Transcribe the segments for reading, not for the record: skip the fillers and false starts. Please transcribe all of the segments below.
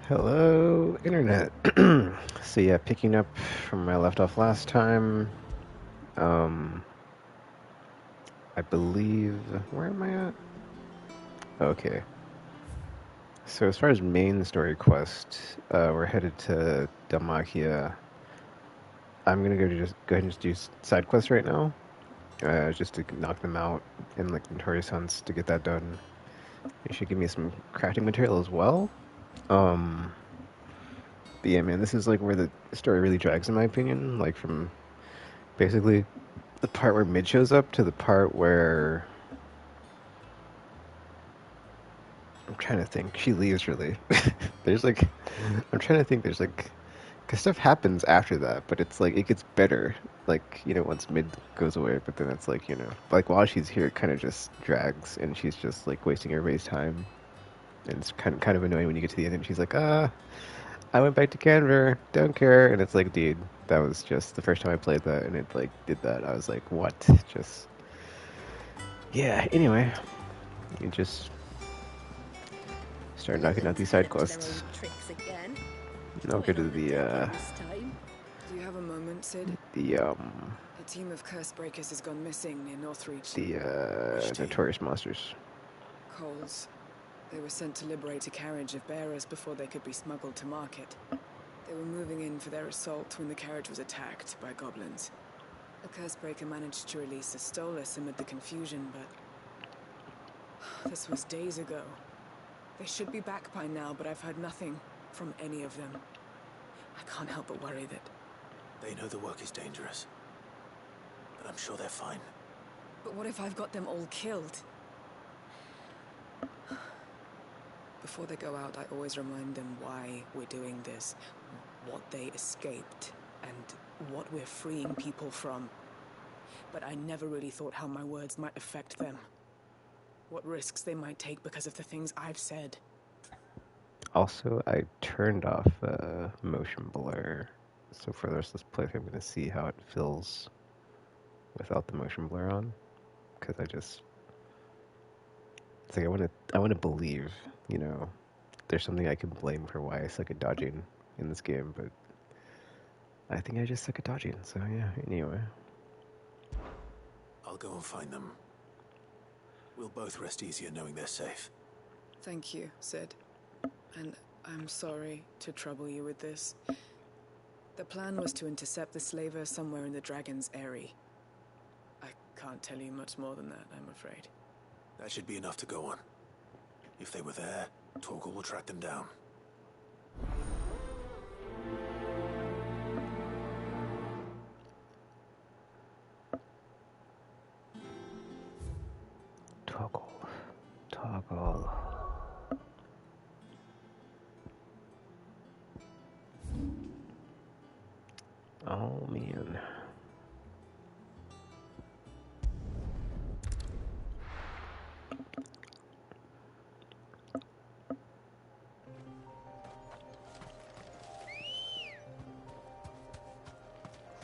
Hello, Internet. So yeah, picking up from where I left off last time, um, I believe, where am I at? Okay. So as far as main story quest, we're headed to Dhalmakia. I'm gonna just go ahead and just do side quests right now, just to knock them out in like notorious hunts to get that done. It should give me some crafting material as well. Um, but yeah, man, this is like where the story really drags, in my opinion. Like from basically the part where Mid shows up to the part where I'm trying to think. She leaves really. There's like I'm trying to think. There's like because stuff happens after that, but it's like it gets better. Like once Mid goes away, but then it's like like while she's here, it kind of just drags, and she's just like wasting everybody's time, and it's kind of annoying when you get to the end and she's like, I went back to Canver, don't care, and it's like, dude, that was just the first time I played that, and it like did that. I was like, what? Just yeah. Anyway, you just start knocking out these side quests. Now go to Do you have a moment, Sid? the A team of curse breakers has gone missing near Northreach. the notorious monsters. Coles. They were sent to liberate a carriage of bearers before they could be smuggled to market. They were moving in for their assault when the carriage was attacked by goblins. A curse breaker managed to release a Stolas amid the confusion, but this was days ago. They should be back by now, but I've heard nothing from any of them. I can't help but worry that... They know the work is dangerous, but I'm sure they're fine. But what if I've got them all killed? Before they go out, I always remind them why we're doing this, what they escaped, and what we're freeing people from. But I never really thought how my words might affect them. What risks they might take because of the things I've said. Also, I turned off motion blur, so for the rest of this playthrough, I'm gonna see how it feels without the motion blur on, because it's like I want to believe, there's something I can blame for why I suck at dodging in this game, but I think I just suck at dodging. So yeah. Anyway, I'll go and find them. We'll both rest easier knowing they're safe. Thank you, Sid. And I'm sorry to trouble you with this. The plan was to intercept the slaver somewhere in the Dragon's Eyrie. I can't tell you much more than that, I'm afraid. That should be enough to go on. If they were there, Torgal will track them down. toggle. Oh man.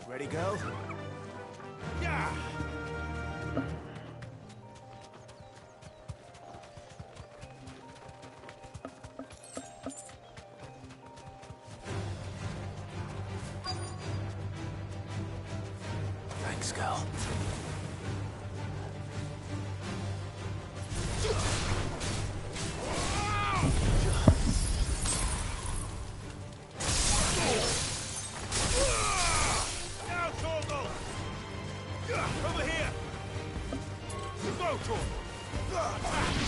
Ready, go? Yeah! Thanks, girl. Over here! Go, Torgal!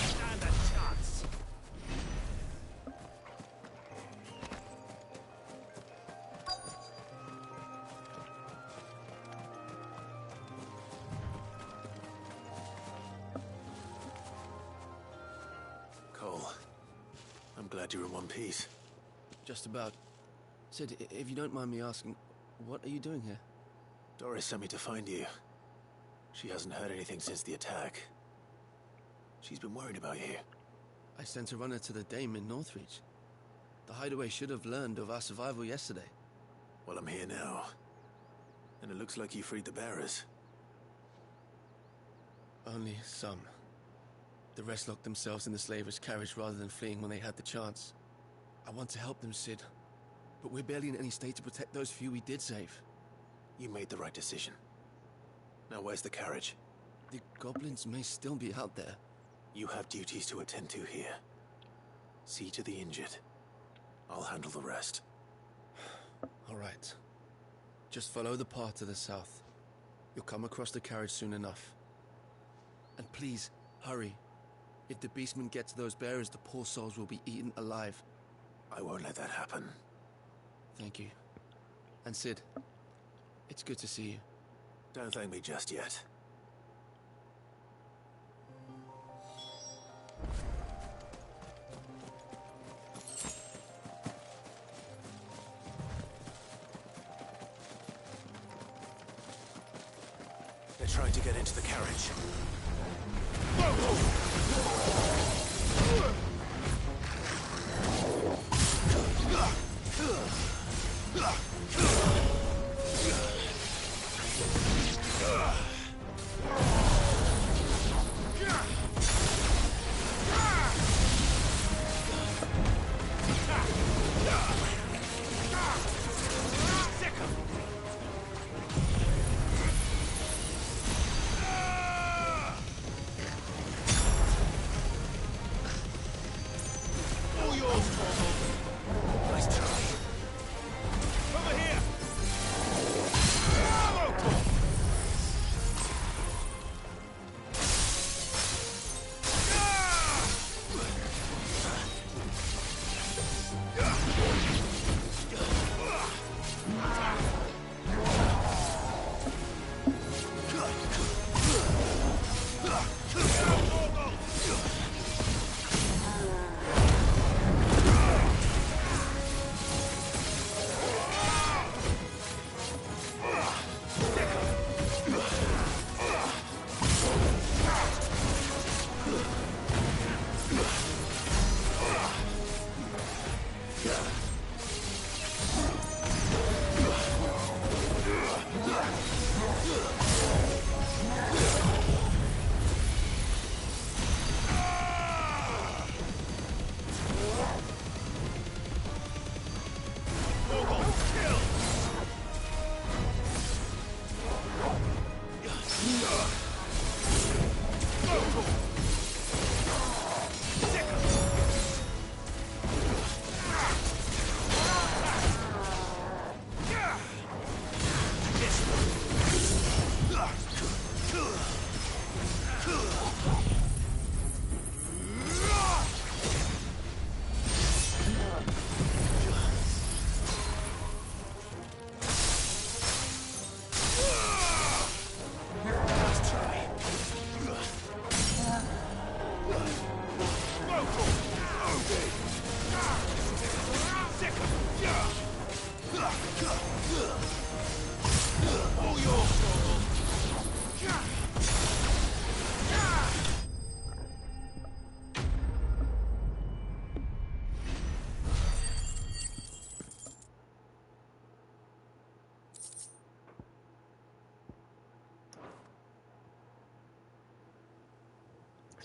Stand a chance! Cole, I'm glad you're in one piece. Just about. Sid, if you don't mind me asking, what are you doing here? Doris sent me to find you. She hasn't heard anything since the attack. She's been worried about you. I sent a runner to the Dame in Northreach. The hideaway should have learned of our survival yesterday. Well, I'm here now. And it looks like you freed the bearers. Only some. The rest locked themselves in the slaver's carriage rather than fleeing when they had the chance. I want to help them, Sid. But we're barely in any state to protect those few we did save. You made the right decision. Now where's the carriage? The goblins may still be out there. You have duties to attend to here. See to the injured. I'll handle the rest. All right. Just follow the path to the south. You'll come across the carriage soon enough. And please, hurry. If the beastmen get to those bearers, the poor souls will be eaten alive. I won't let that happen. Thank you. And Sid, it's good to see you. Don't thank me just yet. They're trying to get into the carriage.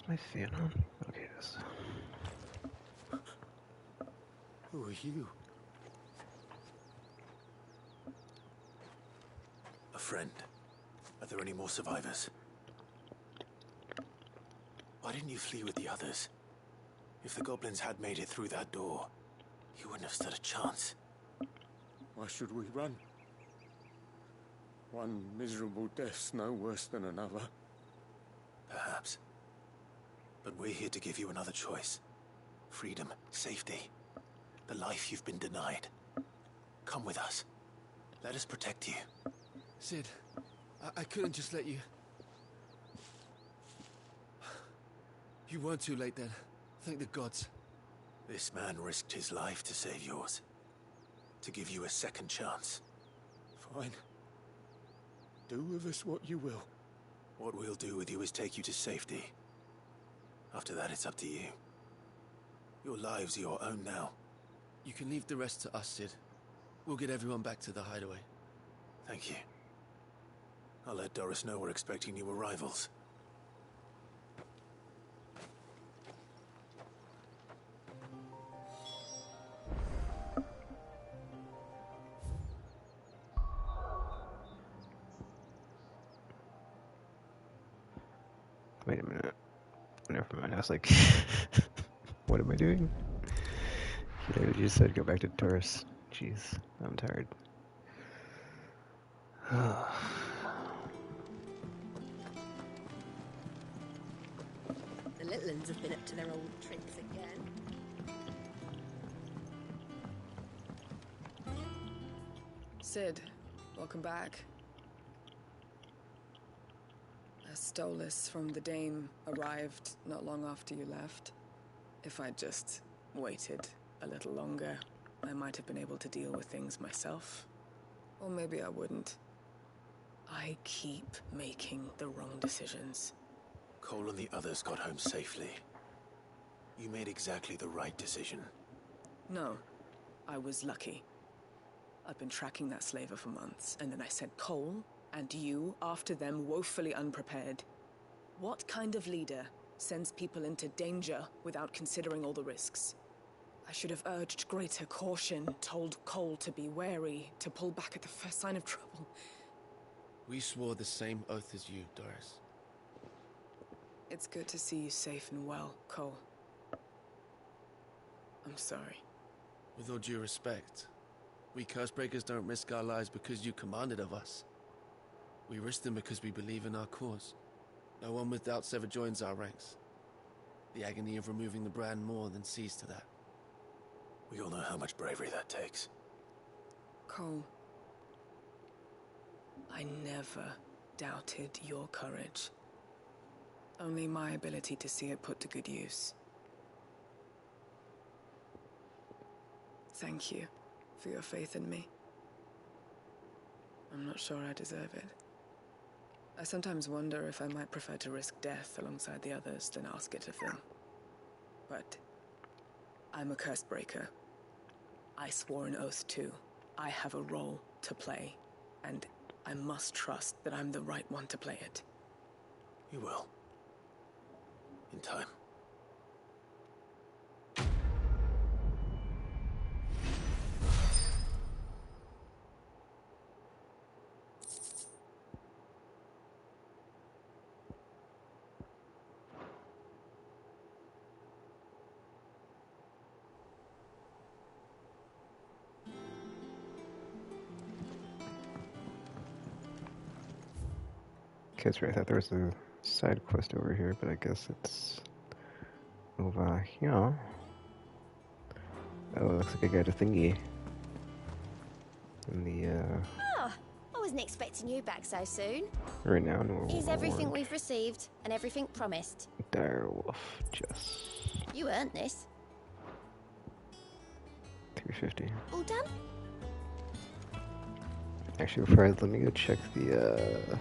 My fan on? Okay, it is. Who are you? A friend. Are there any more survivors? Why didn't you flee with the others? If the goblins had made it through that door, you wouldn't have stood a chance. Why should we run? One miserable death's no worse than another. Perhaps. But we're here to give you another choice. Freedom, safety, the life you've been denied. Come with us. Let us protect you. Sid, I couldn't just let you... You weren't too late then. Thank the gods. This man risked his life to save yours. To give you a second chance. Fine. Do with us what you will. What we'll do with you is take you to safety. After that, it's up to you. Your lives are your own now. You can leave the rest to us, Sid. We'll get everyone back to the hideaway. Thank you. I'll let Doris know we're expecting new arrivals. Wait a minute. Never mind. I was like, what am I doing? You just said go back to Taurus. Jeez, I'm tired. The little ones have been up to their old tricks again. Sid, welcome back. A Stolas from the Dame arrived not long after you left. If I'd just waited a little longer, I might have been able to deal with things myself. Or maybe I wouldn't. I keep making the wrong decisions. Cole and the others got home safely. You made exactly the right decision. No, I was lucky. I've been tracking that slaver for months, and then I sent Cole and you after them woefully unprepared. What kind of leader sends people into danger without considering all the risks? I should have urged greater caution, told Cole to be wary, to pull back at the first sign of trouble. We swore the same oath as you, Doris. It's good to see you safe and well, Cole. I'm sorry. With all due respect, we Cursebreakers don't risk our lives because you commanded of us. We risk them because we believe in our cause. No one with doubts ever joins our ranks. The agony of removing the brand more than sees to that. We all know how much bravery that takes. Cole, I never doubted your courage. Only my ability to see it put to good use. Thank you for your faith in me. I'm not sure I deserve it. I sometimes wonder if I might prefer to risk death alongside the others than ask it of them. But I'm a curse breaker. I swore an oath too. I have a role to play, and I must trust that I'm the right one to play it. You will. In time. Okay, sorry, I thought there was a side quest over here, but I guess it's over here. Oh, it looks like I got a thingy. In the, Oh, I wasn't expecting you back so soon. renowned Here's everything reward. we've received and everything promised. Direwolf, just You earned this. 350. All done? Actually, before I, let me go check the,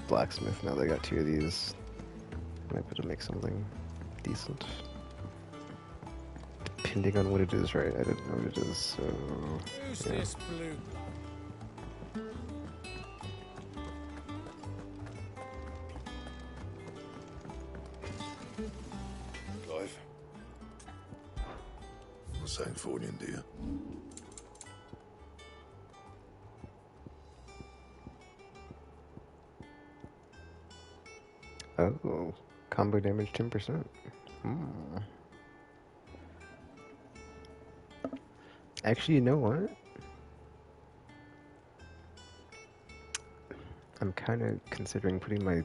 blacksmith now that I got 2 of these. I might be able to make something decent. Depending on what it is, right? I didn't know what it is, so... Who's yeah. this blue? Clive. Not saying Fornian, do you? Oh, combo damage 10%. Actually, you know what? I'm kind of considering putting my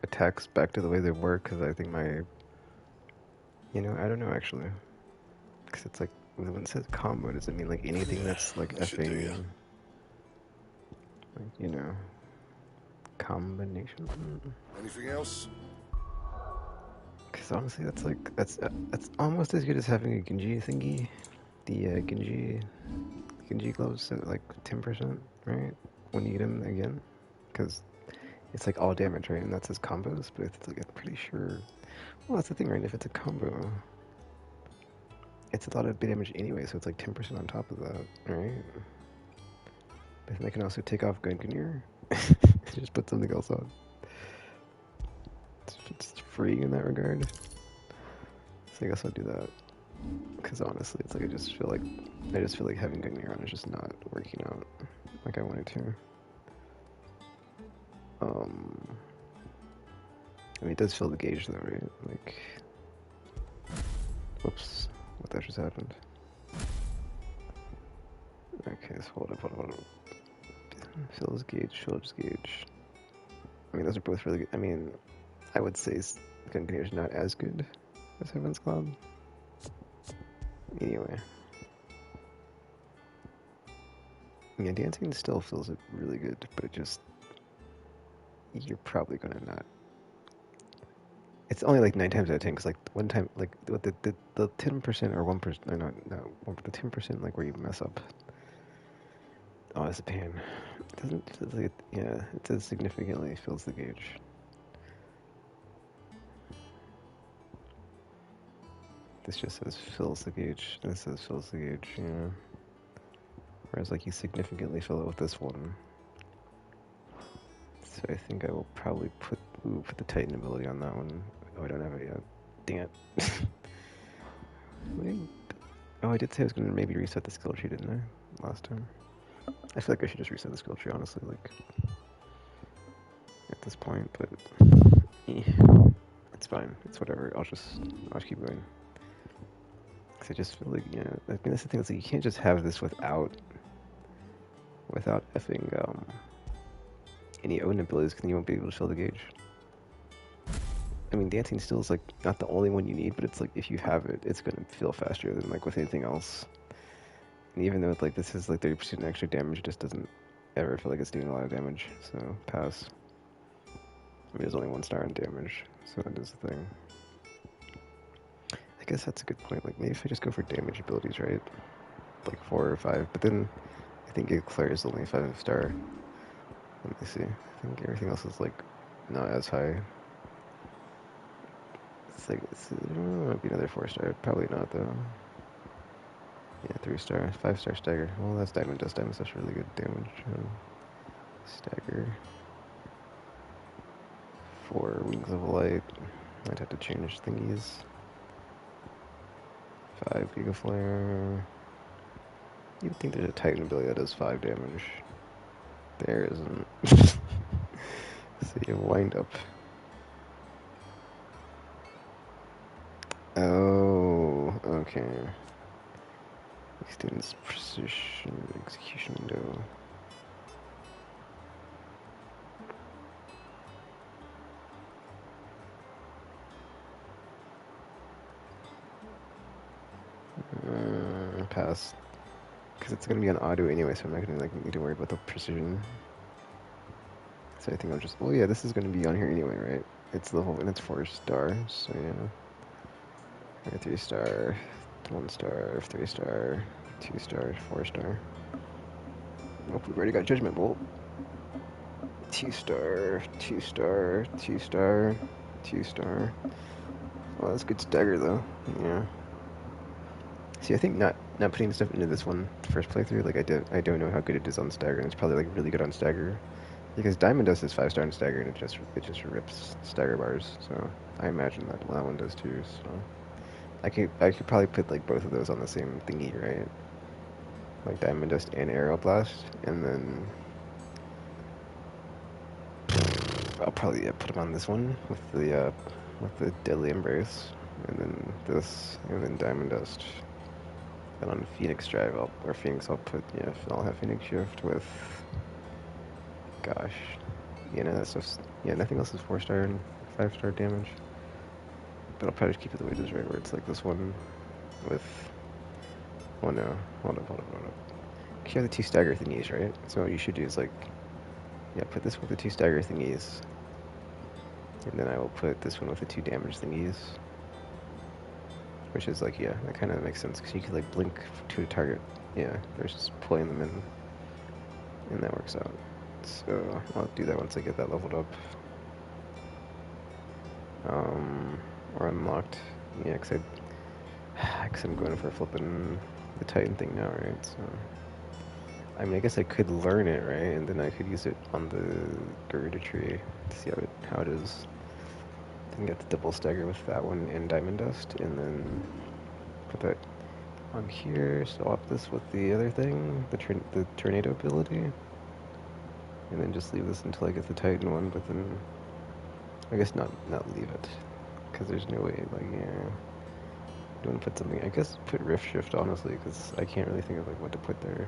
attacks back to the way they were, because I think my... You know, I don't know, actually. Because it's like, when it says combo, does it mean like anything that's like That should do, effing... yeah. Like, you know... Combination? Anything else? Because honestly, that's like... That's almost as good as having a Genji thingy. The Genji gloves at like 10%, right? When you get them again. Because it's like all damage, right? And that's his combos, but it's like, I'm pretty sure... Well, that's the thing, right? If it's a combo, it's a lot of damage anyway, so it's like 10% on top of that, right? But then I can also take off Gungnir. Just put something else on. It's free in that regard. So I guess I'll do that. Because honestly, it's like I just feel like having Gungnir on is just not working out like I wanted to. I mean, it does fill the gauge though, right? Like, whoops, what that just happened? Okay, so hold up. Fills gauge, fills gauge. I mean, those are both really good. I mean, I would say Gungnir is not as good as Heaven's Cloud. Anyway. Yeah, dancing still feels really good, but it just, you're probably gonna not. It's only like 9 times out of 10, because like one time, like the 10% or 1%, no, the 10% like where you mess up. Oh, it's a pain. It doesn't, yeah, it says significantly fills the gauge. This just says fills the gauge. This says fills the gauge, yeah. Whereas like you significantly fill it with this one. So I think I will probably put the Titan ability on that one. Oh, I don't have it yet. Dang it. Oh, I did say I was going to maybe reset the skill tree, didn't I? Last time. I feel like I should just reset the skill tree, honestly, like, at this point, but, it's fine. It's whatever. I'll just keep going. Because I just feel like, yeah, I mean, that's the thing, it's like, you can't just have this without effing, any Odin abilities, because then you won't be able to fill the gauge. I mean, dancing still is, like, not the only one you need, but it's like, if you have it, it's gonna feel faster than, like, with anything else. And even though, like, this is, like, 30% extra damage, it just doesn't ever feel like it's doing a lot of damage, so pass. I mean, there's only 1 star in damage, so that is the thing. I guess that's a good point, like, maybe if I just go for damage abilities, right? Like, 4 or 5, but then I think Eclair is only 5 star. Let me see. I think everything else is, like, not as high. It's like, might be another 4 star. Probably not, though. Yeah, 3 star. 5 star stagger. Well, that's Diamond Dust. Diamond Dust really good damage. Stagger. 4 Wings of Light. I'd have to change thingies. 5 Giga Flare. You'd think there's a Titan ability that does 5 damage. There isn't. So you wind up. Oh, okay. Extends precision execution window. Pass. Because it's gonna be on auto anyway, so I'm not gonna like need to worry about the precision. So I think I'll just. Oh yeah, this is gonna be on here anyway, right? It's level and it's 4 star, so yeah. 3 star, 1 star, 3 star, 2 star, 4 star. Oh, we've already got Judgment Bolt. 2 star, 2 star, 2 star, 2 star. Well, that's good stagger though. Yeah. See, I think not putting stuff into this one first playthrough, like I don't know how good it is on stagger, and it's probably like really good on stagger, because Diamond Dust is 5 star on stagger, and it just rips stagger bars. So I imagine that one does too. So I could probably put like both of those on the same thingy, right? Like Diamond Dust and Aero Blast, and then I'll probably put them on this one with the Deadly Embrace, and then this, and then Diamond Dust. And on Phoenix Drive, I'll have Phoenix Shift with, gosh, that stuff's, nothing else is 4 star and 5 star damage. But I'll probably just keep it the way it is, right, where it's like this one with, oh no, hold up. You have the 2 stagger thingies, right? So what you should do is like, put this with the 2 stagger thingies, and then I will put this one with the 2 damage thingies. Which is like, that kind of makes sense, because you can like blink to a target, versus pulling them in, and that works out. So I'll do that once I get that leveled up. Or unlocked, because I'm going for flipping the Titan thing now, right? So, I mean, I guess I could learn it, right, and then I could use it on the Garuda tree to see how it is. Then get the double stagger with that one and Diamond Dust, and then put that on here, swap this with the other thing, the tornado ability, and then just leave this until I get the Titan one, but then I guess not leave it, because there's no way, like, yeah. Don't put something, I guess put Rift Shift, honestly, because I can't really think of, like, what to put there.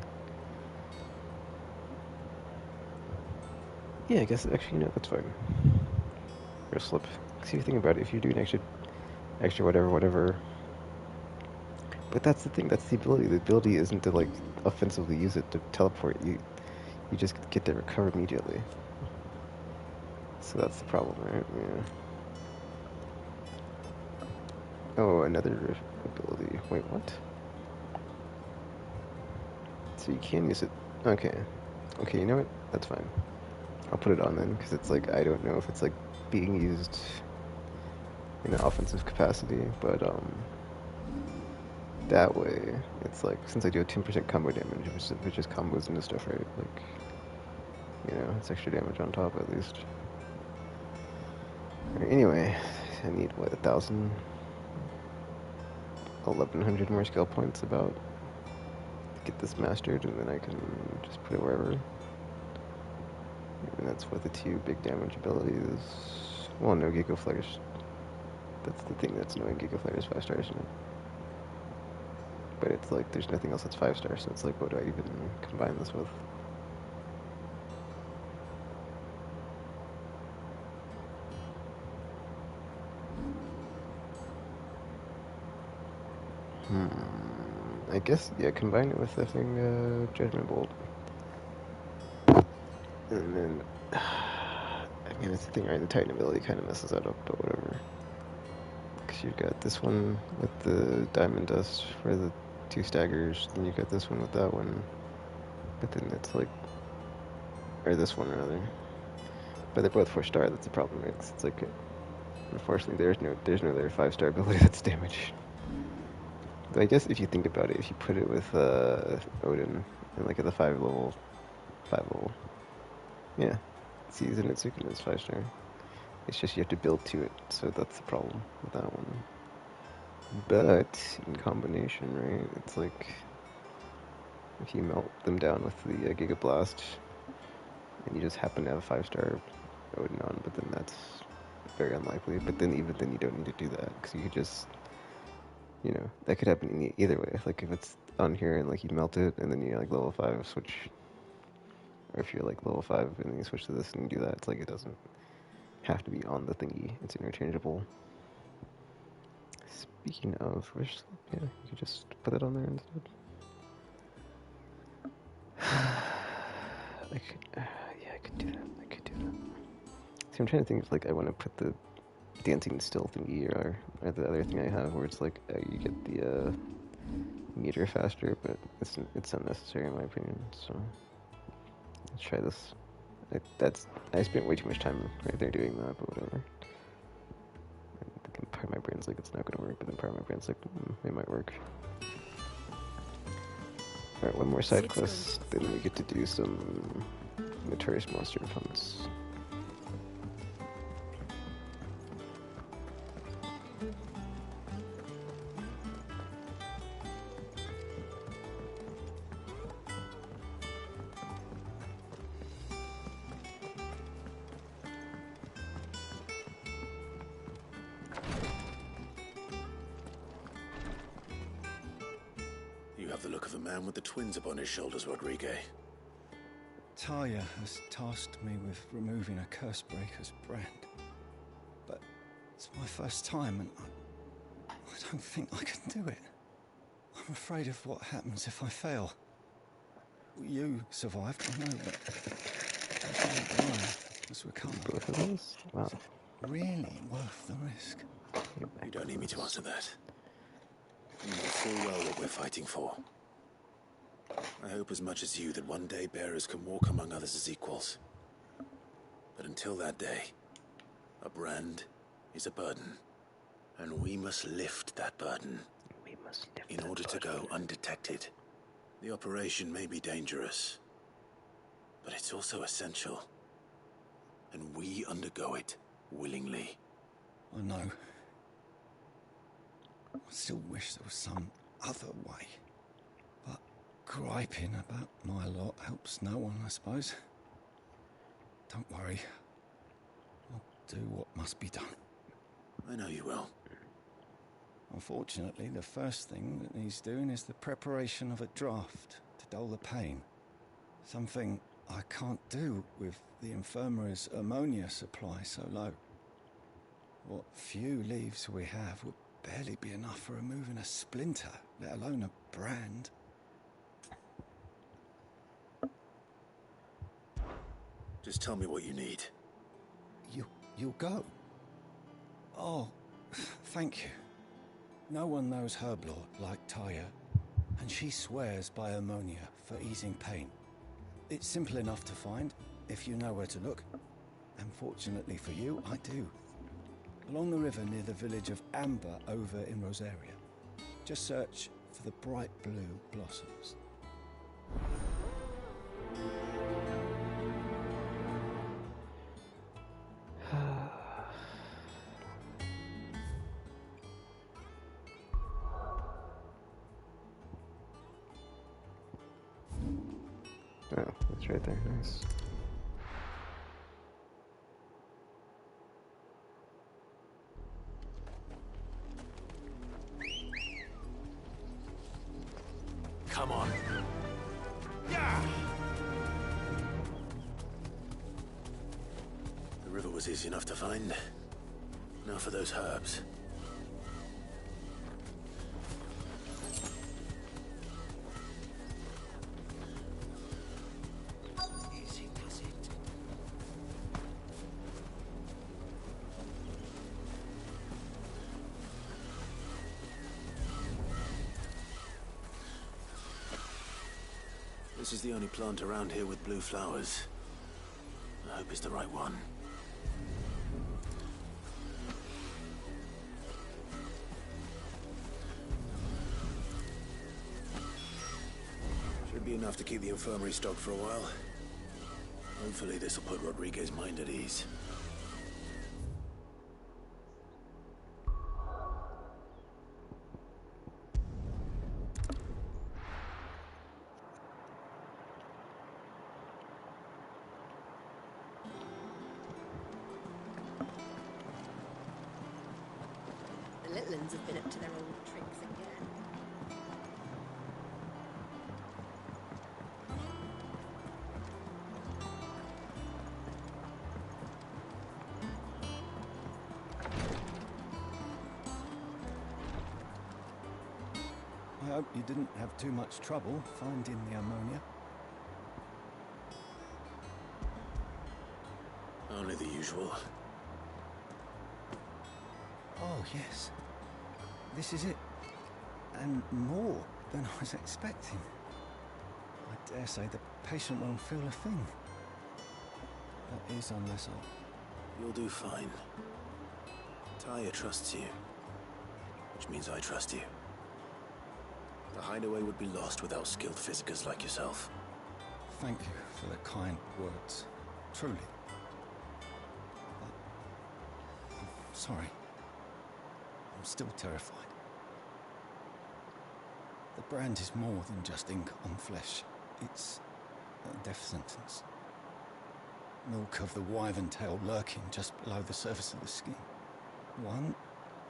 Yeah, I guess, actually, no, that's fine. Or slip. Because if you think about it, if you're doing extra whatever. But that's the thing, that's the ability. The ability isn't to, like, offensively use it to teleport. You just get to recover immediately. So that's the problem, right? Yeah. Oh, another ability. Wait, what? So you can use it. Okay. Okay, you know what? That's fine. I'll put it on then, because it's like, I don't know if it's like being used in an offensive capacity, but that way, it's like, since I do a 10% combo damage, which just combos into stuff, right? Like, you know, it's extra damage on top at least. Right, anyway, I need, what, 1,000? 1,100 more skill points about to get this mastered, and then I can just put it wherever. And that's with the 2 big damage abilities. Well, no Giga Flares. That's the thing that's annoying. Giga Flare is 5 stars, isn't it? But it's like, there's nothing else that's 5 stars, so it's like, what do I even combine this with? I guess, yeah, combine it with the thing, Judgment Bolt. And then, I mean, that's the thing, right? The Titan ability kind of messes that up, but whatever. Because you've got this one with the Diamond Dust for the 2 staggers, then you've got this one with that one. But then it's like, or this one rather. But they're both 4 star, that's the problem, right? 'Cause it's like, unfortunately, there's no other 5-star ability that's damage. But I guess if you think about it, if you put it with Odin, and like at the 5 level, yeah, Season Itsukin is 5-star. It's just you have to build to it, so that's the problem with that one. But in combination, right, it's like if you melt them down with the Giga Blast, and you just happen to have a 5-star Odin on, but then that's very unlikely. But then even then, you don't need to do that because you could just, you know, that could happen in either way. Like if it's on here and like you melt it, and then you like level 5 switch, or if you're like level 5 and then you switch to this and you do that, it's like it doesn't have to be on the thingy. It's interchangeable. Speaking of which, yeah, you could just put it on there instead. I could, yeah, I could do that. I could do that. See, I'm trying to think if like I want to put the dancing still thingy or the other thing I have where it's like you get the meter faster, but it's unnecessary in my opinion. So let's try this. I spent way too much time right there doing that, but whatever. Part of my brain's like it's not gonna work, but then part of my brain's like it might work. Alright, one more side quest, then we get to do some notorious monster hunts. You have the look of a man with the twins upon his shoulders, Rodriguez. Talia has tasked me with removing a Cursebreaker's brand. But it's my first time and I don't think I can do it. I'm afraid of what happens if I fail. You survived, I know, but I didn't die as recovered. Both of those? Wow. Is it really worth the risk? You don't need me to answer that. You know full well what we're fighting for. I hope as much as you that one day bearers can walk among others as equals. But until that day, a brand is a burden. And we must lift that burden. In order to go undetected. The operation may be dangerous, but it's also essential. And we undergo it willingly. I know. I still wish there was some other way. But griping about my lot helps no one, I suppose. Don't worry. I'll do what must be done. I know you will. Unfortunately, the first thing that needs doing is the preparation of a draft to dull the pain. Something I can't do with the infirmary's ammonia supply so low. What few leaves we have would barely be enough for removing a splinter, let alone a brand. Just tell me what you need. You'll go? Oh, thank you. No one knows Herblot like Taya, and she swears by ammonia for easing pain. It's simple enough to find, if you know where to look. And fortunately for you, I do. Along the river near the village of Amber over in Rosaria. Just search for the bright blue blossoms. Oh, it's right there. Nice. Come on. Yeah! The river was easy enough to find. Now for those herbs. This is the only plant around here with blue flowers. I hope it's the right one. Should be enough to keep the infirmary stocked for a while. Hopefully this will put Rodriguez's mind at ease. The Litlands have been up to their old tricks again. I hope you didn't have too much trouble finding the ammonia. Only the usual. Oh, yes. This is it. And more than I was expecting. I dare say the patient won't feel a thing. That is, unless I... You'll do fine. Taya trusts you. Which means I trust you. The hideaway would be lost without skilled physicers like yourself. Thank you for the kind words. Truly. But I'm sorry. I'm still terrified. The brand is more than just ink on flesh. It's a death sentence. Milk of the wyvern tail lurking just below the surface of the skin. One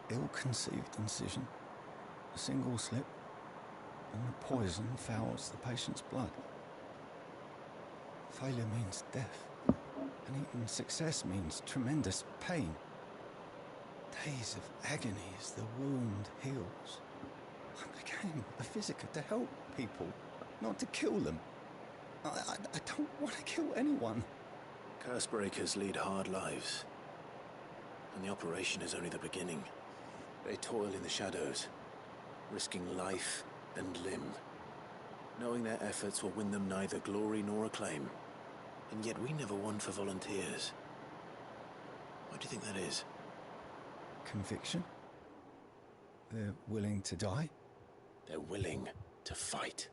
ill-conceived incision, a single slip, and the poison fouls the patient's blood. Failure means death, and even success means tremendous pain. Days of agony as the wound heals. I became a physiker to help people, not to kill them. I don't want to kill anyone. Curse breakers lead hard lives. And the operation is only the beginning. They toil in the shadows, risking life and limb, knowing their efforts will win them neither glory nor acclaim. And yet we never won for volunteers. Why do you think that is? Conviction? They're willing to die? They're willing to fight.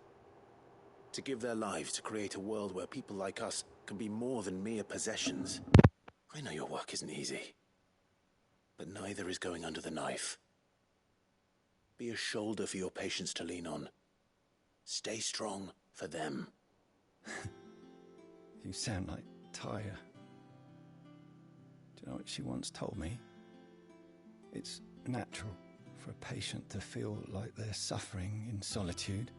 To give their lives to create a world where people like us can be more than mere possessions. I know your work isn't easy. But neither is going under the knife. Be a shoulder for your patients to lean on. Stay strong for them. You sound like Tyre. Do you know what she once told me? It's natural for a patient to feel like they're suffering in solitude.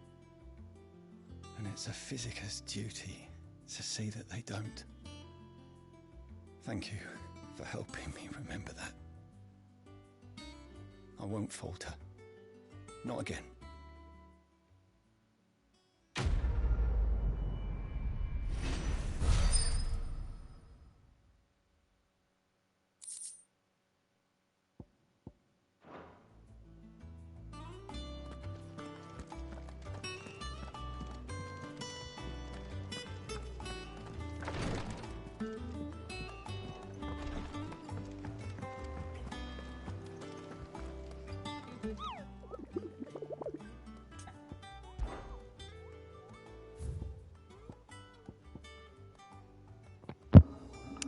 And it's a physicist's duty to see that they don't. Thank you for helping me remember that. I won't falter. Not again.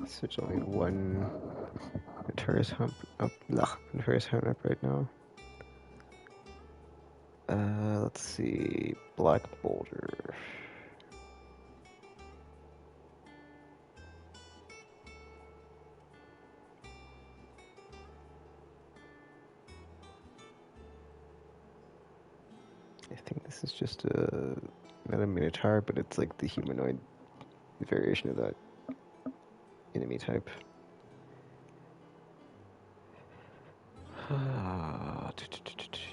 So there's only one notorious hump up. Notorious hunt up right now. Let's see. Black Boulder. I think this is just not a Minotaur, but it's like the humanoid variation of that enemy type.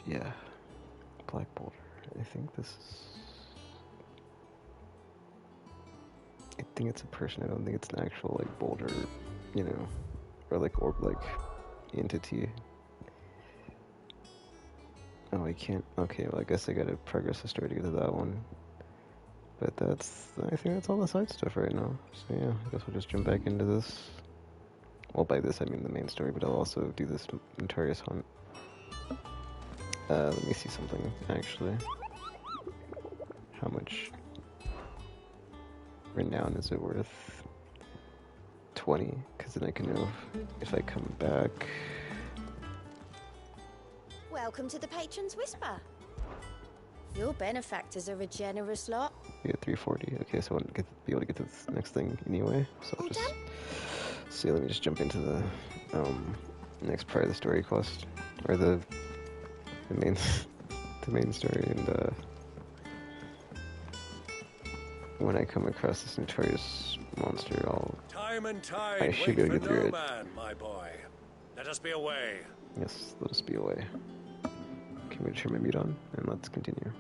Yeah. Black Boulder. I think this is... I think it's a person. I don't think it's an actual, like, boulder, you know, or, like, orb-like entity. Oh, I can't... Okay, well, I guess I gotta progress the story to get to that one. But that's... I think that's all the side stuff right now. So, yeah, I guess we'll just jump back into this. Well, by this, I mean the main story, but I'll also do this Notorious Hunt. Let me see something, actually. How much renown is it worth? 20, because then I can know if I come back. Welcome to the Patron's Whisper. Your benefactors are a generous lot. Yeah, 340. Okay, so I won't be able to get to this next thing anyway. So I'll just see. Let me just jump into the next part of the story quest, or the main the main story, and when I come across this notorious monster, Time and tide I should be able to get through it. man, my boy. Let us be away. Yes, let us be away. Can we turn my mute on and let's continue.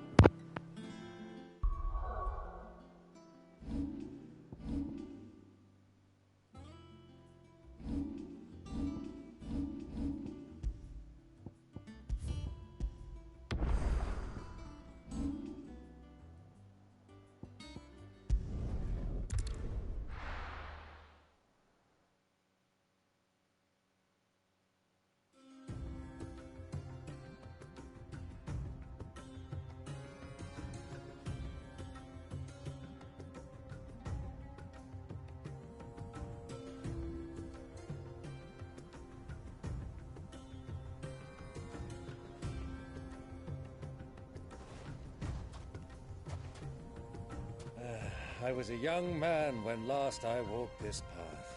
I was a young man when last I walked this path.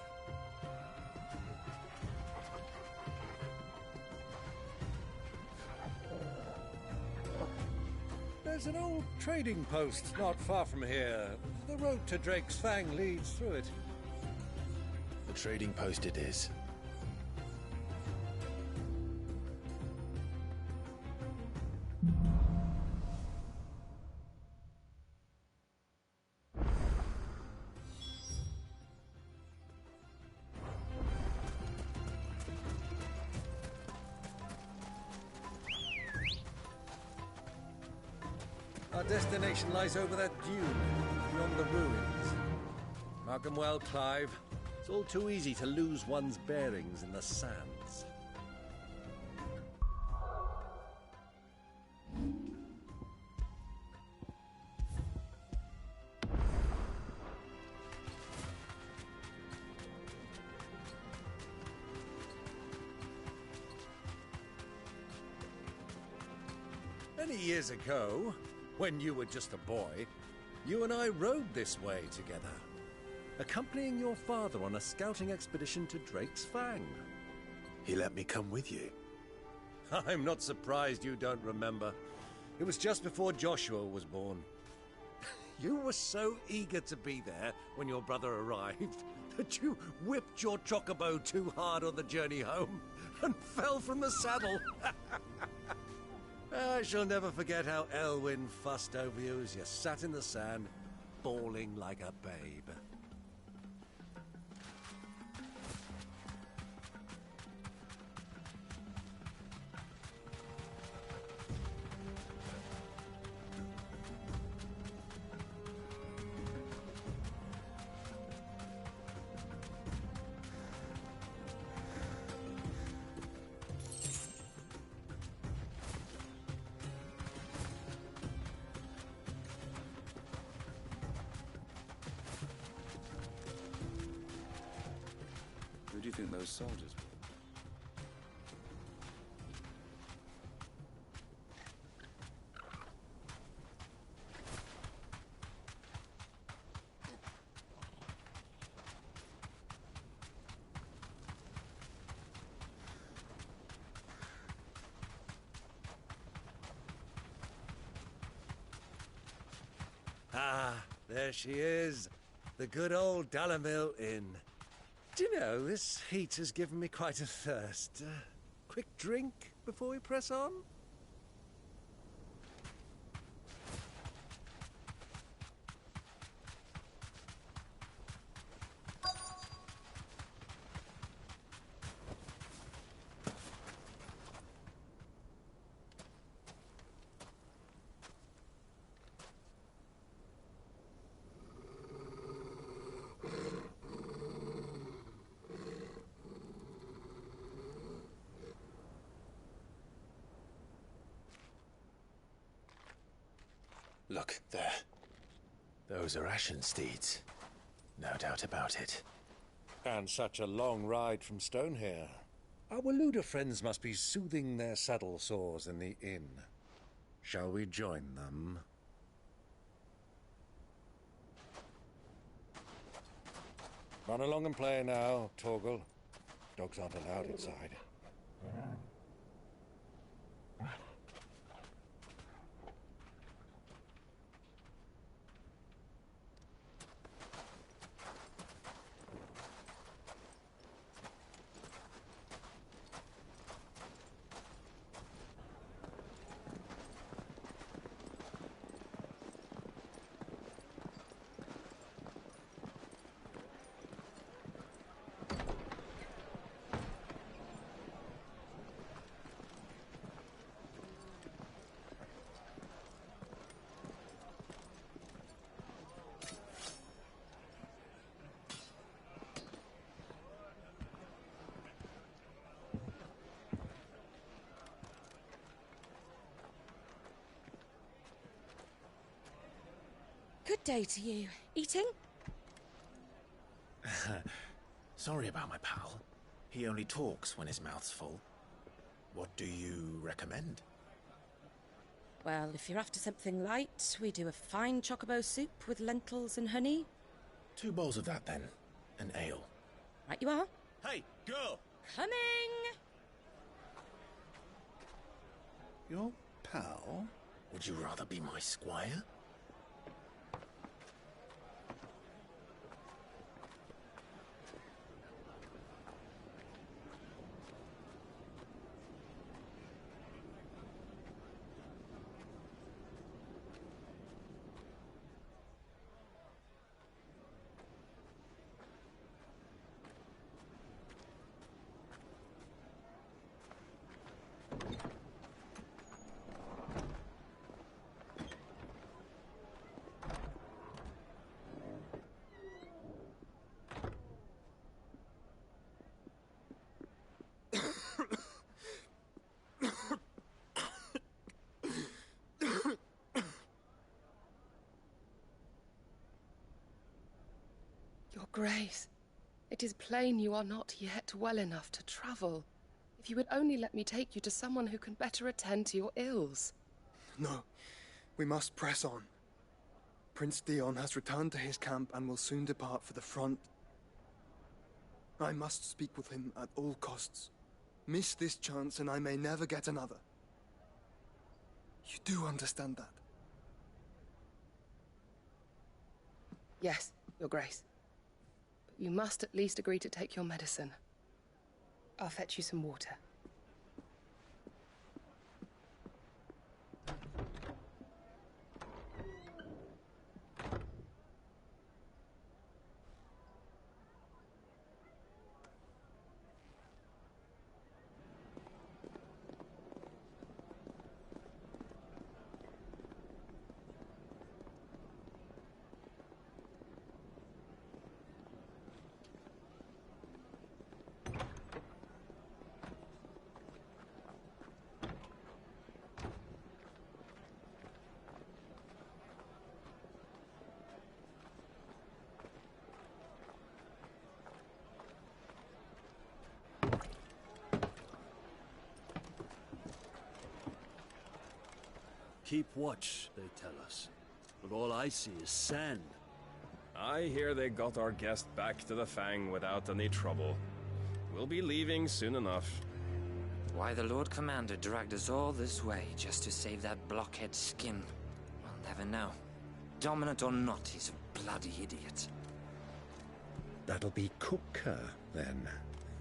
There's an old trading post not far from here. The road to Drake's Fang leads through it. The trading post it is. Our destination lies over that dune, beyond the ruins. Mark 'em well, Clive. It's all too easy to lose one's bearings in the sands. Many years ago, when you were just a boy, you and I rode this way together. accompanying your father on a scouting expedition to Drake's Fang. He let me come with you. I'm not surprised you don't remember. It was just before Joshua was born. You were so eager to be there when your brother arrived that you whipped your chocobo too hard on the journey home and fell from the saddle. I shall never forget how Elwyn fussed over you as you sat in the sand, bawling like a babe. Who do you think those soldiers were? Ah, there she is. The good old Dalamil Inn. Do you know, this heat has given me quite a thirst. Quick drink before we press on? Look, there. Those are Ashen steeds. No doubt about it. And such a long ride from Stonehair. Our Waluda friends must be soothing their saddle sores in the inn. Shall we join them? Run along and play now, Torgal. Dogs aren't allowed inside. Good day to you. Eating? Sorry about my pal. He only talks when his mouth's full. What do you recommend? Well, if you're after something light, we do a fine chocobo soup with lentils and honey. 2 bowls of that, then. An ale. Right you are. Hey, girl! Coming! Your pal? Would you rather be my squire? Your Grace, it is plain you are not yet well enough to travel. If you would only let me take you to someone who can better attend to your ills. No, we must press on. Prince Dion has returned to his camp and will soon depart for the front. I must speak with him at all costs. Miss this chance and I may never get another. You do understand that? Yes, Your Grace. But you must at least agree to take your medicine. I'll fetch you some water. Keep watch, they tell us. But all I see is sand. I hear they got our guest back to the Fang without any trouble. We'll be leaving soon enough. Why the Lord Commander dragged us all this way just to save that blockhead skin, we'll never know. Dominant or not, he's a bloody idiot. That'll be Cooker, then.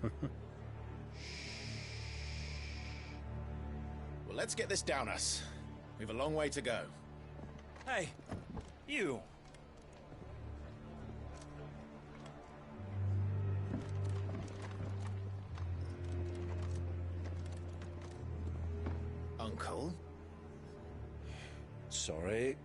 Well, let's get this down us. We've a long way to go. Hey, you. Uncle? Sorry.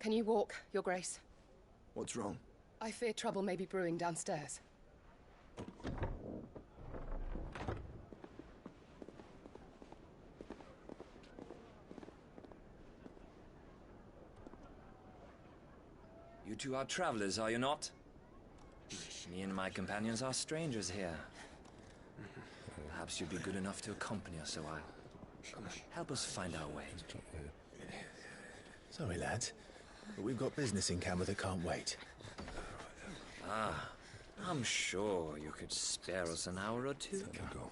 Can you walk, Your Grace? What's wrong? I fear trouble may be brewing downstairs. You two are travelers, are you not? Me and my companions are strangers here. Perhaps you'd be good enough to accompany us a while. Help us find our way. Sorry, lads, but we've got business in camera that can't wait. Ah, I'm sure you could spare us an hour or two. Come on.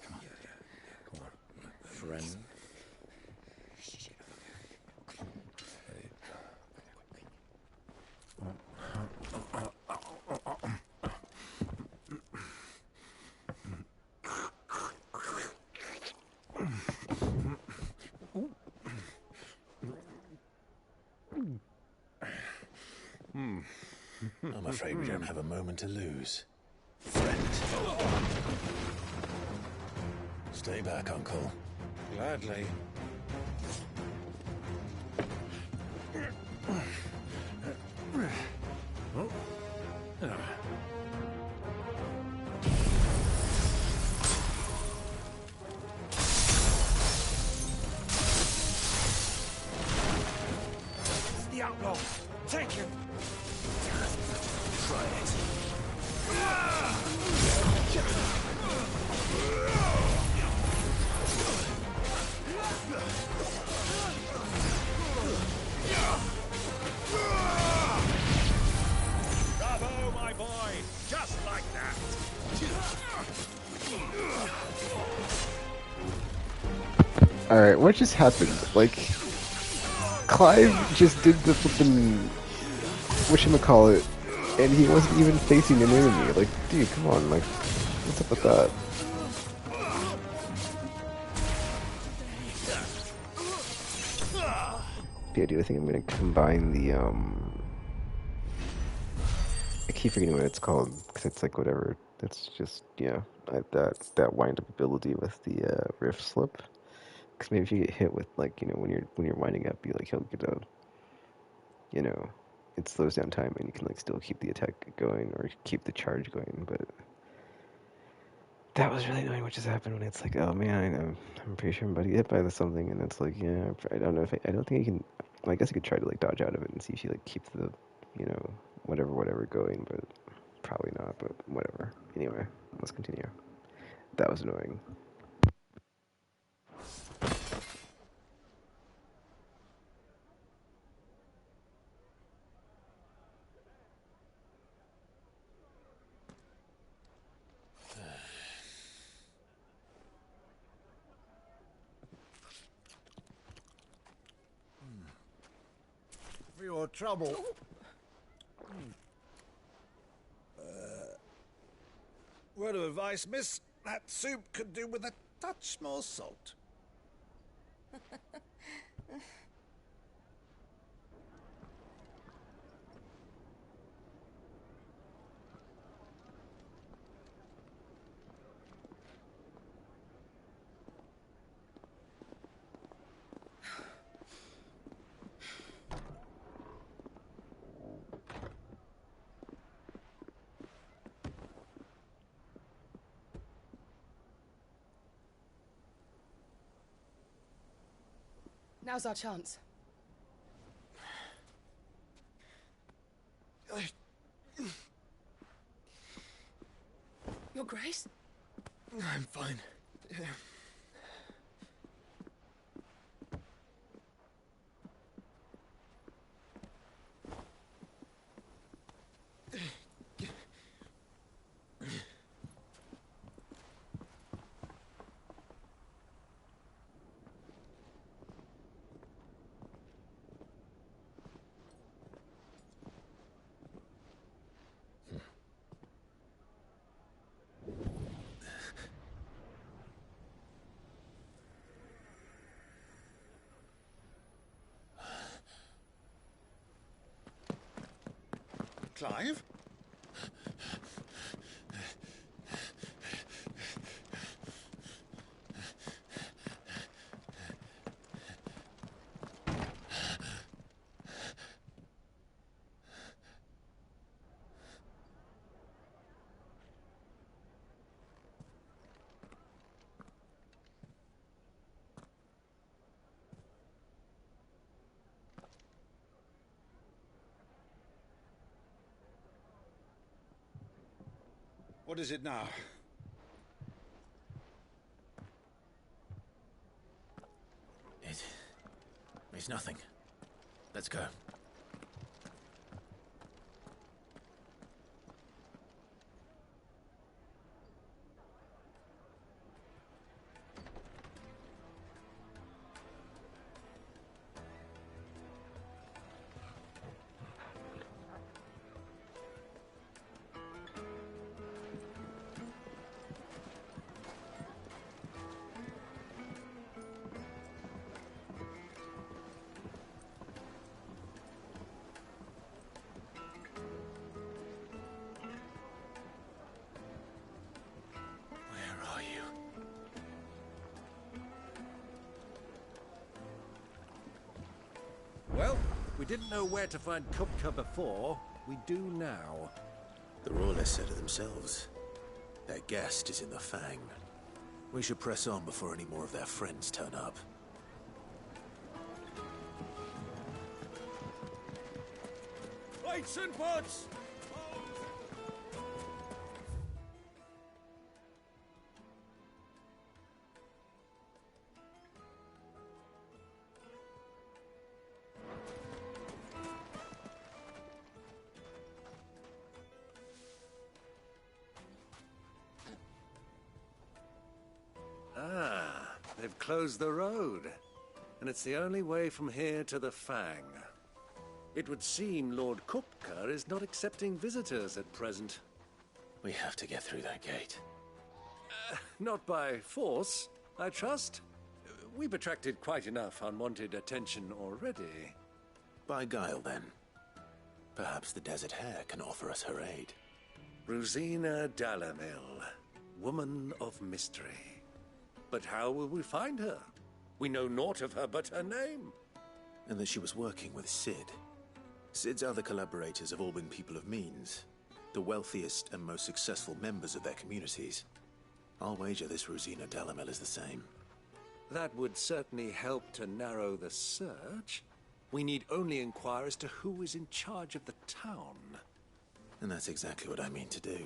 Friend. I'm afraid we don't have a moment to lose. Friend. Stay back, Uncle. Gladly. The outlaw. Take him. Try it. Bravo, my boy! Just like that! Alright, what just happened? Like, Clive just did the flippin' whatchamacallit, and he wasn't even facing an enemy. Like, dude, come on, like, what's up with that? Yeah, dude, I think I'm gonna combine the, I keep forgetting what it's called, because it's like whatever, it's just, yeah, that wind-up ability with the, rift slip. Because maybe if you get hit with, like, you know, when you're winding up, you, like, he'll get a, you know, it slows down time, and you can, like, still keep the attack going, or keep the charge going, but That was really annoying what just happened when it's like, oh man, I'm pretty sure I'm about to get hit by this something, and it's like, yeah, I don't know if I don't think you can. Well, I guess you could try to like dodge out of it and see if you like keep the, whatever going, but probably not. But whatever. Anyway, let's continue. That was annoying. For your trouble. Word of advice, miss. That soup could do with a touch more salt. Now's our chance. Your Grace? I'm fine. Clive? What is it now? It's nothing. Let's go. Well, we didn't know where to find Kupka before. We do now. The Royalists said it themselves. Their guest is in the Fang. We should press on before any more of their friends turn up. Lights and pots! They've closed the road, and it's the only way from here to the Fang. It would seem Lord Kupka is not accepting visitors at present. We have to get through that gate. Not by force, I trust. We've attracted quite enough unwanted attention already. By guile, then. Perhaps the Desert Hare can offer us her aid. Rosina Dalamil, woman of mystery. But how will we find her? We know naught of her but her name. And that she was working with Sid. Sid's other collaborators have all been people of means, the wealthiest and most successful members of their communities. I'll wager this Rosina Delamel is the same. That would certainly help to narrow the search. We need only inquire as to who is in charge of the town. And that's exactly what I mean to do.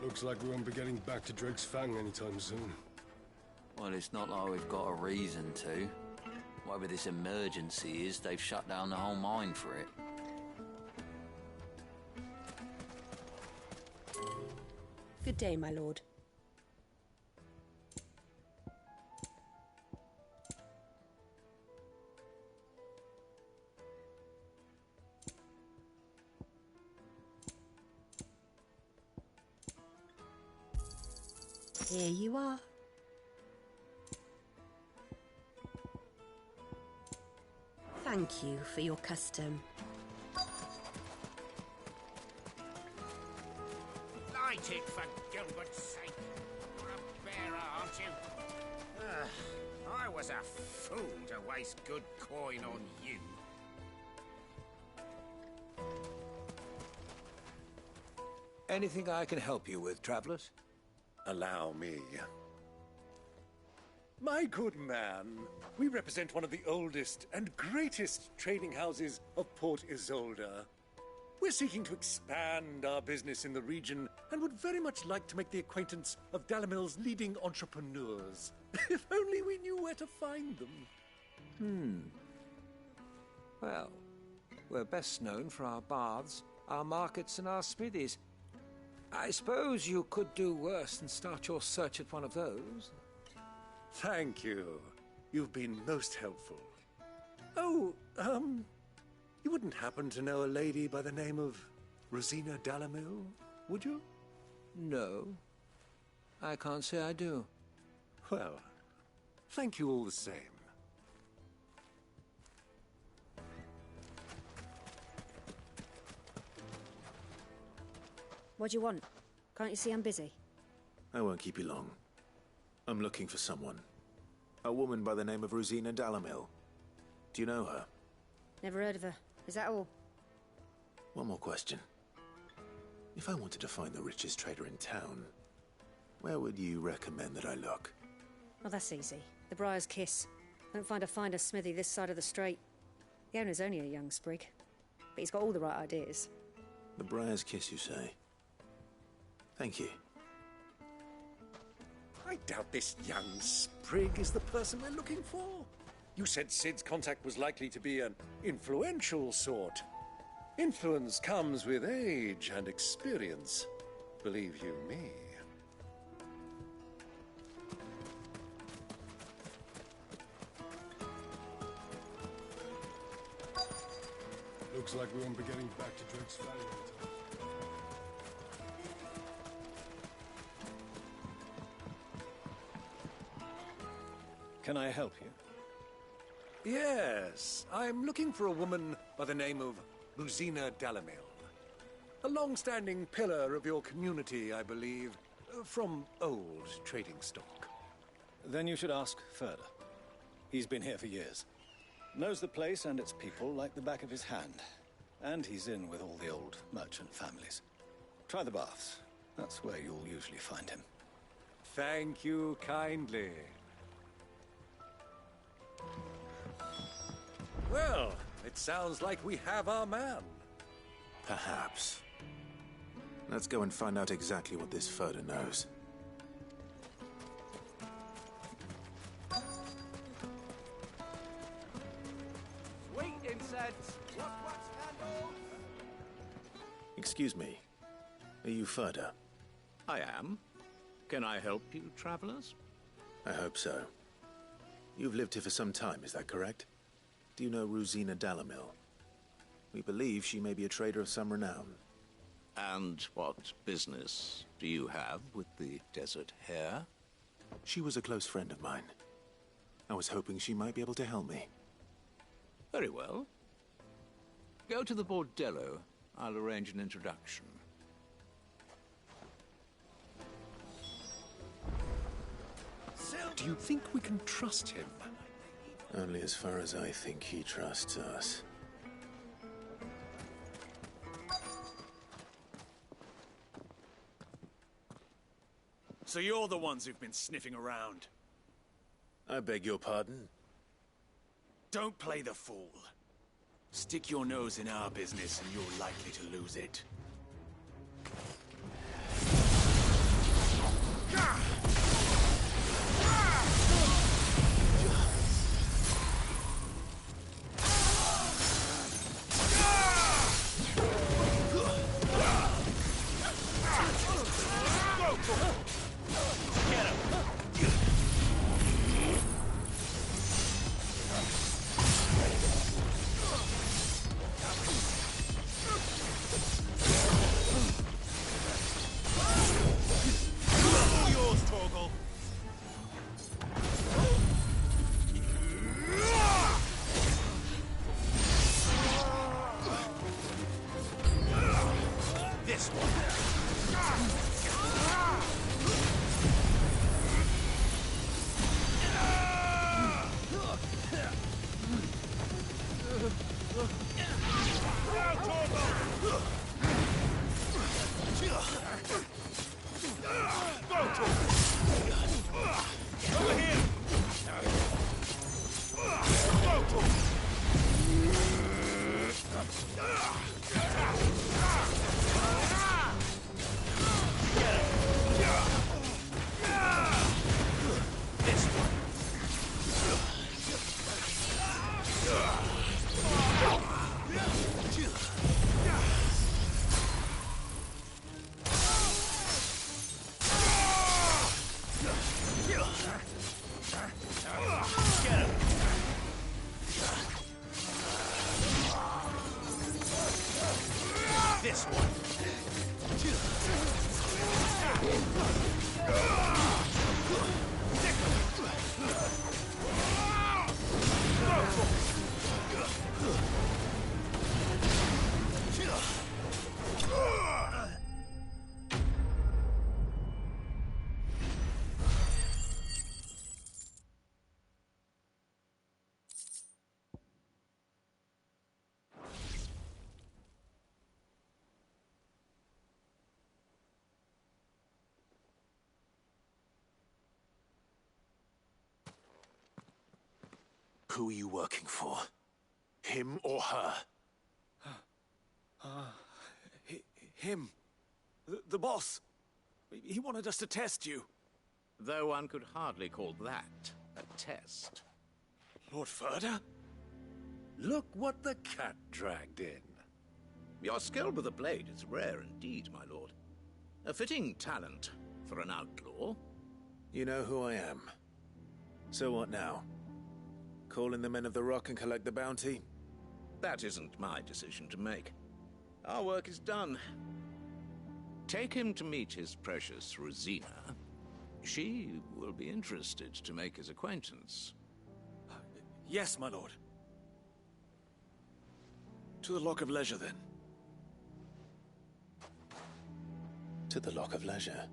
Looks like we won't be getting back to Drake's Fang anytime soon. Well, it's not like we've got a reason to. Whatever this emergency is, they've shut down the whole mine for it. Good day, my lord. Here you are. Thank you for your custom. Light it, for Gilbert's sake. You're a bearer, aren't you? I was a fool to waste good coin on you. Anything I can help you with, travelers? Allow me. My good man, we represent one of the oldest and greatest trading houses of Port Isolde. We're seeking to expand our business in the region and would very much like to make the acquaintance of Dalamil's leading entrepreneurs. If only we knew where to find them. Well, we're best known for our baths, our markets, and our smithies. I suppose you could do worse than start your search at one of those. Thank you. You've been most helpful. Oh, you wouldn't happen to know a lady by the name of Rosina Dalamil, would you? No. I can't say I do. Well, thank you all the same. What do you want? Can't you see I'm busy? I won't keep you long. I'm looking for someone. A woman by the name of Rosina Dalamil. Do you know her? Never heard of her. Is that all? One more question. If I wanted to find the richest trader in town, where would you recommend that I look? Oh, that's easy. The Briar's Kiss. Don't find a finer smithy this side of the strait. The owner's only a young sprig, but he's got all the right ideas. The Briar's Kiss, you say? Thank you. I doubt this young sprig is the person we're looking for. You said Sid's contact was likely to be an influential sort. Influence comes with age and experience, believe you me. Looks like we won't be getting back to Drake's Fang anytime. Can I help you? Yes, I'm looking for a woman by the name of Rosina Dalamil. A long-standing pillar of your community, I believe, from old trading stock. Then you should ask further. He's been here for years. Knows the place and its people like the back of his hand. And he's in with all the old merchant families. Try the baths. That's where you'll usually find him. Thank you kindly. Well, it sounds like we have our man. Perhaps. Let's go and find out exactly what this Furder knows. Sweet incense. What's handled? Excuse me. Are you Furder? I am. Can I help you, travelers? I hope so. You've lived here for some time, is that correct? Do you know Rosina Dalamil? We believe she may be a trader of some renown. And what business do you have with the Desert Hare? She was a close friend of mine. I was hoping she might be able to help me. Very well. Go to the bordello. I'll arrange an introduction. Do you think we can trust him? Only as far as I think he trusts us. So you're the ones who've been sniffing around. I beg your pardon? Don't play the fool. Stick your nose in our business and you're likely to lose it. Who are you working for? Him or her? Him. The boss. He wanted us to test you. Though one could hardly call that a test. Lord Furder? Look what the cat dragged in. Your skill with the blade is rare indeed, my lord. A fitting talent for an outlaw. You know who I am. So what now? Call in the Men of the Rock and collect the bounty? That isn't my decision to make. Our work is done. Take him to meet his precious Rosina. She will be interested to make his acquaintance. Yes, my lord. To the Lock of Leisure, then. To the Lock of Leisure.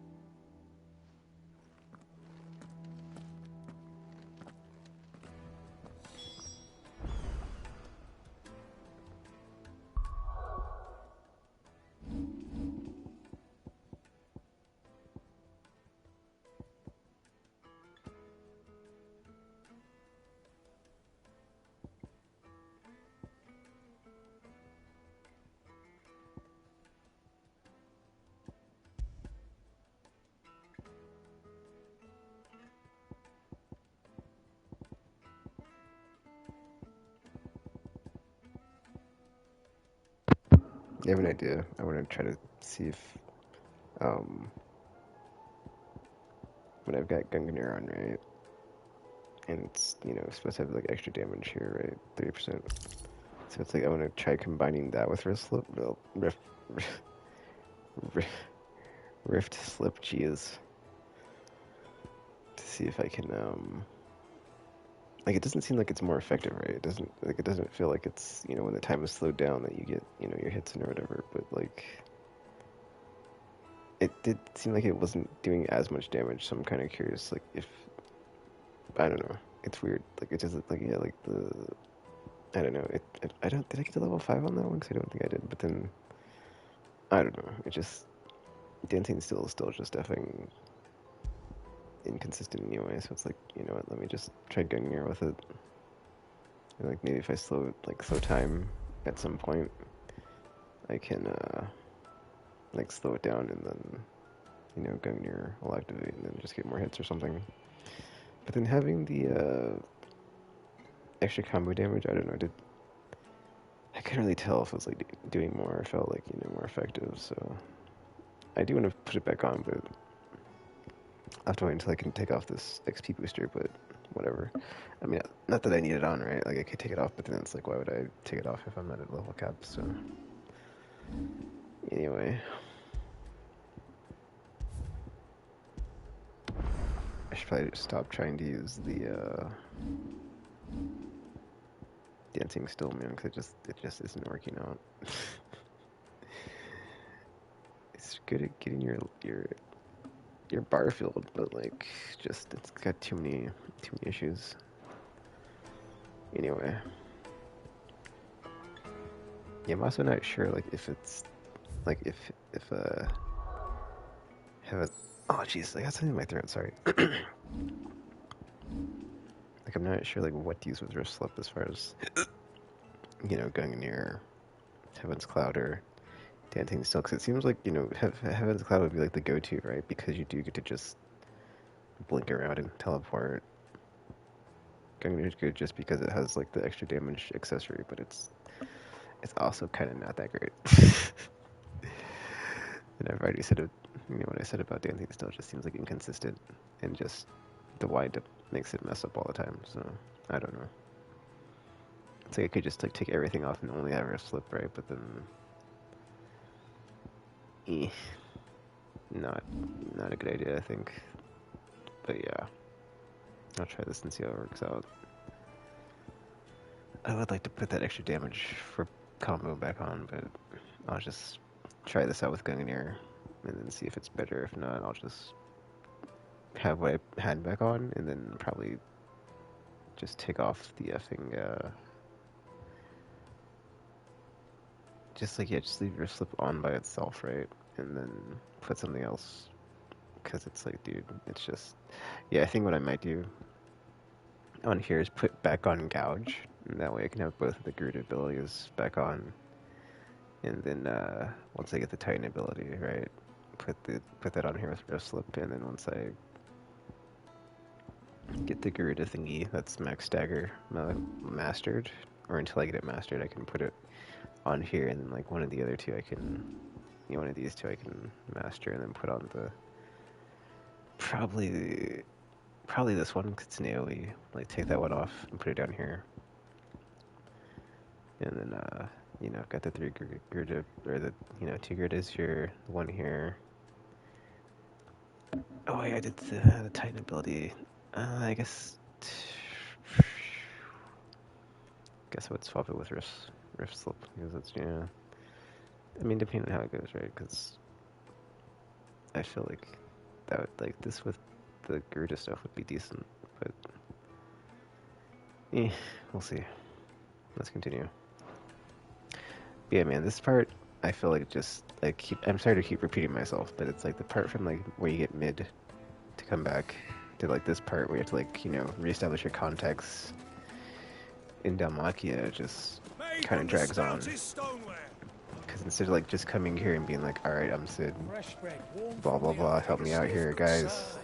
I have an idea. I want to try to see if, when I've got Gungnir on, right, and it's, you know, supposed to have, like, extra damage here, right, 30%. So it's like, I want to try combining that with Rift Slip, Rift Slip, geez, to see if I can, like, it doesn't seem like it's more effective, right? It doesn't feel like it's, you know, when the time is slowed down that you get, you know, your hits in or whatever, but, like, it did seem like it wasn't doing as much damage, so I'm kind of curious, like, if, I don't know, it's weird, like, it doesn't, like, yeah, like, I don't know, I don't, did I get to level 5 on that one? Because I don't think I did, but then, I don't know, it just, Dancing Still is still just effing inconsistent anyway, so it's like, you know what, let me just try going near with it. And like, maybe if I slow time at some point, I can, like, slow it down and then, you know, Gungnir will activate and then just get more hits or something. But then having the, extra combo damage, I don't know, I couldn't really tell if it was, like, doing more or felt like, you know, more effective, so I do want to put it back on, but I'll have to wait until I can take off this XP booster, but whatever. I mean, not that I need it on, right? Like, I could take it off, but then it's like, why would I take it off if I'm not at level cap, so... Anyway. I should probably just stop trying to use the, Dancing Still, man, because it just isn't working out. It's good at getting your bar filled, but, like, just, it's got too many issues. Anyway. Yeah, I'm also not sure, like, if it's, like, if have a, oh, jeez, I got something in my throat, sorry. Like, I'm not sure, like, what to use with Rift Slip as far as, you know, going near Heaven's Cloud or Dancing Still, because it seems like, you know, Heaven's Cloud would be, like, the go-to, right? Because you do get to just blink around and teleport. Gungnir is good just because it has, like, the extra damage accessory, but it's also kind of not that great. And I've already said it, you know, what I said about Dancing Still just seems like inconsistent, and just the wind-up makes it mess up all the time, so I don't know. It's like I could just, like, take everything off and only have Rift Slip, right? But then, not a good idea, I think. But yeah, I'll try this and see how it works out. I would like to put that extra damage for combo back on, but I'll just try this out with Gungnir and then see if it's better. If not, I'll just have what I had back on and then probably just take off the effing, just leave Rift Slip on by itself, right? And then put something else, because it's like, dude, it's just, yeah, I think what I might do on here is put back on Gouge, and that way I can have both of the Groot abilities back on, and then once I get the Titan ability, right, put that on here with Rift Slip, and then once I get the Garuda thingy that's max stagger mastered, or until I get it mastered, I can put it on here, and then, like, one of the other two I can, you know, one of these two I can master, and then put on the probably this one, because it's an AoE. Like, take that one off and put it down here, and then you know, I've got the 3 Garuda, or the, you know, 2 Garudas here, one here. Oh yeah, I did the Titan ability. I guess I would swap it with Rift Slip, because it's, yeah. I mean, depending on how it goes, right? Because I feel like that would, like, this with the Garuda stuff would be decent, but we'll see. Let's continue. But yeah, man, this part, I feel like just, like, I'm sorry to keep repeating myself, but it's like the part from, like, where you get mid to come back to, like, this part where you have to, like, you know, reestablish your contacts in Dalmatia, just kind of drags on. Because instead of, like, just coming here and being like, alright, I'm Sid, blah blah blah, help me out here, guys.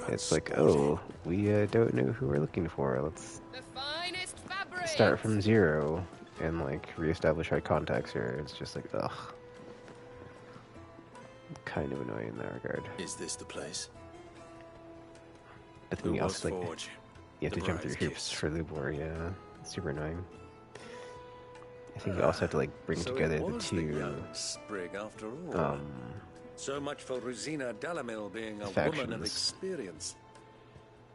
It's like, oh, we don't know who we're looking for. Let's start from 0 and, like, reestablish our contacts here. It's just like, ugh. Kind of annoying in that regard. Is this the place? But then you also, like, you have to jump through hoops for Lubor, yeah. It's super annoying. I think you also have to, like, bring together the two Sprig after all. So much for Rosina Delamil being a woman of experience.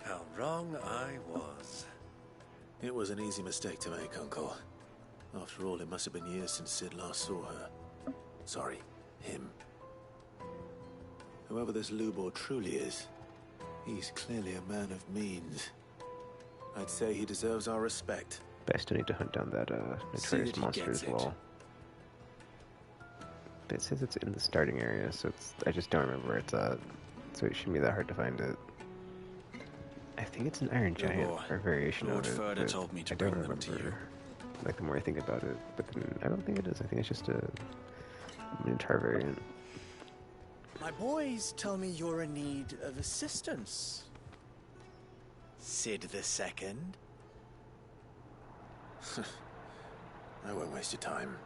How wrong I was. It was an easy mistake to make, Uncle. After all, it must have been years since Sid last saw her. Sorry, him. Whoever this Lubor truly is, he's clearly a man of means. I'd say he deserves our respect. Best to need to hunt down that notorious monster as well. But it says it's in the starting area, so I just don't remember where it's at. So it shouldn't be that hard to find it. I think it's an Iron Giant or a variation Lord of it. Furder told me to I don't bring them remember. to you. Like the more I think about it, but then I don't think it is. I think it's just a Minotaur variant. My boys tell me you're in need of assistance. Sid the Second? I won't waste your time.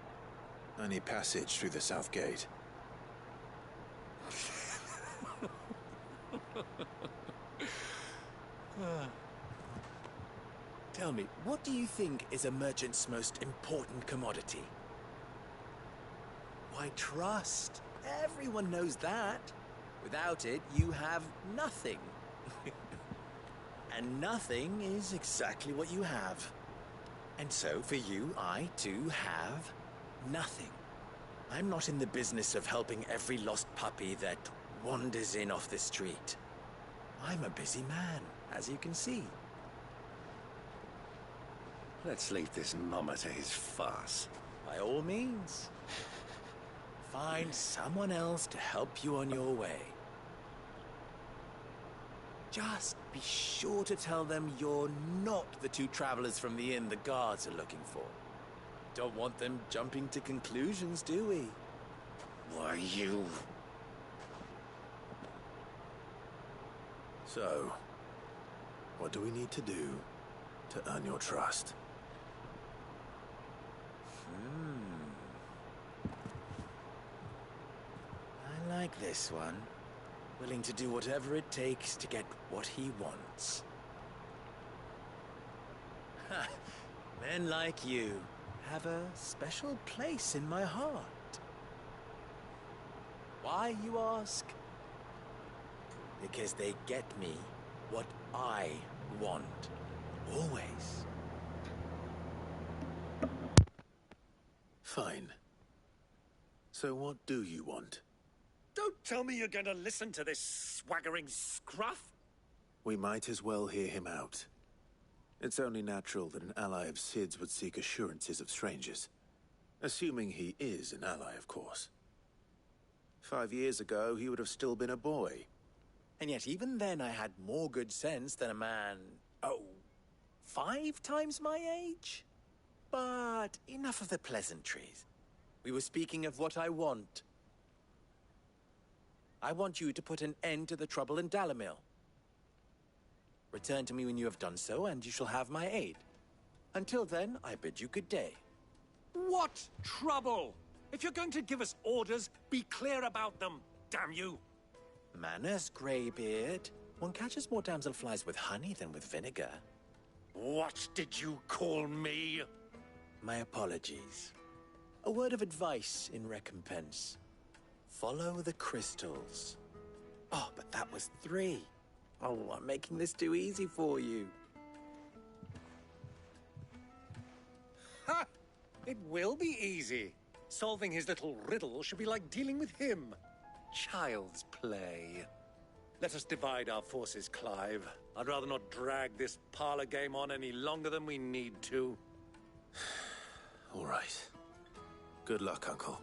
I need passage through the south gate. Tell me, what do you think is a merchant's most important commodity? Why, trust. Everyone knows that. Without it, you have nothing. And nothing is exactly what you have. And so, for you, I, too, have nothing. I'm not in the business of helping every lost puppy that wanders in off the street. I'm a busy man, as you can see. Let's leave this mummer to his farce. By all means. Find someone else to help you on your way. Just be sure to tell them you're not the two travelers from the inn the guards are looking for. Don't want them jumping to conclusions, do we? Why, you... So, what do we need to do to earn your trust? I like this one. Willing to do whatever it takes to get what he wants. Ha! Men like you have a special place in my heart. Why, you ask? Because they get me what I want. Always. Fine. So what do you want? Don't tell me you're going to listen to this swaggering scruff. We might as well hear him out. It's only natural that an ally of Sid's would seek assurances of strangers. Assuming he is an ally, of course. 5 years ago, he would have still been a boy. And yet even then I had more good sense than a man, 5 times my age? But enough of the pleasantries. We were speaking of what I want. I want you to put an end to the trouble in Dalamil. Return to me when you have done so, and you shall have my aid. Until then, I bid you good day. What trouble? If you're going to give us orders, be clear about them, damn you! Manners, Greybeard. One catches more damselflies with honey than with vinegar. What did you call me? My apologies. A word of advice in recompense. Follow the crystals. Oh, but that was 3. Oh, I'm making this too easy for you. Ha! It will be easy. Solving his little riddle should be like dealing with him. Child's play. Let us divide our forces, Clive. I'd rather not drag this parlor game on any longer than we need to. All right. Good luck, Uncle.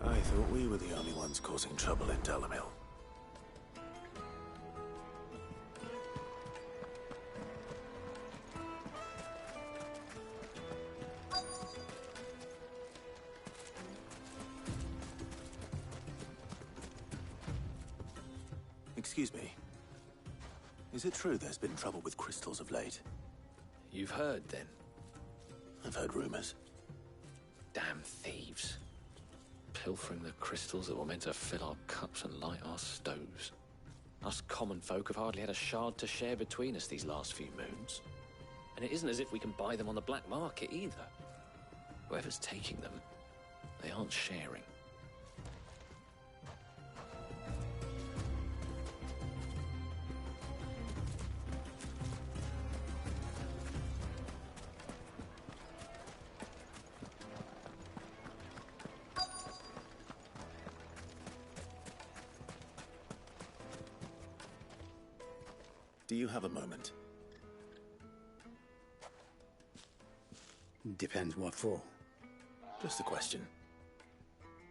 I thought we were the only ones causing trouble in Dalamil. Excuse me. Is it true there's been trouble with crystals of late? You've heard, then? I've heard rumors. Damn thieves. Pilfering the crystals that were meant to fill our cups and light our stoves. Us common folk have hardly had a shard to share between us these last few moons. And it isn't as if we can buy them on the black market either. Whoever's taking them, they aren't sharing. Do you have a moment? Depends what for. Just a question.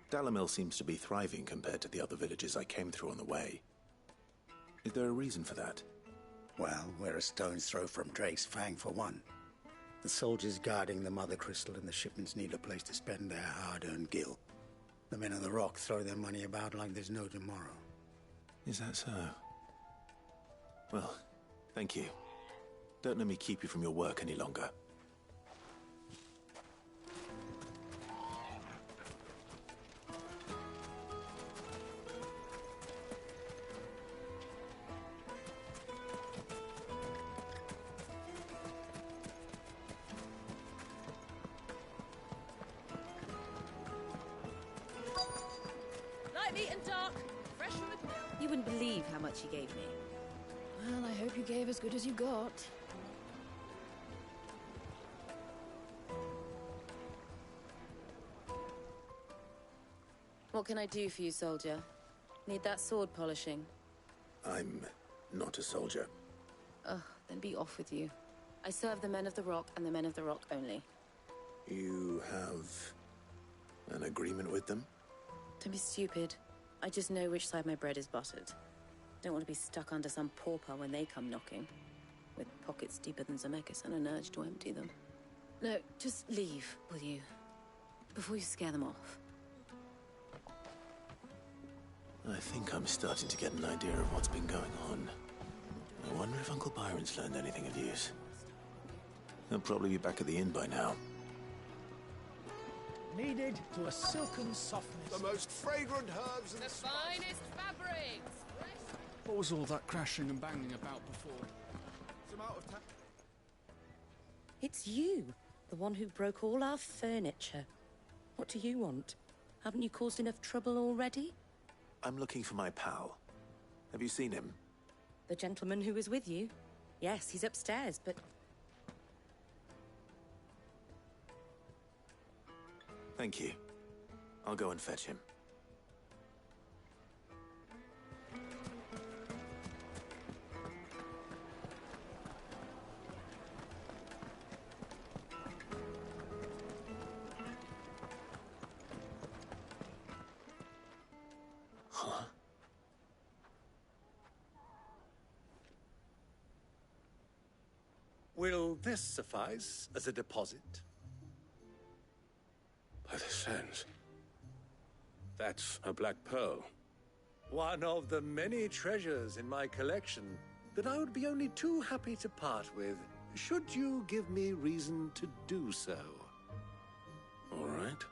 Dalamil seems to be thriving compared to the other villages I came through on the way. Is there a reason for that? Well, we're a stone's throw from Drake's Fang for one. The soldiers guarding the Mother Crystal and the shipments need a place to spend their hard-earned gil. The men of the Rock throw their money about like there's no tomorrow. Is that so? Well, thank you. Don't let me keep you from your work any longer. Light, meat and dark. Fresh from the grill. You wouldn't believe how much he gave me. Well, I hope you gave as good as you got. What can I do for you, soldier? Need that sword polishing? I'm not a soldier. Ugh, then be off with you. I serve the men of the Rock and the men of the Rock only. You have an agreement with them? Don't be stupid. I just know which side my bread is buttered. Don't want to be stuck under some pauper when they come knocking. With pockets deeper than Zemeckis and an urge to empty them. No, just leave, will you? Before you scare them off. I think I'm starting to get an idea of what's been going on. I wonder if Uncle Byron's learned anything of use. He'll probably be back at the inn by now. Needed to a silken softness. The most fragrant herbs and The finest fabrics. What was all that crashing and banging about before? Some out of town. It's you, the one who broke all our furniture. What do you want? Haven't you caused enough trouble already? I'm looking for my pal. Have you seen him? The gentleman who was with you? Yes, he's upstairs, but... Thank you. I'll go and fetch him. Huh? Will this suffice as a deposit? By the sands. That's a black pearl. One of the many treasures in my collection that I would be only too happy to part with, should you give me reason to do so. All right.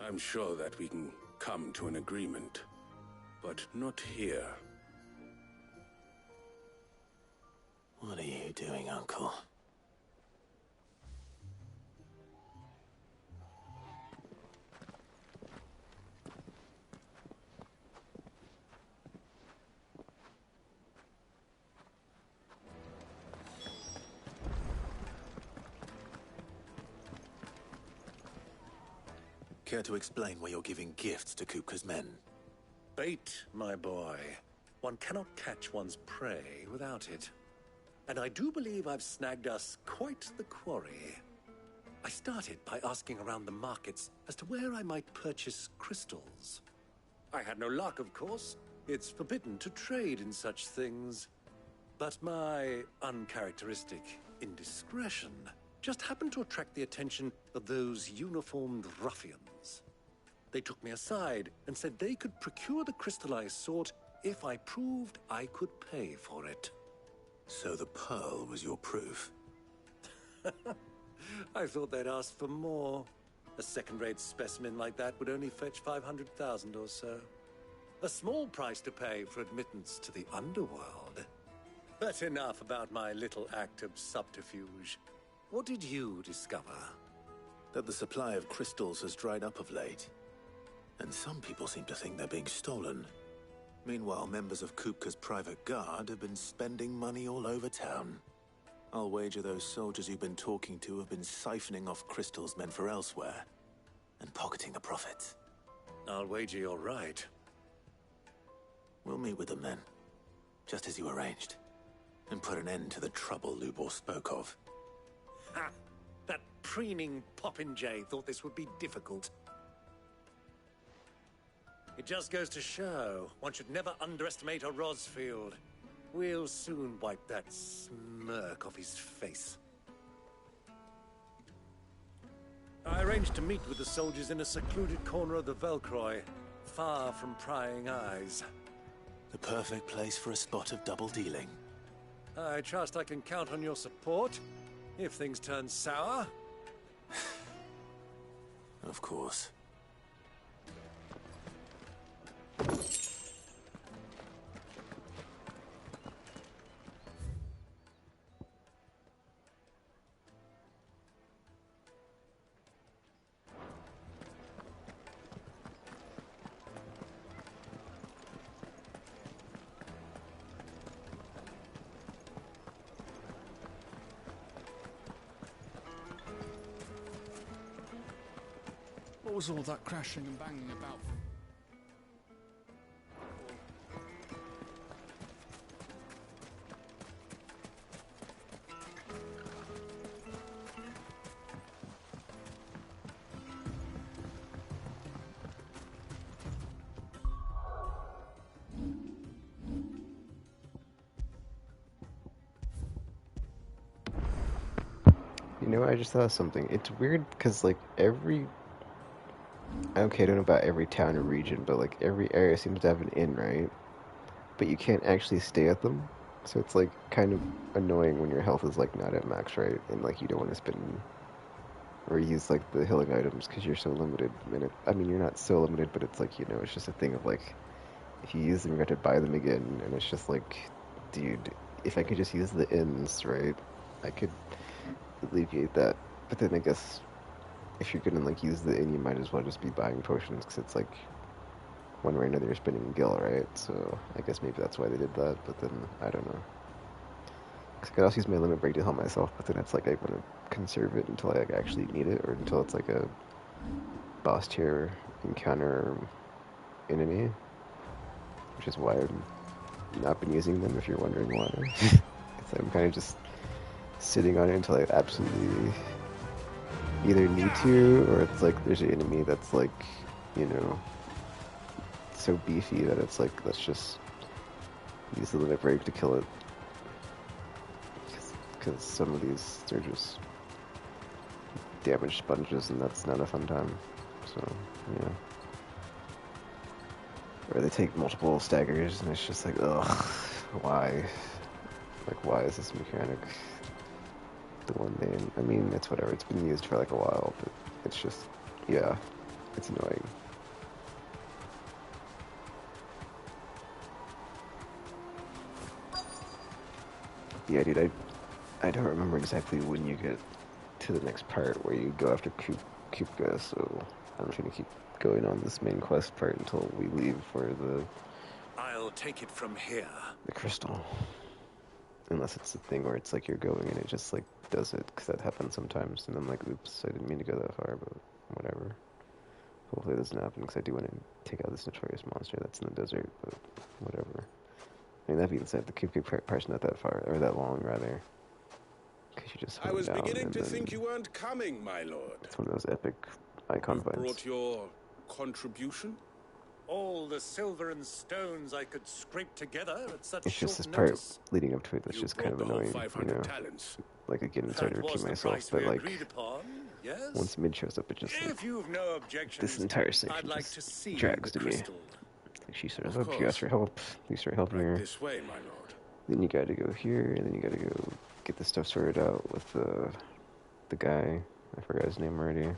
I'm sure that we can come to an agreement, but not here. What are you doing, Uncle? Care to explain why you're giving gifts to Kupka's men? Bait, my boy. One cannot catch one's prey without it. And I do believe I've snagged us quite the quarry. I started by asking around the markets as to where I might purchase crystals. I had no luck, of course. It's forbidden to trade in such things. But my uncharacteristic indiscretion just happened to attract the attention of those uniformed ruffians. They took me aside and said they could procure the crystal I sought if I proved I could pay for it. So the pearl was your proof? I thought they'd ask for more. A second-rate specimen like that would only fetch 500,000 or so. A small price to pay for admittance to the underworld. But enough about my little act of subterfuge. What did you discover? That the supply of crystals has dried up of late. And some people seem to think they're being stolen. Meanwhile, members of Kupka's private guard have been spending money all over town. I'll wager those soldiers you've been talking to have been siphoning off crystals meant for elsewhere, and pocketing the profits. I'll wager you're right. We'll meet with them then, just as you arranged. and put an end to the trouble Lubor spoke of. Ha! That preening popinjay thought this would be difficult. It just goes to show one should never underestimate a Rosfield. We'll soon wipe that smirk off his face. I arranged to meet with the soldiers in a secluded corner of the Velcroy, far from prying eyes. The perfect place for a spot of double dealing. I trust I can count on your support, if things turn sour. Of course. What was all that crashing and banging about? You know, I just thought of something. It's weird because, like, okay, I don't know about every town or region, but, like, every area seems to have an inn, right? But you can't actually stay at them. So it's, like, kind of annoying when your health is, like, not at max, right? And, like, you don't want to spend or use, like, the healing items because you're so limited. And I mean, you're not so limited, but it's, like, you know, it's just a thing of, like, if you use them, you have to buy them again. And it's just, like, dude, if I could just use the inns, right, I could alleviate that. But then I guess if you're gonna like use the inn, you might as well just be buying potions because it's like one way or another you're spending gil, right? So I guess maybe that's why they did that. But then I don't know. Because I could also use my limit break to heal myself, but then it's like I want to conserve it until I actually need it, or until it's like a boss tier encounter enemy, which is why I've not been using them. If you're wondering why, it's like I'm kind of just sitting on it until I absolutely either need to, or it's like there's an enemy that's like, you know, so beefy that it's like, let's just use the limit break to kill it. Because some of these, they're just damage sponges, and that's not a fun time. So, yeah. Or they take multiple staggers, and it's just like, ugh, why? Like, why is this mechanic the one name? I mean, it's whatever. It's been used for like a while, but it's just, yeah, it's annoying. Yeah, dude, I don't remember exactly when you get to the next part where you go after Kupka, so I'm trying to keep going on this main quest part until we leave for I'll take it from here. the crystal. Unless it's the thing where it's like you're going and it just like does it, because that happens sometimes, and I'm like, oops, I didn't mean to go that far, but whatever. Hopefully it doesn't happen, because I do want to take out this notorious monster that's in the desert, but whatever. I mean, that being said, the Kupka part's not that far, or that long, rather. Because you just I was down, beginning and to then think you weren't coming, my lord. it's one of those epic icon fights. Brought your contribution? All the silver and stones I could scrape together at such It's just short this part notice. leading up to it that's just kind of annoying, you know. Like, again, I'm sorry to repeat myself, but like, yes? once mid shows up, it just like, If you've no objections, this entire I'd section like just to see drags the to me. crystal. Like, she says, Of oh, you asked for help. You start helping her. This way, my lord. Then you gotta go here, and then you gotta go get the stuff sorted out with the guy. I forgot his name already.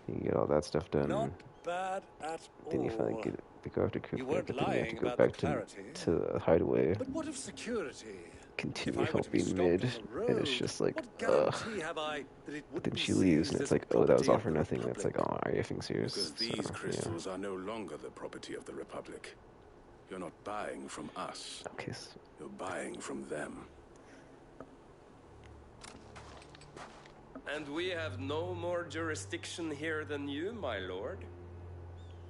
You get all that stuff done. Not bad at Then you finally all. get to go after You Kupka, weren't but then you have lying to go about back the clarity. to the hideaway. But what of security? Continue If I were to be helping stopped mid, on the road, and it's just like, what ugh. guarantee have I that it But wouldn't then be she leaves, seized and it's as like, oh, that was property all of for the nothing. And it's like, Republic? oh, are you effing serious? Because these So, crystals are no longer the property of the Republic. You're not buying from us. Okay. You're buying from them. And we have no more jurisdiction here than you, my lord.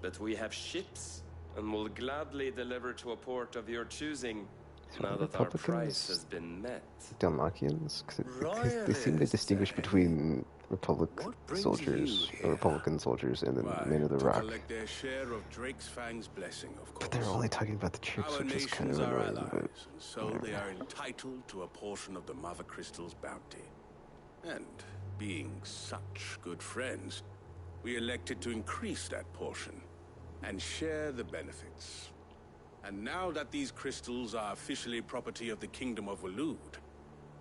But we have ships, and will gladly deliver to a port of your choosing So Now that our price has Republicans, been met. Dalmatians, because they seem to distinguish between Republic soldiers, or Republican soldiers, and then Men of the To Rock. collect their share of Drake's Fang's blessing, of course. But they're only talking about the troops, Our which is kind nations of are annoying. allies, But and so they are entitled to a portion of the Mother Crystal's bounty. And being such good friends, we elected to increase that portion and share the benefits. And now that these crystals are officially property of the Kingdom of Waloed,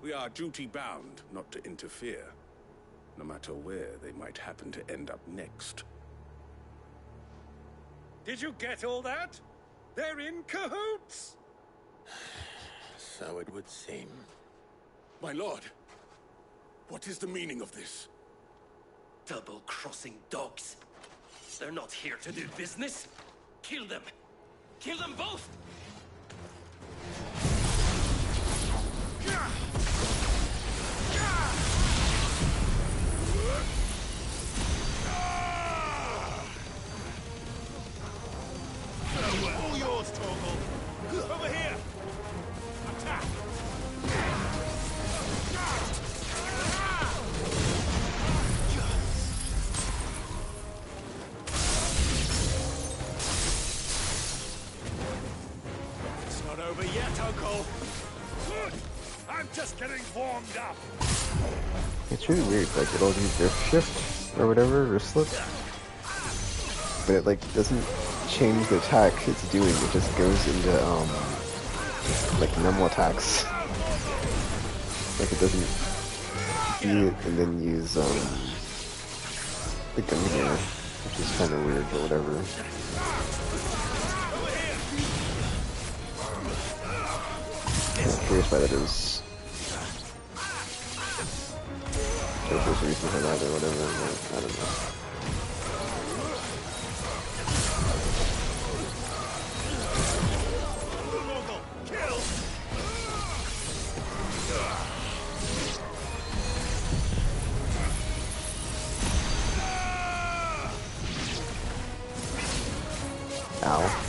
we are duty-bound not to interfere, no matter where they might happen to end up next. Did you get all that? They're in cahoots! So it would seem. My lord, what is the meaning of this? Double-crossing dogs. They're not here to do business. Kill them. Kill them both! All yours, Torgal! Over here! Attack! It's not over yet, Uncle! Good! I'm just getting warmed up! it's really weird. Like it'll do drift shift or whatever, or slip, but it like doesn't change the attack it's doing. It just goes into like normal attacks. Like it doesn't do it and then use the gun here, which is kind of weird, but whatever. I'm curious why that is. If there's a reason for that or whatever, I don't know. Ow.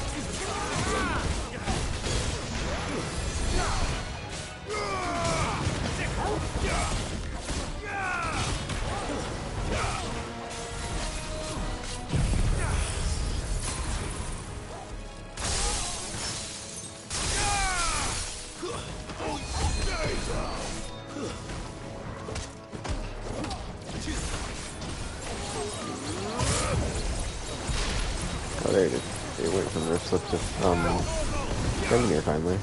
Oh, there it is. It went from rift slip to Remnir finally.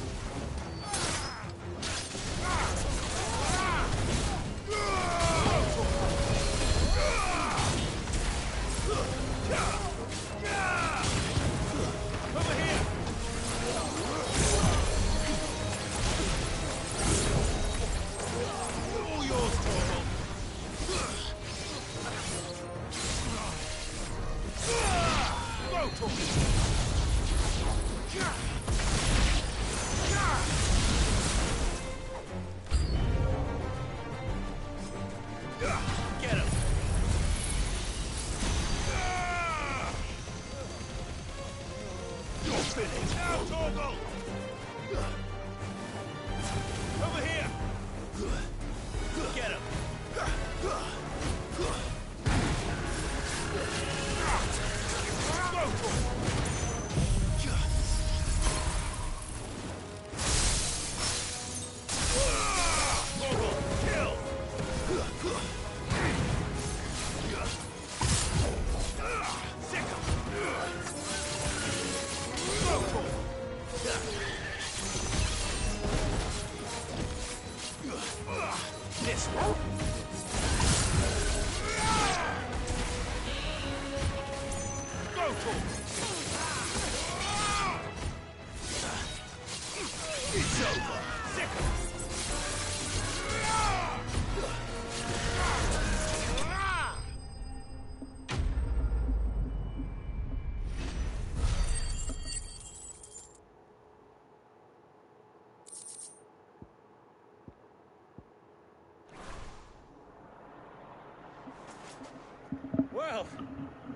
Well,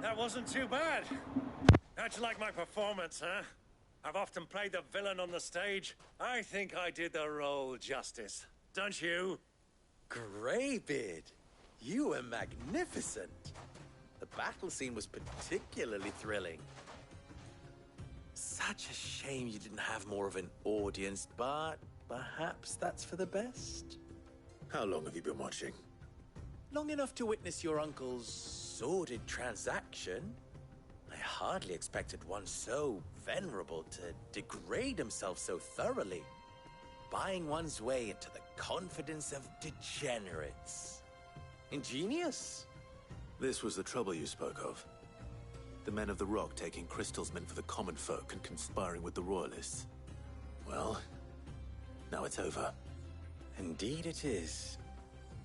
that wasn't too bad. How'd you like my performance, huh? I've often played the villain on the stage. I think I did the role justice. Don't you? Greybeard, you were magnificent. The battle scene was particularly thrilling. Such a shame you didn't have more of an audience, but perhaps that's for the best. How long have you been watching? Long enough to witness your uncle's sordid transaction. I hardly expected one so venerable to degrade himself so thoroughly, buying one's way into the confidence of degenerates. Ingenious. This was the trouble you spoke of. The men of the Rock taking crystals meant for the common folk and conspiring with the Royalists. Well, now it's over. Indeed it is.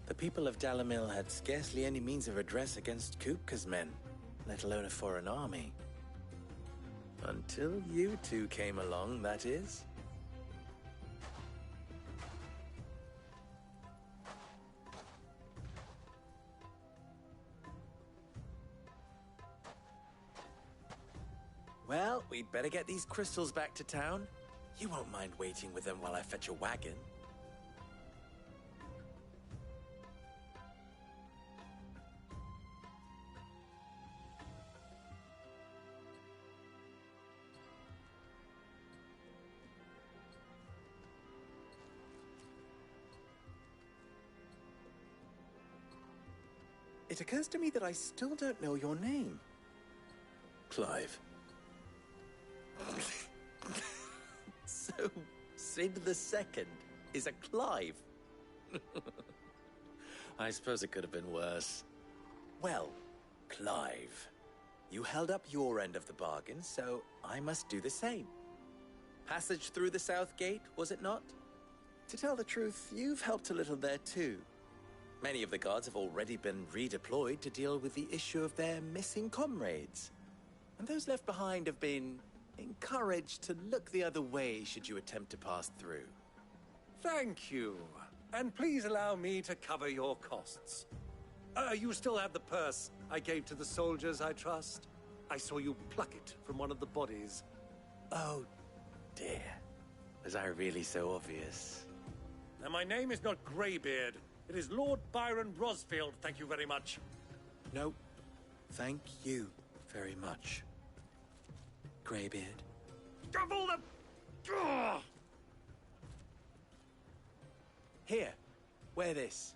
The people of Dalamil had scarcely any means of redress against Kupka's men, let alone a foreign army. Until you two came along, that is. Well, we'd better get these crystals back to town. You won't mind waiting with them while I fetch a wagon. It occurs to me that I still don't know your name. Clive. So, Sid the Second is a Clive. I suppose it could have been worse. Well, Clive, you held up your end of the bargain, so I must do the same. Passage through the South Gate, was it not? To tell the truth, you've helped a little there too. Many of the guards have already been redeployed to deal with the issue of their missing comrades. And those left behind have been encouraged to look the other way should you attempt to pass through. Thank you. And please allow me to cover your costs. You still have the purse I gave to the soldiers, I trust? I saw you pluck it from one of the bodies. Oh, dear. Was I really so obvious? Now, my name is not Greybeard. It is Lord Byron Rosfield, thank you very much. No, thank you very much, Greybeard. Of all the... Ugh! Here, wear this.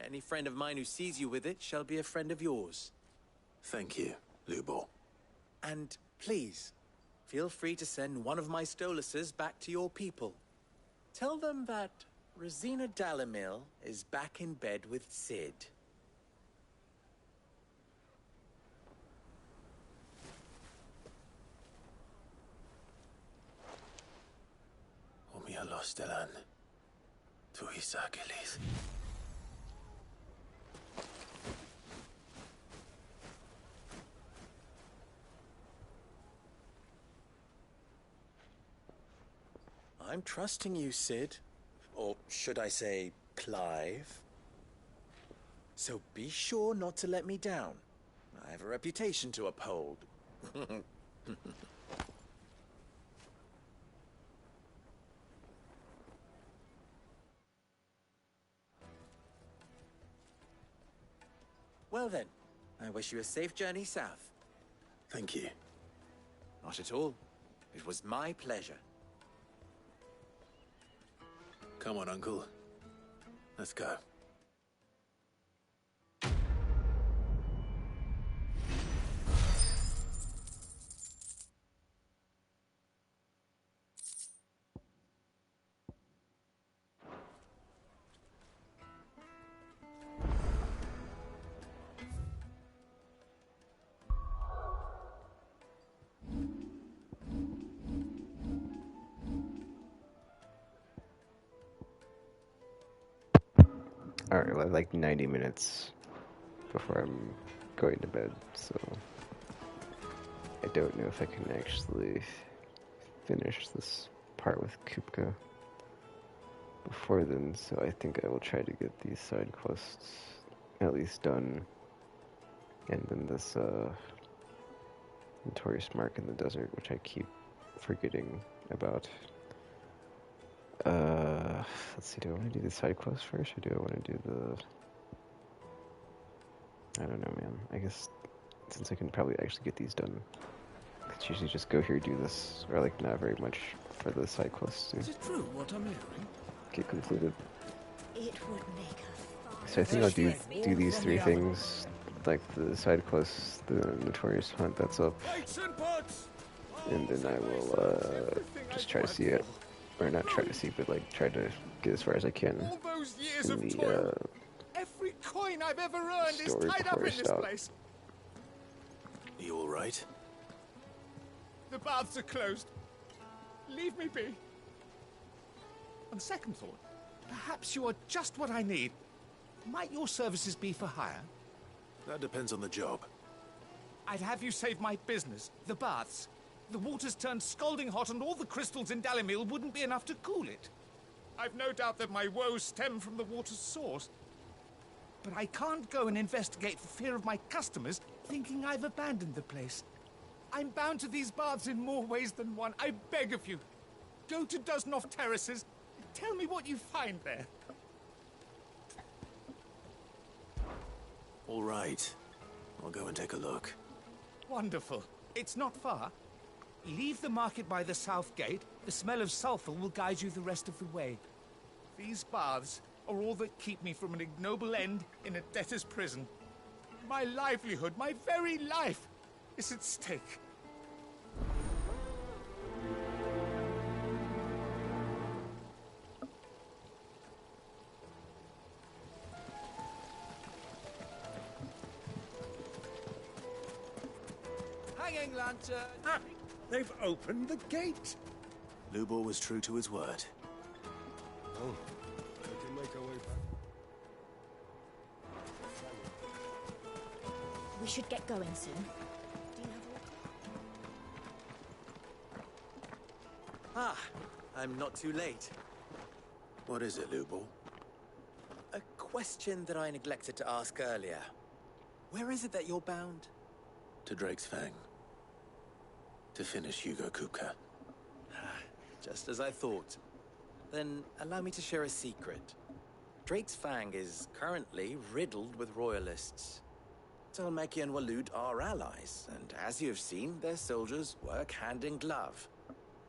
Any friend of mine who sees you with it shall be a friend of yours. Thank you, Lubor. And please, feel free to send one of my Stoluses back to your people. Tell them that Rosina Dalamil is back in bed with Sid. Omia Lostelan. Tu Isakelis. I'm trusting you, Sid. Or should I say, Clive. So be sure not to let me down. I have a reputation to uphold. Well then, I wish you a safe journey south. Thank you. Not at all. It was my pleasure. Come on, Uncle. Let's go. Alright, well, like 90 minutes before I'm going to bed, so I don't know if I can actually finish this part with Kupka. before then, so I think I will try to get these side quests at least done. And then this notorious mark in the desert, which I keep forgetting about. Let's see, do I want to do the side quest first, or do I want to do the... I don't know, man. I guess since I can probably actually get these done, it's usually just go here, do this, or like not very much for the side quests to Is it true what I'm hearing? get completed. It would make a So I think I'll do these three things, like the side quests, the notorious hunt that's up, and then I will just try to see it, or not try to see, but like try to get as far as I can All those years in of the toil. Every coin I've ever earned is story tied up before I in this stop. place. Are you all right? The baths are closed. Leave me be. On second thought, perhaps you are just what I need. Might your services be for hire? That depends on the job. I'd have you save my business, the baths. The water's turned scalding hot and all the crystals in Dalimil wouldn't be enough to cool it. I've no doubt that my woes stem from the water's source. But I can't go and investigate for fear of my customers thinking I've abandoned the place. I'm bound to these baths in more ways than one. I beg of you. Go to Dusnoff Terraces. Tell me what you find there. All right. I'll go and take a look. Wonderful. It's not far. Leave the market by the south gate. The smell of sulfur will guide you the rest of the way. These baths are all that keep me from an ignoble end in a debtor's prison. My livelihood, my very life, is at stake. Hanging lantern! Ah, they've opened the gate! Lubor was true to his word. Oh, we can make our way back. We should get going soon. Do you have Ah, I'm not too late. What is it, Lubor? A question that I neglected to ask earlier. Where is it that you're bound? To Drake's Fang. To finish Hugo Kupka. Just as I thought. Then allow me to share a secret. Drake's Fang is currently riddled with royalists. Talmeki and Walud are allies, and as you have seen, their soldiers work hand in glove.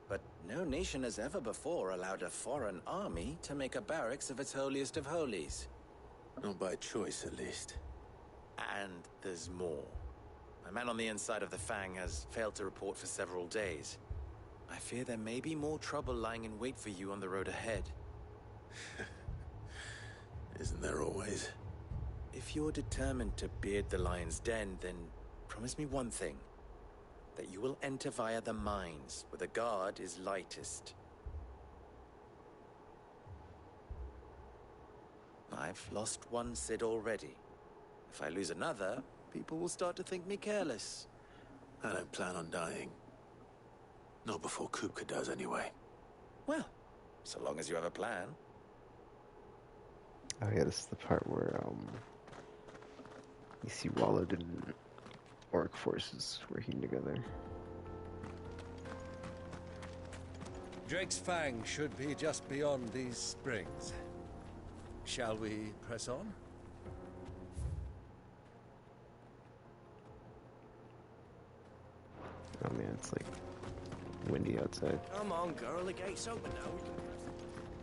But no nation has ever before allowed a foreign army to make a barracks of its holiest of holies. Not by choice, at least. And there's more. My man on the inside of the Fang has failed to report for several days. I fear there may be more trouble lying in wait for you on the road ahead. Isn't there always? If you're determined to beard the lion's den, then promise me one thing. That you will enter via the mines, where the guard is lightest. I've lost one Cid already. If I lose another, people will start to think me careless. I don't plan on dying. Not before Kupka does, anyway. Well, so long as you have a plan. Oh yeah, this is the part where you see Walid and Orc forces working together. Drake's Fang should be just beyond these springs. Shall we press on? Oh man, it's like windy outside. Come on, girl, the gate's open now.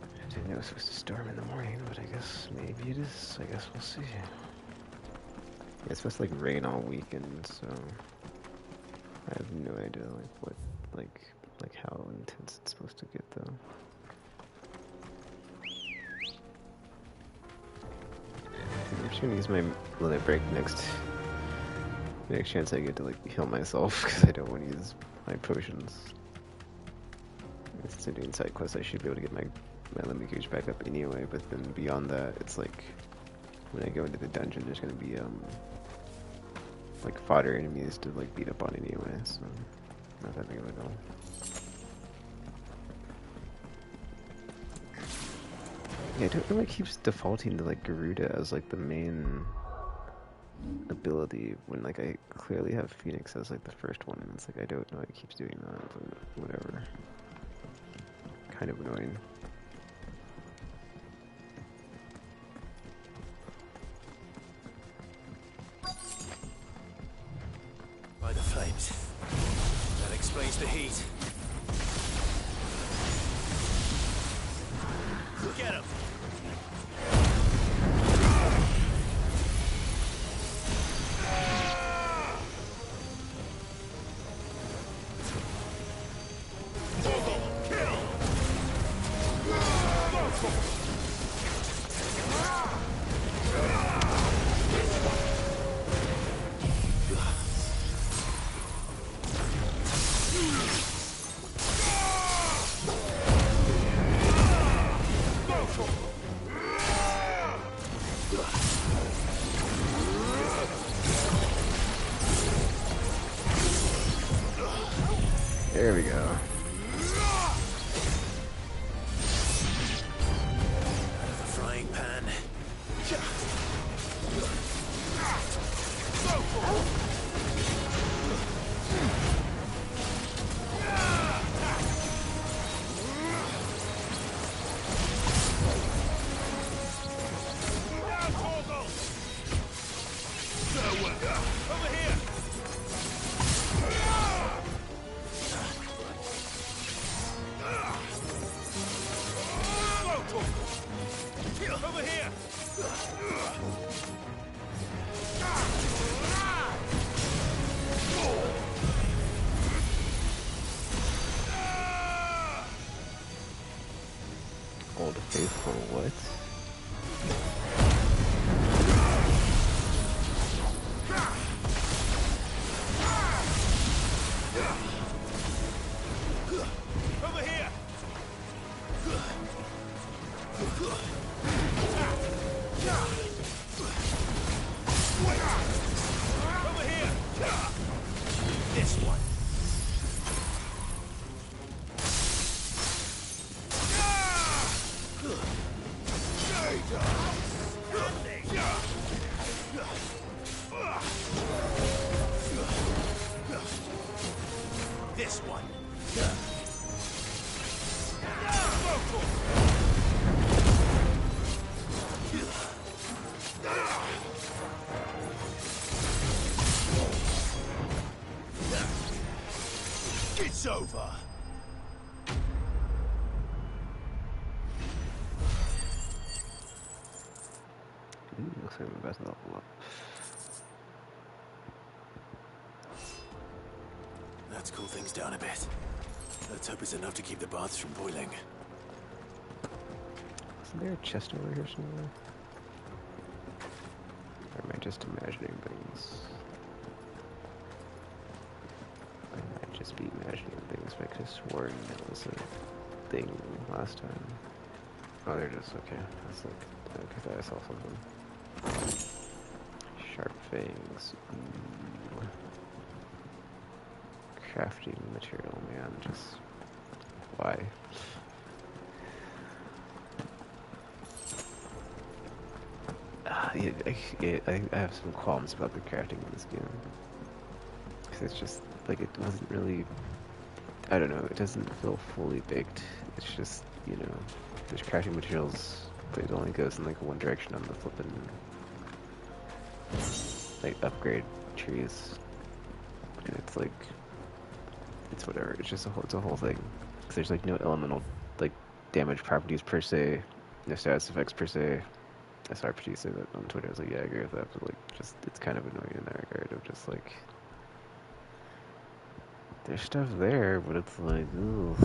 I didn't know it was supposed to storm in the morning, but I guess maybe it is. I guess we'll see. Yeah, it's supposed to like rain all weekend, so I have no idea like how intense it's supposed to get though. I'm just gonna use my limit break next chance I get to like heal myself because I don't want to use my potions. Since I'm doing side quests, I should be able to get my limit gauge back up anyway. But then beyond that, it's like when I go into the dungeon, there's gonna be like fodder enemies to like beat up on anyway. So not that big of a deal. Yeah, I don't know why it keeps defaulting to like Garuda as like the main ability when like I clearly have Phoenix as like the first one, and it's like I don't know why it keeps doing that, but whatever. Kind of annoying. By the flames. That explains the heat. Get him! There we go. Frying pan. Over here! Over here! Old Faithful, what? Over here! Over here! This one. This one. It's over. Ooh, looks like I'm about to level up. Let's cool things down a bit. Let's hope it's enough to keep the baths from boiling. Isn't there a chest over here somewhere? Or am I just imagining things? I might just be imagining things, but I could have sworn that was a thing last time. Oh, there it is, okay. That's like, I thought I saw something. Sharp fangs. Ooh. Crafting material, man, just... why? I have some qualms about the crafting in this game. Because it's just, like, it wasn't really... I don't know, it doesn't feel fully baked. It's just, you know, there's crafting materials, but it only goes in, like, one direction on the flippin', like, upgrade trees. And it's, like, it's whatever, it's just it's a whole thing. Because there's, like, no elemental, like, damage properties per se, no status effects per se. I saw RPG say that on Twitter. I was like, yeah, I agree with that, but like, just it's kind of annoying in that regard of just like, there's stuff there, but it's like, ooh,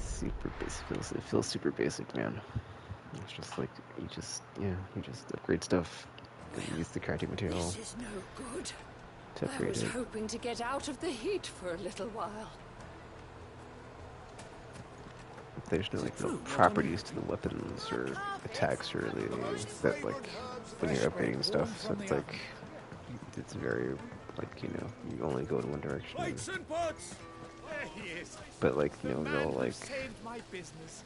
super basic. It feels super basic, man. It's just like you just upgrade stuff and use the crafting material This is no good. to I upgrade was it. hoping to get out of the heat for a little while. There's no like no properties to the weapons or attacks or really that like when you're upgrading stuff, so it's like it's very like, you know, you only go in one direction. But like, you know, no like Saved my business.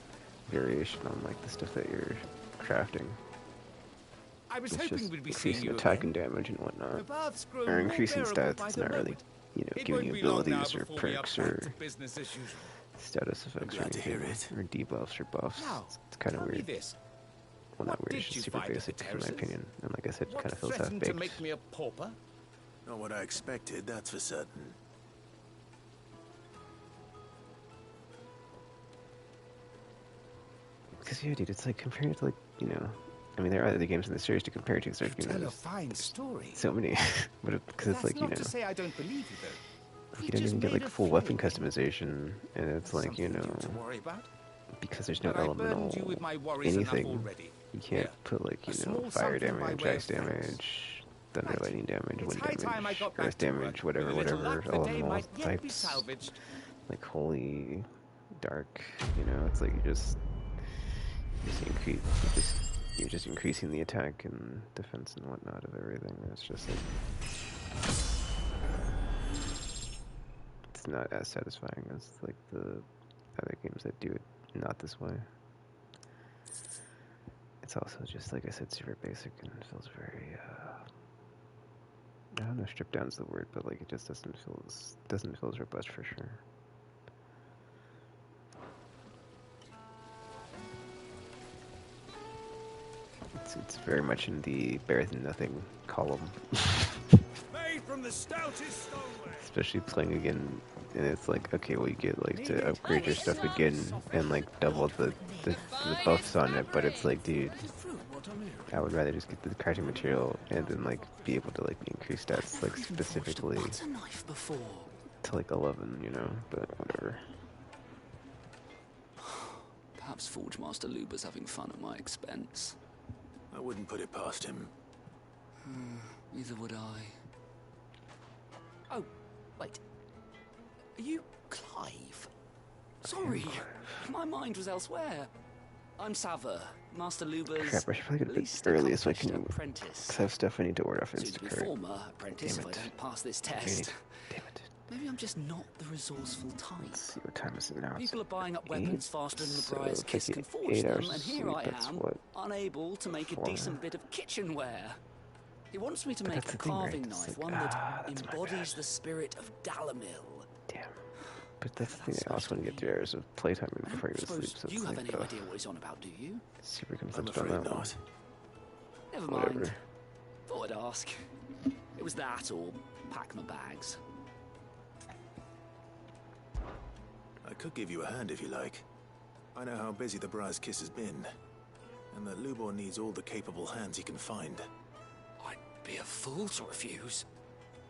variation on like the stuff that you're crafting. I was It's hoping just we'd be seeing increasing you attack again. and damage and whatnot. The baths grow Or more increasing bearable stats. by It's the not really, moment. It giving won't you be long now abilities or before we are perks back or to business as usual. status effects or glad to hear anything, it. or debuffs or buffs. Now, It's kind of tell me weird. this. Well, not What weird, it's did just you super find at the basic in my terraces? opinion. And like I said, it What kind of feels threatened to half-baked. make me a pauper? Not what I expected, that's for certain. Because yeah, dude, it's like compared to I mean, there are other games in the series to compare it to. So, Tell a fine story. so many, but because it's That's like not to say I don't believe you, though. you don't even get like full weapon customization, and it's like to worry about. because there's no But I elemental burdened you with my worries enough anything. already. You can't Here, put like a small fire something by damage, way ice of thanks. damage, thunder, lightning damage, It's wind high time I damage, got back earth to damage, work. whatever, With a little luck, the day elemental might yet be types. salvaged. Like holy, dark. It's like you're just increasing the attack and defense and whatnot of everything. It's just like it's not as satisfying as like the other games that do it not this way. It's also just like I said, super basic and feels very I don't know, stripped down's the word, but like it just doesn't feel as robust for sure. It's very much in the better than nothing column. Made from the stoutest stoneware. Especially playing again, and it's like, okay, well you get like to upgrade your stuff again and like double the buffs on it, but it's like, dude, I would rather just get the crafting material and then like be able to like increase stats like specifically to like 11, but whatever. Perhaps Forge Master Luber's having fun at my expense. I wouldn't put it past him. Neither would I. Oh, wait. Are you Clive? Sorry, My mind was elsewhere. I'm Sava, Master Luber's Crap, I should probably get a bit least early so I accomplished can apprentice. have stuff I need to order off Soon to be Instacart. former apprentice if I don't pass this test. Damn it. Maybe I'm just not the resourceful type. Let's see what time is it now. People are buying up 8, weapons faster than the so Briar's if I Kiss get can forge 8 them, hours and of here sleep, I that's am, what, unable to make 4? a decent bit of kitchenware. He wants me to But make that's a the thing, right? carving It's knife, like, one that that's my embodies the spirit of Dalamil. Damn. But that's the thing, I also want to get 3 hours of playtime in before I go to sleep, so You it's have like, any idea what he's on about, do you? super I'm conflicted on afraid that one. not. Never Whatever. mind. Thought I'd ask. It was that or pack my bags. I could give you a hand if you like. I know how busy the Briar's Kiss has been, and that Lubor needs all the capable hands he can find. I'd be a fool to refuse.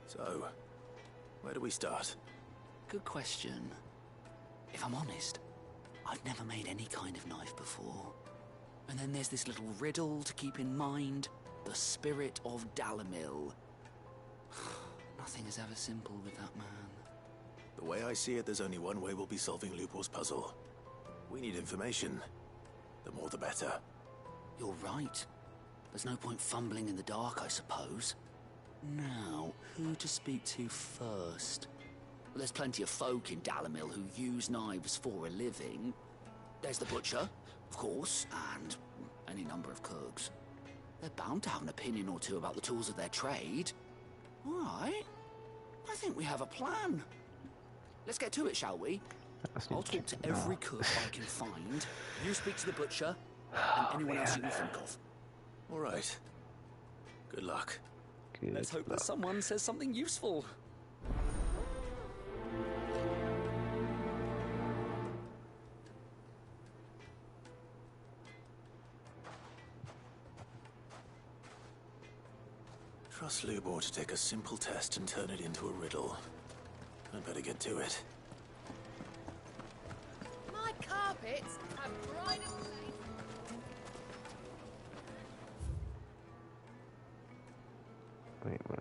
So, where do we start? Good question. If I'm honest, I've never made any kind of knife before. And then there's this little riddle to keep in mind. The spirit of Dalamil. Nothing is ever simple with that man. The way I see it, there's only one way we'll be solving Lubor's puzzle. We need information. The more the better. You're right. There's no point fumbling in the dark, I suppose. Now, who to speak to first? Well, there's plenty of folk in Dalamil who use knives for a living. There's the butcher, of course, and any number of cooks. They're bound to have an opinion or two about the tools of their trade. All right. I think we have a plan. Let's get to it, shall we? I'll talk to every cook I can find. You speak to the butcher, and anyone else you can think of. All right. Good luck. Let's hope that someone says something useful. Trust Lubor to take a simple test and turn it into a riddle. I'd better get to it. My carpets have dried away. Wait, what?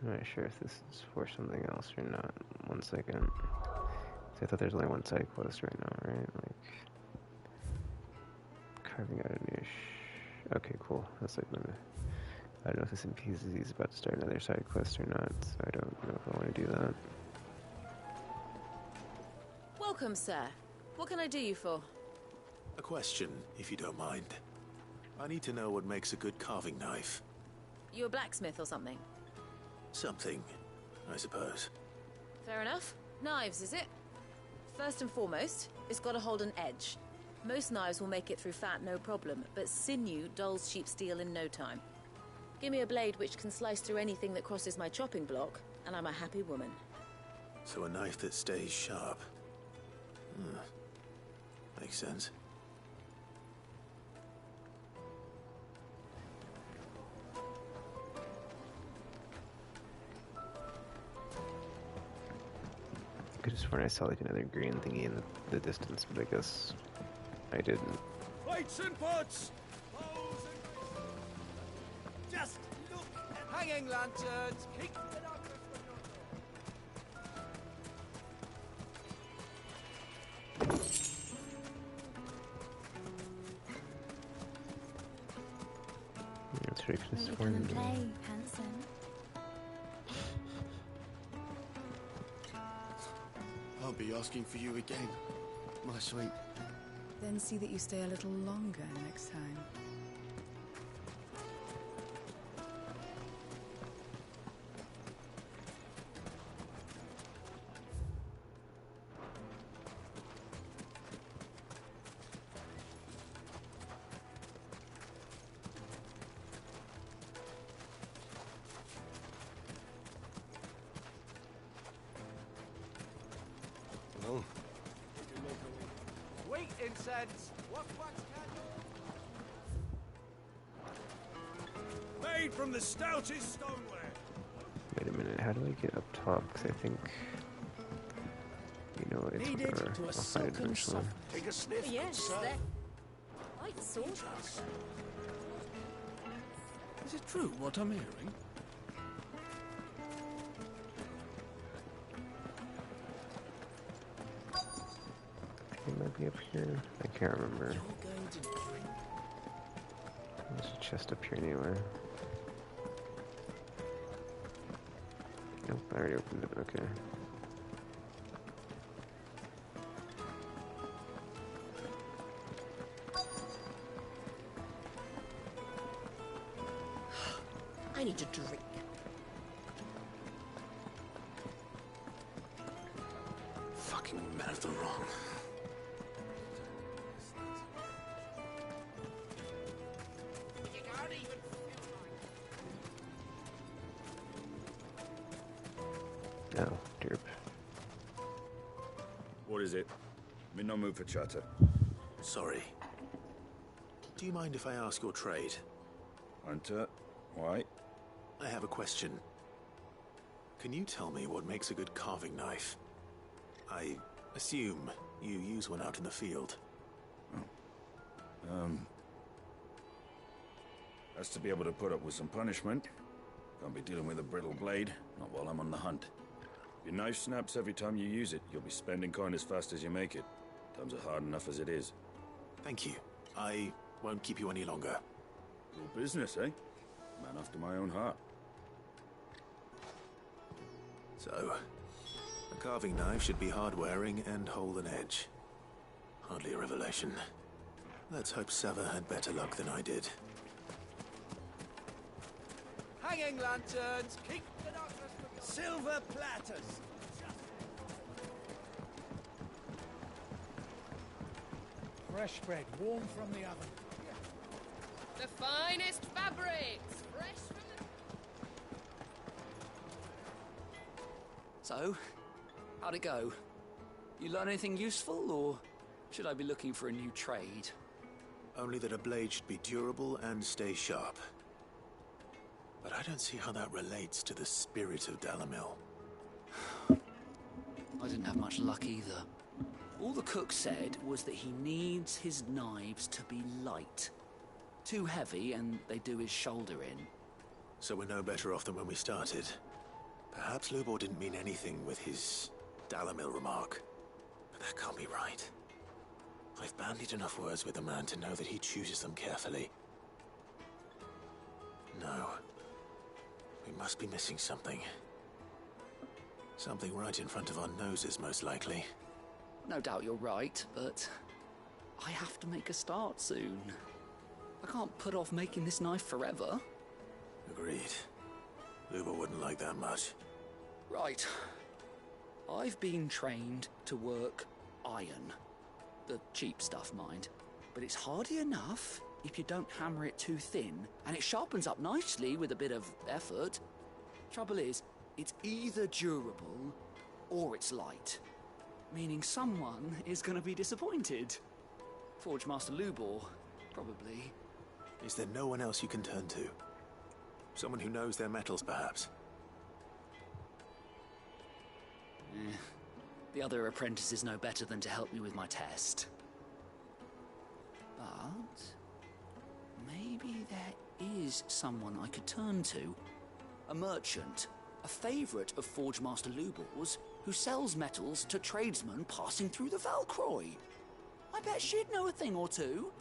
I'm not sure if this is for something else or not. 1 second. So I thought there's only one side quest right now, right? Like carving out a niche. Okay, cool. That's like I don't know if this NPC is about to start another side quest or not, so I don't know if I want to do that. Welcome, sir. What can I do you for? A question, if you don't mind. I need to know what makes a good carving knife. You a blacksmith or something? Something, I suppose. Fair enough. Knives, is it? First and foremost, it's got to hold an edge. Most knives will make it through fat, no problem, but sinew dulls cheap steel in no time. Give me a blade which can slice through anything that crosses my chopping block, and I'm a happy woman. So a knife that stays sharp. Makes sense. I could have sworn I saw like another green thingy in the distance, but I guess I didn't. Plates and pots! Just look at hanging lanterns. Keep it up. That's right, Won't you come and play, handsome? I'll be asking for you again, my sweet. Then see that you stay a little longer next time. Oh. Sweet incense. What wax candle? Made from the stoutest stoneware. Wait a minute, how do I get up top? Because I think, you know, it's Knead it where to a I'll find it silken eventually. softness. Take a sniff, Oh, yes, sir. they're quite sorted. Is it true what I'm hearing? It might be up here. I can't remember. Going to drink. There's a chest up here anywhere. Nope, I already opened it. Okay. I need a drink. Fucking men of the wrong. Oh, derp. What is it? I'm in no mood for chatter. Sorry. Do you mind if I ask your trade? Hunter, why? I have a question. Can you tell me what makes a good carving knife? I assume you use one out in the field. Has to be able to put up with some punishment. Can't be dealing with a brittle blade, not while I'm on the hunt. If your knife snaps every time you use it, you'll be spending coin as fast as you make it. Times are hard enough as it is. Thank you. I won't keep you any longer. Your business, eh? Man after my own heart. So, a carving knife should be hard-wearing and hold an edge. Hardly a revelation. Let's hope Sever had better luck than I did. Hanging lanterns. Keep it up. Silver platters. Fresh bread, warm from the oven. The finest fabrics, fresh from the... So, how'd it go? You learn anything useful, or should I be looking for a new trade? Only that a blade should be durable and stay sharp. But I don't see how that relates to the spirit of Dalamil. I didn't have much luck either. All the cook said was that he needs his knives to be light. Too heavy and they do his shoulder in. So we're no better off than when we started. Perhaps Lubor didn't mean anything with his Dalamil remark. But that can't be right. I've bandied enough words with the man to know that he chooses them carefully. No. We must be missing something. Something right in front of our noses, most likely. No doubt you're right, but I have to make a start soon. I can't put off making this knife forever. Agreed. Luba wouldn't like that much. Right. I've been trained to work iron. The cheap stuff, mind. But it's hardy enough if you don't hammer it too thin, and it sharpens up nicely with a bit of effort. Trouble is, it's either durable or it's light. Meaning someone is going to be disappointed. Forge Master Lubor, probably. Is there no one else you can turn to? Someone who knows their metals, perhaps? The other apprentices know better than to help me with my test. But maybe there is someone I could turn to. A merchant, a favourite of Forge Master Lubor's, who sells metals to tradesmen passing through the Valcroy. I bet she'd know a thing or two.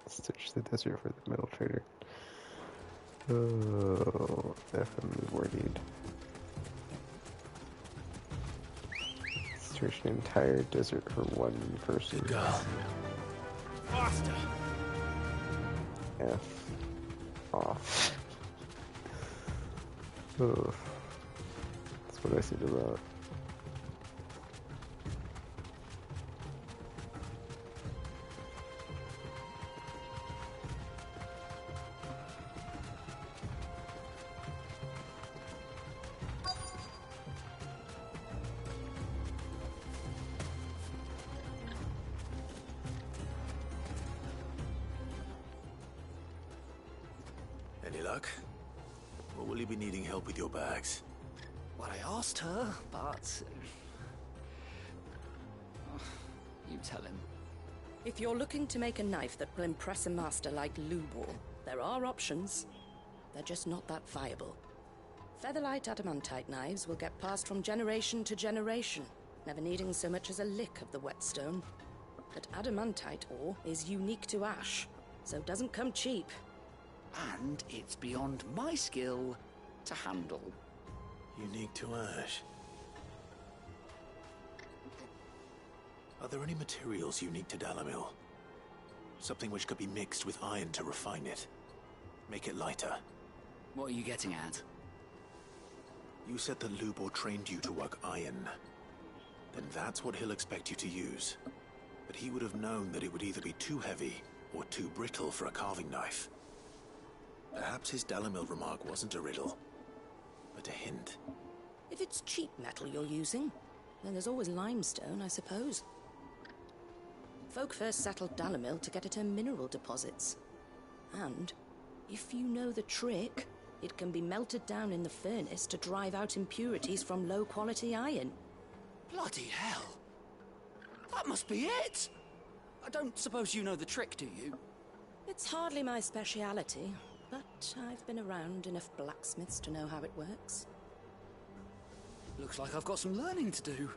Search the desert for the metal trader. Oh, FM worried. Search the entire desert for one person. Good girl. Faster! F off. Oh, that's what I said about. Any luck? Or will you be needing help with your bags? Well, I asked her, but... you tell him. If you're looking to make a knife that will impress a master like Lubor, there are options. They're just not that viable. Featherlight adamantite knives will get passed from generation to generation, never needing so much as a lick of the whetstone. But adamantite ore is unique to ash, so it doesn't come cheap. And it's beyond my skill to handle. Unique to ash. Are there any materials unique to Dalamil? Something which could be mixed with iron to refine it. Make it lighter. What are you getting at? You said that Lubor trained you to work iron. Then that's what he'll expect you to use. But he would have known that it would either be too heavy or too brittle for a carving knife. Perhaps his Dalamil remark wasn't a riddle, but a hint. If it's cheap metal you're using, then there's always limestone, I suppose. Folk first settled Dalamil to get at her mineral deposits. And, if you know the trick, it can be melted down in the furnace to drive out impurities from low-quality iron. Bloody hell! That must be it! I don't suppose you know the trick, do you? It's hardly my speciality, but I've been around enough blacksmiths to know how it works. Looks like I've got some learning to do.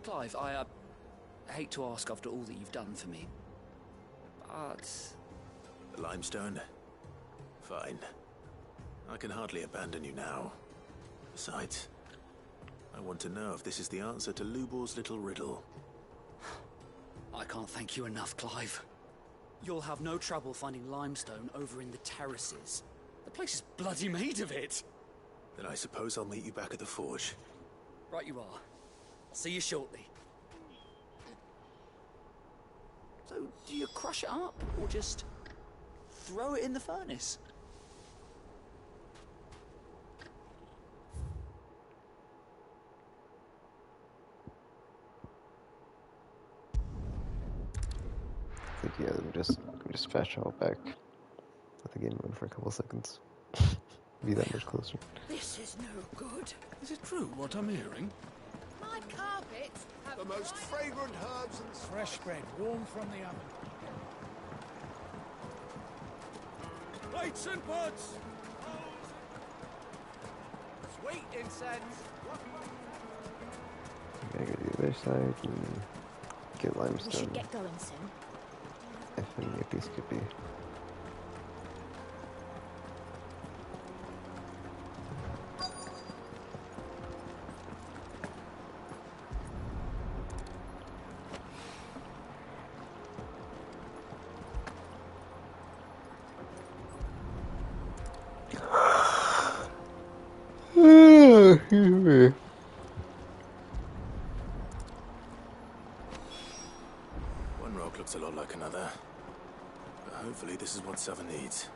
Clive, I hate to ask after all that you've done for me, but... The limestone? Fine. I can hardly abandon you now. Besides, I want to know if this is the answer to Lubor's little riddle. I can't thank you enough, Clive. You'll have no trouble finding limestone over in the terraces. The place is bloody made of it. Then I suppose I'll meet you back at the forge. Right you are. See you shortly. So, do you crush it up, or just throw it in the furnace? I think, yeah, we just fast travel back. Let the game run for a couple seconds. Be that much closer. This is no good. Is it true what I'm hearing? My carpets have The most fragrant herbs and fresh bread, warm from the oven. Plates and pots! Sweet incense. I gotta go to the other side and get We limestone. should get going soon. Skippy, Skippy. Excuse me. One rock looks a lot like another. But hopefully this is what Sava needs.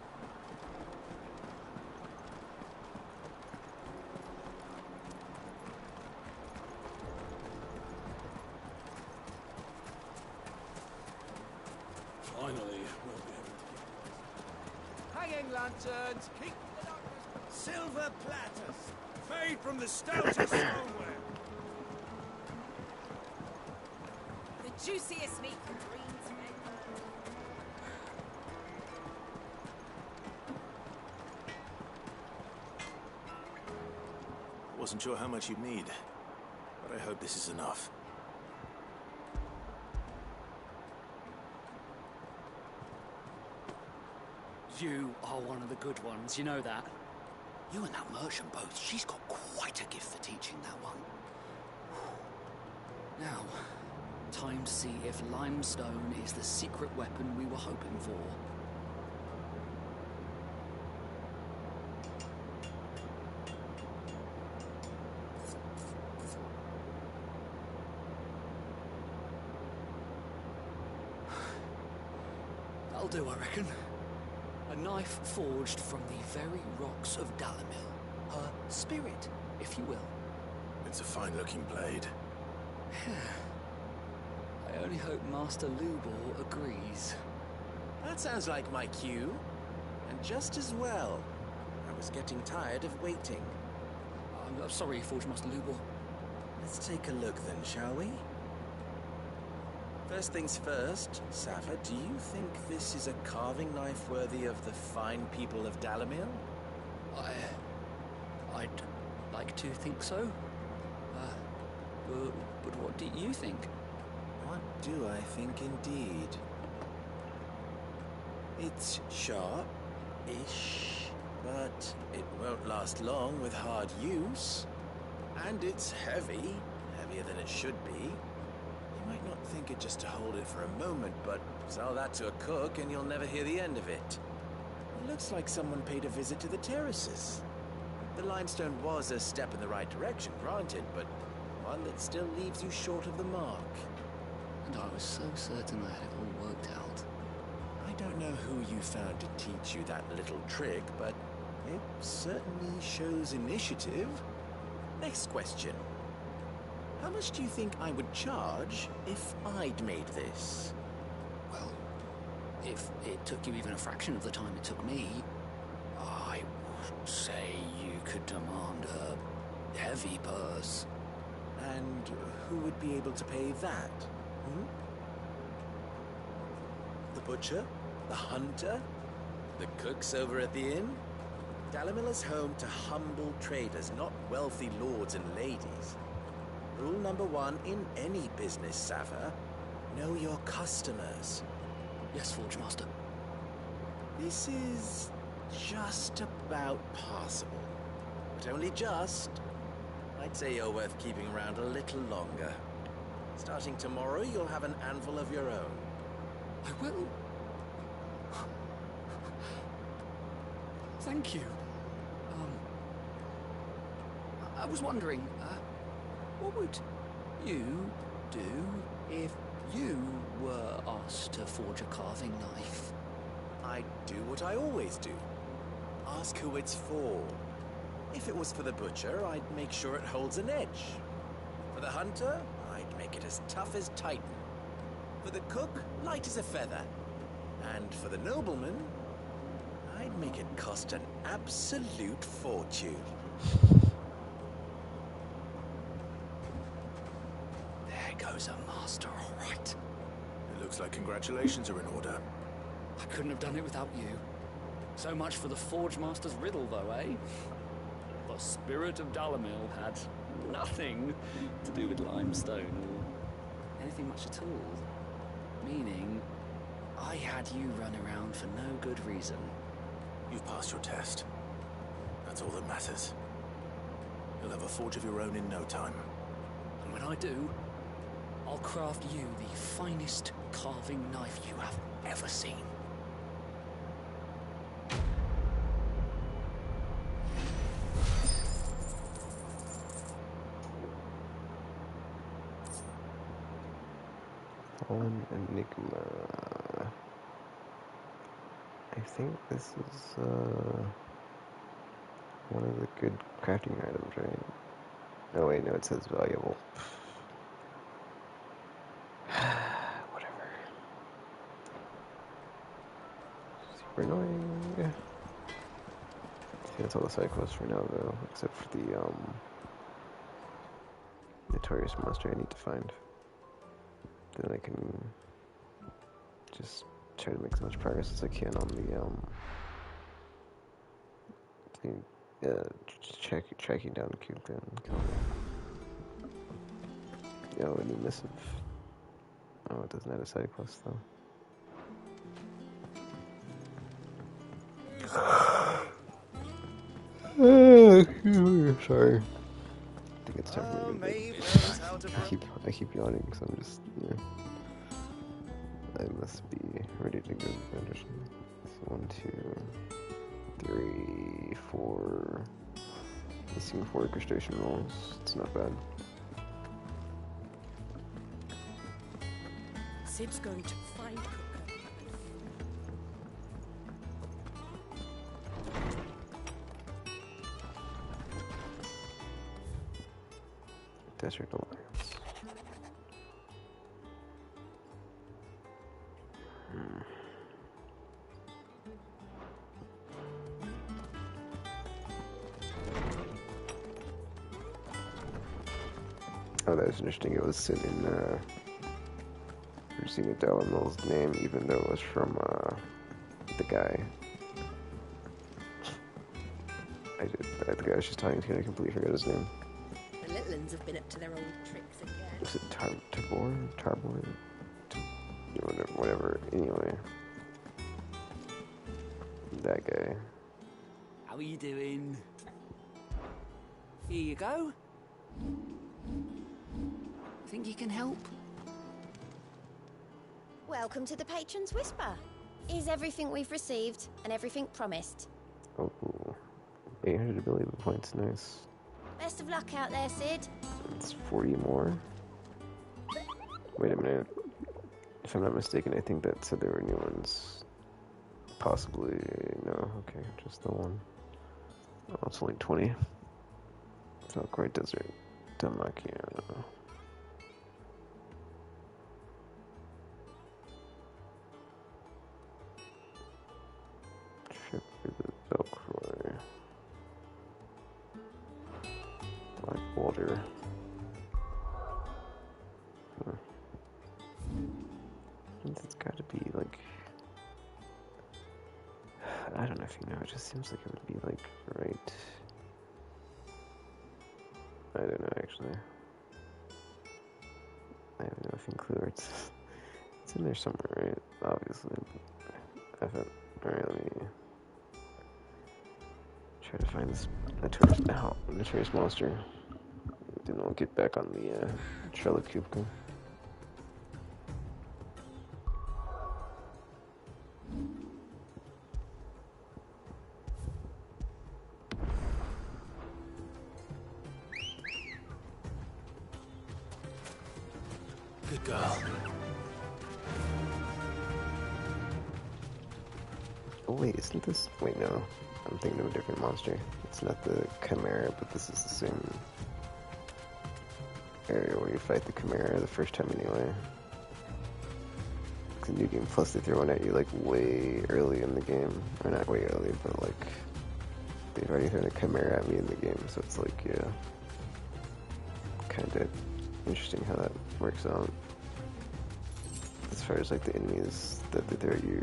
Finally, we'll be able to Hanging lanterns, keep the darkness. Silver platters, made from the stoutest stoneware. The juiciest meat from greens, red. Wasn't sure how much you'd need, but I hope this is enough. You are one of the good ones, you know that? You and that merchant both, she's got quite a gift for teaching that one. Now, time to see if limestone is the secret weapon we were hoping for. That'll do, I reckon. A knife forged from the very rocks of Dalamil. Her spirit, if you will. It's a fine-looking blade. I only hope Master Lubor agrees. That sounds like my cue. And just as well. I was getting tired of waiting. I'm sorry, Forge Master Lubor. Let's take a look then, shall we? First things first, Sava, do you think this is a carving knife worthy of the fine people of Dalamil? I'd like to think so. But what do you think? What do I think indeed? It's sharp-ish, but it won't last long with hard use. And it's heavy, heavier than it should be. You might not think it just to hold it for a moment, but sell that to a cook and you'll never hear the end of it. It looks like someone paid a visit to the terraces. The limestone was a step in the right direction, granted, but one that still leaves you short of the mark. And I was so certain I had it all worked out. I don't know who you found to teach you that little trick, but it certainly shows initiative. Next question. How much do you think I would charge if I'd made this? Well, if it took you even a fraction of the time it took me, I would say you could demand a heavy purse. And who would be able to pay that? The butcher? The hunter? The cooks over at the inn? Dalamil is home to humble traders, not wealthy lords and ladies. Rule number one in any business, Sava, know your customers. Yes, Forge Master. This is just about passable. But only just. I'd say you're worth keeping around a little longer. Starting tomorrow, you'll have an anvil of your own. I will. Thank you. I was wondering, what would you do if you were asked to forge a carving knife? I'd do what I always do. Ask who it's for. If it was for the butcher, I'd make sure it holds an edge. For the hunter, I'd make it as tough as Titan. For the cook, light as a feather. And for the nobleman, I'd make it cost an absolute fortune. There goes a master, all right. It looks like congratulations are in order. I couldn't have done it without you. So much for the Forge Master's riddle, though, eh? The spirit of Dalamil had nothing to do with limestone or anything much at all. Meaning, I had you run around for no good reason. You've passed your test. That's all that matters. You'll have a forge of your own in no time. And when I do, I'll craft you the finest carving knife you have ever seen. Fallen Enigma. I think this is one of the good crafting items, right? Oh wait, no, it says valuable. Whatever. Super annoying. I think that's all the side quests for now, though, except for the notorious monster I need to find. Then I can just try to make as much progress as I can on the tracking down the cube and kill it. Oh, a new missive. Oh, it doesn't have a side quest though. Sorry. I think it's time for me to I keep yawning because I'm just, I must be ready to go to the foundation. So 1, 2, 3, 4. Missing 4 orchestration rolls. It's not bad. Sid's going to find Cooker. Desert Alliance. Oh, that was interesting. It was sitting in, using a Dalamil's name, even though it was from, the guy. The guy I was just talking to, and I completely forgot his name. The Litlins have been up to their old tricks again. Was it Tarbor? Whatever. Anyway. That guy. How are you doing? Here you go. Think you can help? Welcome to the Patron's Whisper. Is everything we've received and everything promised? Oh, 800 ability points, nice. Best of luck out there, Sid. It's 40 more. Wait a minute. If I'm not mistaken, I think that said there were new ones. Possibly, no, okay, just the one. Oh, it's only 20. It's not quite desert. Damakia. Belcroy. Blackwater. It's gotta be like, I don't know if you know, it just seems like it would be like right. I don't know actually. I have no effing clue where it's in there somewhere, right? Obviously. Alright, let me try to find this notorious monster. Then we'll get back on the Trello Cube. Good girl. Oh wait, isn't this? Wait, no. I'm thinking of a different monster. It's not the Chimera, but this is the same area where you fight the Chimera the first time anyway. It's a new game, plus they throw one at you like way early in the game. Or not way early, but like they've already thrown a Chimera at me in the game, so it's like, yeah. Kinda interesting how that works out. As far as like the enemies that they throw at you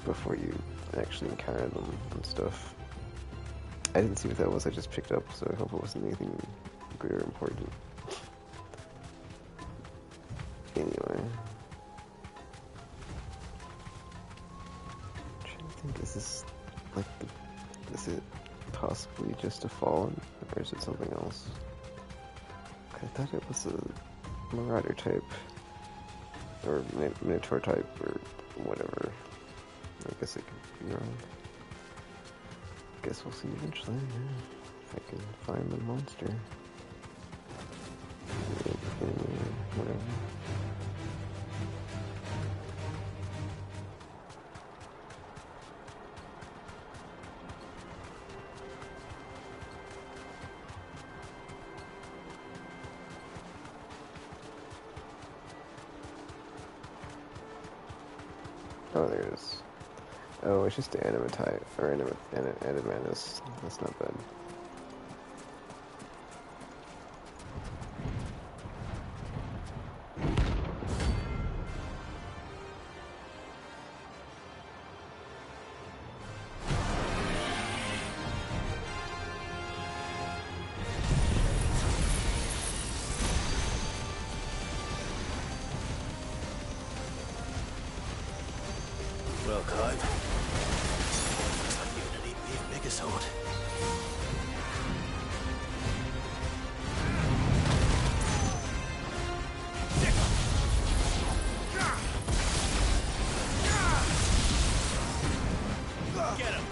before you actually encounter them and stuff. I didn't see what that was, I just picked up, so I hope it wasn't anything good or important. Anyway. I think this is like is it possibly just a fallen, or is it something else? I thought it was a marauder type, or minotaur type, or whatever. I guess I could be wrong. Guess we'll see eventually. Yeah. If I can find the monster. Whatever. Oh, there it is. Oh, it's just animatite, or animanus. That's not bad. Well, Clive, you're gonna need me a bigger sword. Get him!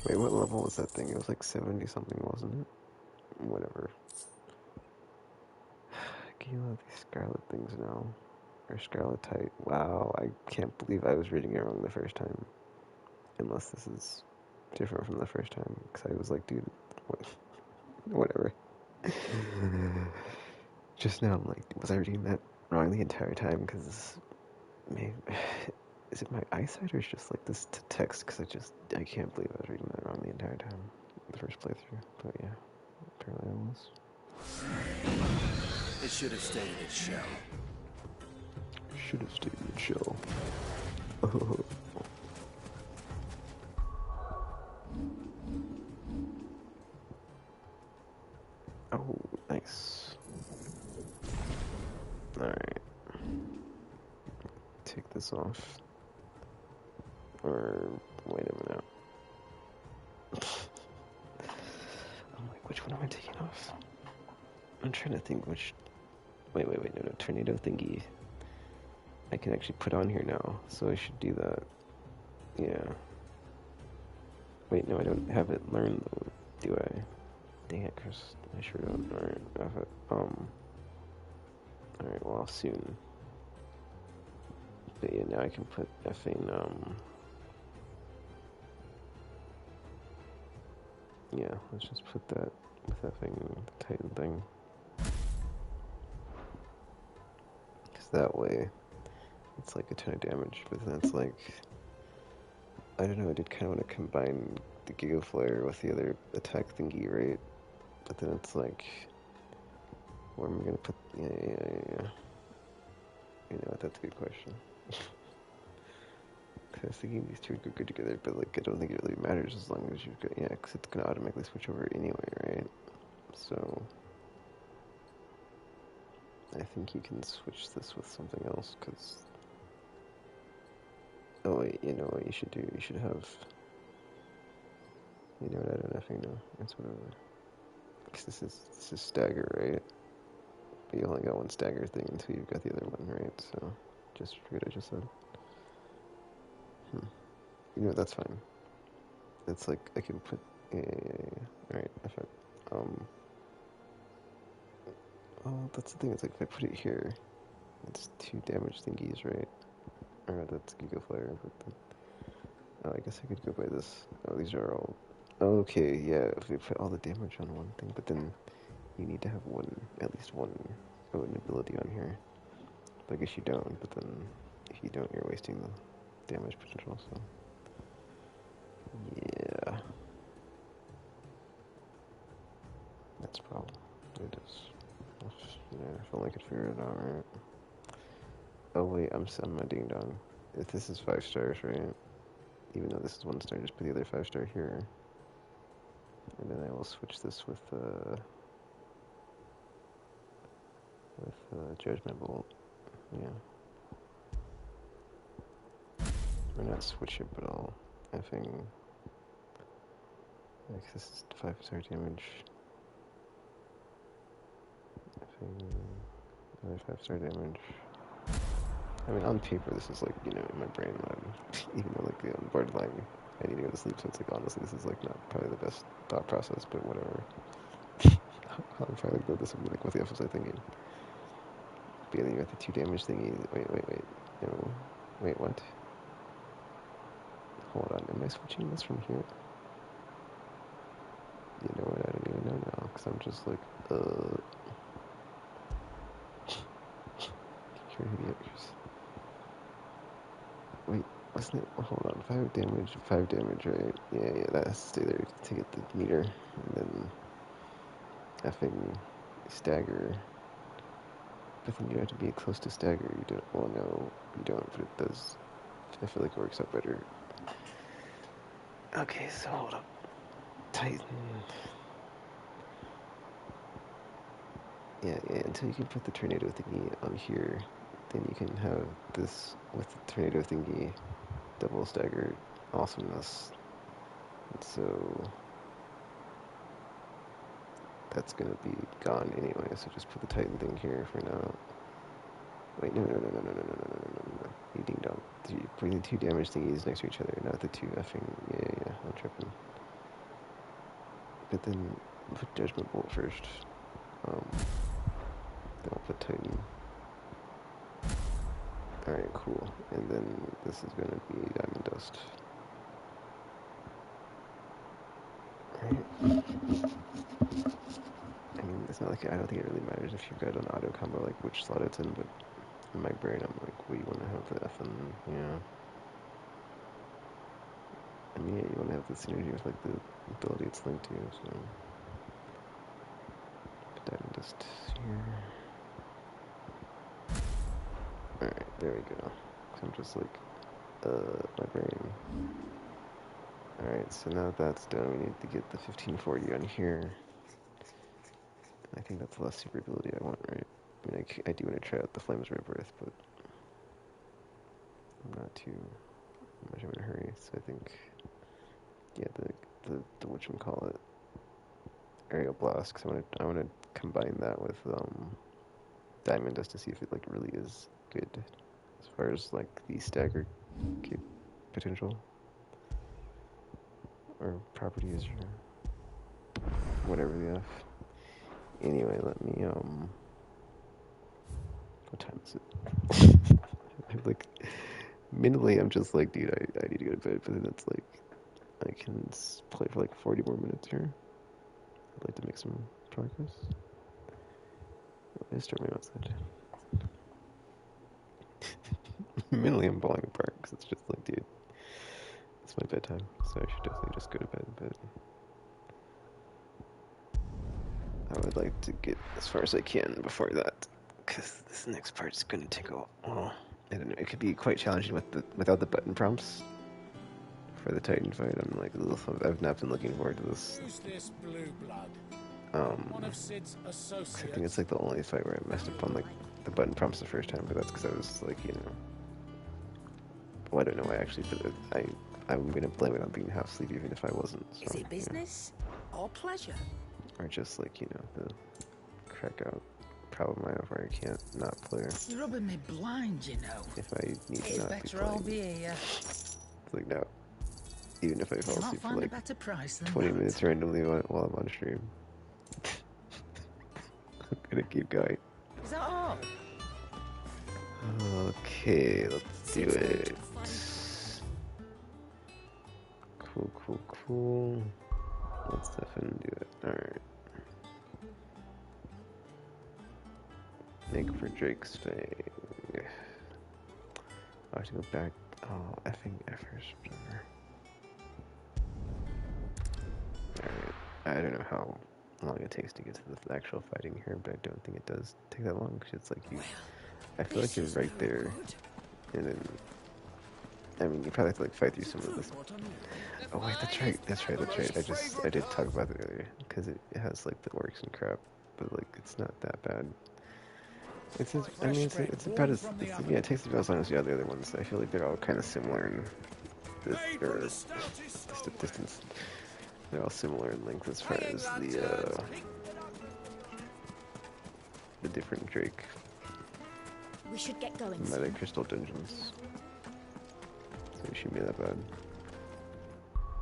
Wait, what level was that thing? It was like 70 something, wasn't it? Whatever. Can you love these scarlet things now? Or scarletite. Wow, I can't believe I was reading it wrong the first time. Unless this is different from the first time. Because I was like, dude, what? Whatever. Just now I'm like, was I reading that wrong the entire time? Because maybe... Is it my eyesight or is just like this text? Because I can't believe I was reading that wrong the entire time. The first playthrough. But yeah, apparently I was. It should have stayed in its shell. Should have stayed in its shell. Oh, nice. Alright. Take this off. Or, wait a minute. I'm like, which one am I taking off? I'm trying to think which... Wait, no, tornado thingy. I can actually put on here now, so I should do that. Yeah. Wait, no, I don't have it learned though, do I? Dang it, Chris. I sure don't. Alright, have it. Alright, well, soon. But yeah, now I can put effing, yeah, let's just put that with effing Titan thing. Because that way, it's like a ton of damage, but then it's like, I don't know, I did kind of want to combine the Giga Flare with the other attack thingy, right? But then it's like, where am I going to put, yeah. You know what, that's a good question. I was thinking these two would go good together, but like I don't think it really matters as long as you've got, yeah, because it's going to automatically switch over anyway, right? So, I think you can switch this with something else, because, oh wait, you know what you should do? You should have, you know what, I don't effing know, it's whatever. Because this is stagger, right? But you only got one stagger thing until you've got the other one, right? So, just forget I just said. You know, that's fine. It's like, I can put, yeah. Alright, if I, oh, that's the thing, it's like, if I put it here, it's 2 damage thingies, right? Or that's Giga Flare, but then, oh, I guess I could go by this. Oh, these are all, okay, yeah, if we put all the damage on one thing, but then you need to have at least one ability on here. But I guess you don't, but then if you don't, you're wasting the damage potential, so. Yeah. That's a problem. It is. Yeah, if only I could figure it out, right? Oh wait, I'm my ding dong. If this is 5 stars, right? Even though this is 1 star, just put the other 5 star here. And then I will switch this with Judgment Bolt. Yeah. Or not switch it, but I'll effing... Like, this is 5 star damage. Effing... Another 5 star damage. I mean, on paper, this is like, you know, in my brain, even though, like, on borderline, I need to go to sleep, so it's like, honestly, this is, like, not probably the best thought process, but whatever. I'll probably build this and be like, what the F was I thinking? But yeah, then you got the 2 damage thingy. Wait. No. Wait, what? Hold on, am I switching this from here? You know what, I don't even know now, because I'm just like, You're idiots. Wait, wasn't it? Hold on, 5 damage, right? Yeah, that has to stay there to get the meter, and then effing stagger. But then you have to be close to stagger. You don't. Well, no, you don't. But it does. I feel like it works out better. Okay, so hold up. Titan. Yeah. Until you can put the tornado thingy on here, then you can have this with the tornado thingy, double staggered awesomeness. And so that's gonna be gone anyway. So just put the Titan thing here for now. Wait, no. You ding dong. Bring the 2 damage thingies next to each other, not the 2 effing. Yeah. I'm tripping. but then we'll put Judgment Bolt first. Then we'll put Titan. Alright, cool. And then this is gonna be Diamond Dust. Alright. I mean, it's not like, I don't think it really matters if you've got an auto combo, like which slot it's in, but in my brain I'm like, well, you want to have the F and, yeah. I mean, yeah, you want to have the synergy with like the ability it's linked to, so. Put Diamond Dust here. Alright, there we go. So I'm just like, my brain. Alright, so now that that's done, we need to get the 1540 on here. I think that's the last super ability I want, right? I mean, I do want to try out the Flames Rebirth, but I'm not too much of in a hurry, so I think, yeah, the whatchamacallit, Aerial Blast, because I want to combine that with, Diamond Dust to see if it, like, really is good as far as, like, the stagger potential, or properties, or whatever the F. Anyway, let me, what time is it? I'm like, mentally, I'm just like, dude, I need to go to bed, but then it's like, I can play for like 40 more minutes here. I'd like to make some progress. Let's start my outside. Mentally, I'm falling apart, because it's just like, dude, it's my bedtime, so I should definitely just go to bed, but I would like to get as far as I can before that, because this next part's going to take a while. I don't know, it could be quite challenging without the button prompts for the Titan fight. I'm like, ugh, I've not been looking forward to this. Who's this blue blood? One of Sid's I associates. think it's like the only fight where I messed up on like the button prompts the first time, but that's because I was like, you know, well, I don't know why actually, but I'm gonna blame it on being half asleep even if I wasn't. So, Is it business or pleasure? Or just like, you know, the crack out problem I have where I can't not play. You're rubbing me blind, you know. If I need to It's not be better playing. I'll be here. It's like, no. Even if I fall You'll not asleep for find a like better price than 20 that. minutes randomly while I'm on stream. I'm gonna keep going. Is that all? Okay, let's do it. Cool. Let's definitely do it. Alright. Make for Drake's Fang. I have to go back. Oh, effing effers. Whatever. Alright. I don't know how long it takes to get to the actual fighting here, but I don't think it does take that long, because it's like you. I feel like you're right there. And then. I mean, you probably have to like fight through some of this. Oh wait, that's right. I did talk about it earlier, because it has like the orcs and crap, but like it's not that bad. It's about as yeah, it takes about as long as the other ones. I feel like they're all kind of similar in distance. They're all similar in length as far as the different Drake We should get going. Meta Crystal dungeons. So it shouldn't be that bad.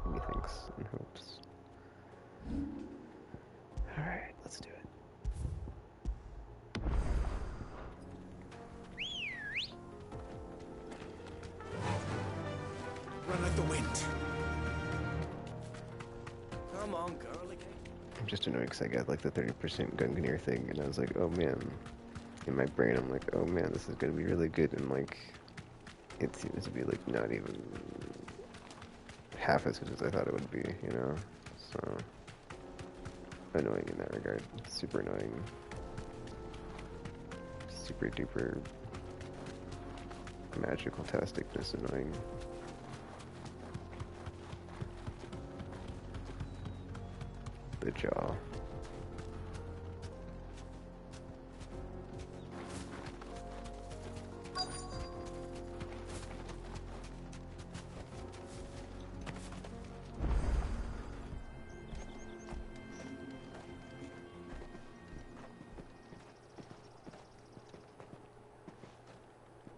Methinks and hopes. Alright, let's do it. Run like the wind. Come on, girl. I'm just annoyed because I got like the 30% Gungnir thing, and I was like, oh man. In my brain, I'm like, oh man, this is gonna be really good, and like, it seems to be like not even half as good as I thought it would be, you know? So, annoying in that regard. Super annoying. Super duper magical tasticness annoying. The jaw.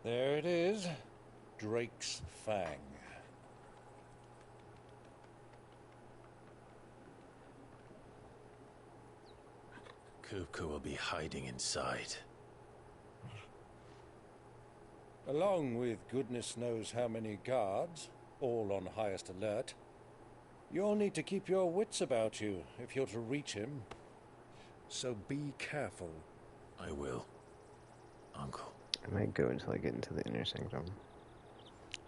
There it is. Drake's Fang. Kupka will be hiding inside. Along with goodness knows how many guards, all on highest alert. You'll need to keep your wits about you if you're to reach him. So be careful. I will, Uncle. I might go until I get into the inner sanctum.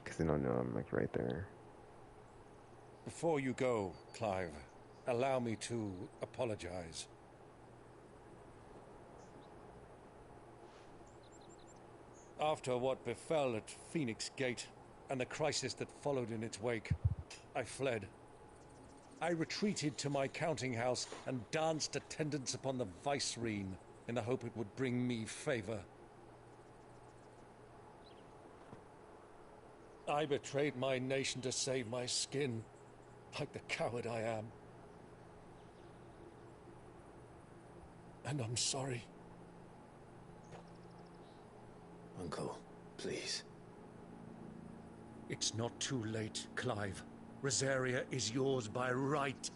Because they don't know I'm like right there. Before you go, Clive, allow me to apologize. After what befell at Phoenix Gate and the crisis that followed in its wake, I fled. I retreated to my counting house and danced attendance upon the vicereine in the hope it would bring me favor. I betrayed my nation to save my skin, like the coward I am. And I'm sorry. Uncle, please. It's not too late, Clive. Rosaria is yours by right,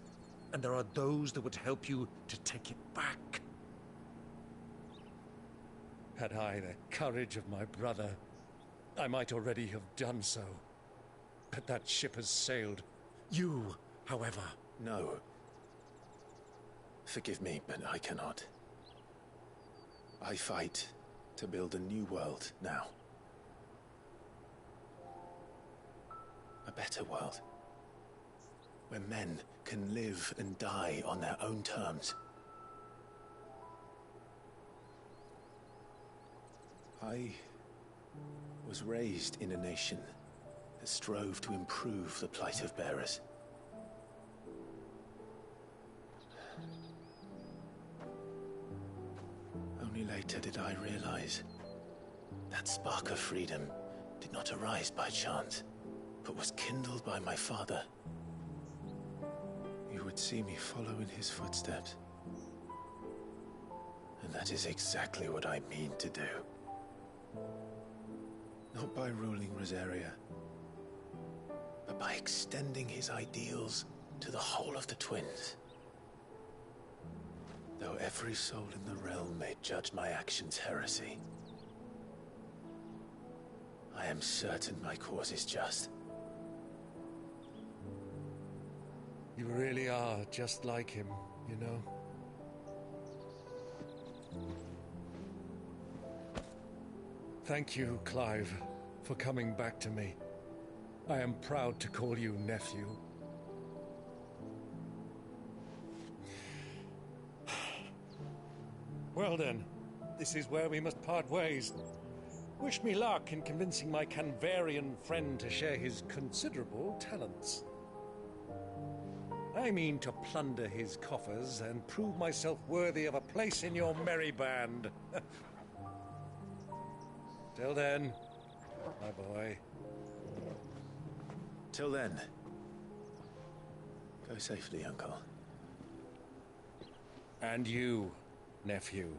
and there are those that would help you to take it back. Had I the courage of my brother, I might already have done so. But that ship has sailed. You, however... No. Forgive me, but I cannot. I fight to build a new world now. A better world. Where men can live and die on their own terms. I was raised in a nation that strove to improve the plight of bearers. Only later did I realize that spark of freedom did not arise by chance, but was kindled by my father. You would see me follow in his footsteps. And that is exactly what I mean to do. Not by ruling Rosaria, but by extending his ideals to the whole of the twins. Though every soul in the realm may judge my actions heresy, I am certain my cause is just. You really are just like him, you know? Thank you, Clive, for coming back to me. I am proud to call you nephew. Well then, this is where we must part ways. Wish me luck in convincing my Canvarian friend to share his considerable talents. I mean to plunder his coffers and prove myself worthy of a place in your merry band. Till then, my boy. Till then, go safely, Uncle. And you, nephew.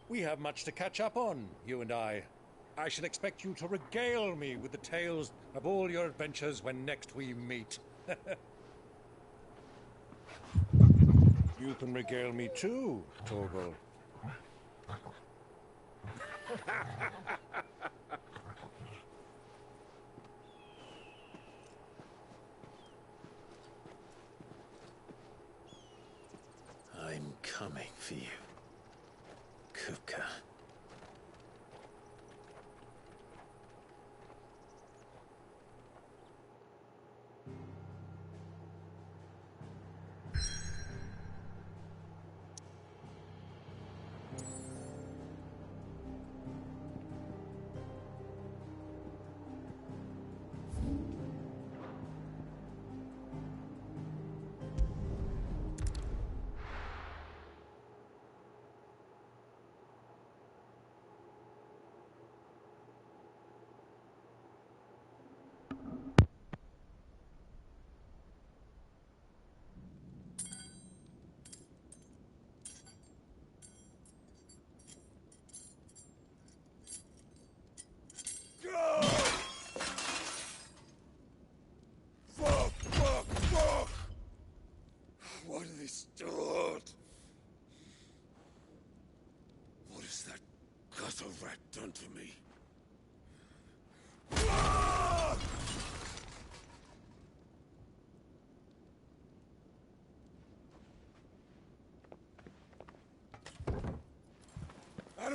We have much to catch up on, you and I. I shall expect you to regale me with the tales of all your adventures when next we meet. You can regale me too, Torgal. I'm coming for you, Kupka.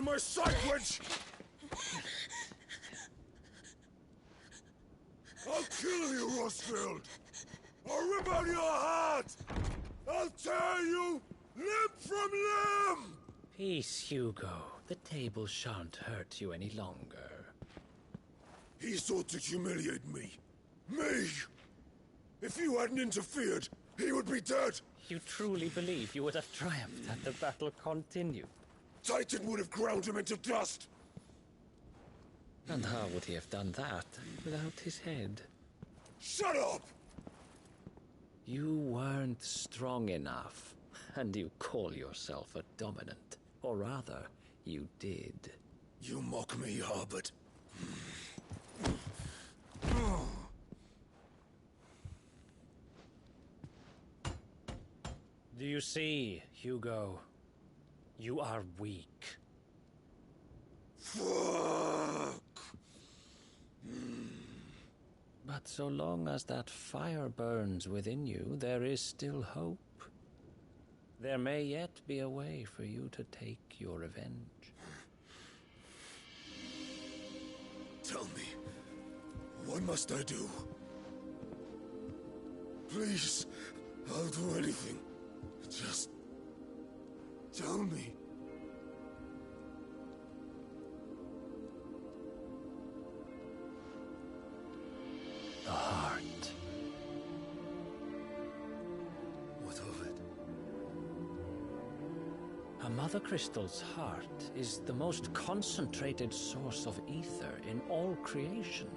of my sight, wench! I'll kill you, Rosfield! I'll rip out your heart! I'll tear you limb from limb! Peace, Hugo. The table shan't hurt you any longer. He sought to humiliate me. Me! If you hadn't interfered, he would be dead! You truly believe you would have triumphed had the battle continued? Titan would have ground him into dust! And how would he have done that without his head? Shut up! You weren't strong enough, and you call yourself a dominant. Or rather, you did. You mock me, Harbert. Do you see, Hugo? You are weak. Fuck! But so long as that fire burns within you, there is still hope. There may yet be a way for you to take your revenge. Tell me, what must I do? Please, I'll do anything. Just tell me. The heart. What of it? A Mother Crystal's heart is the most concentrated source of ether in all creation.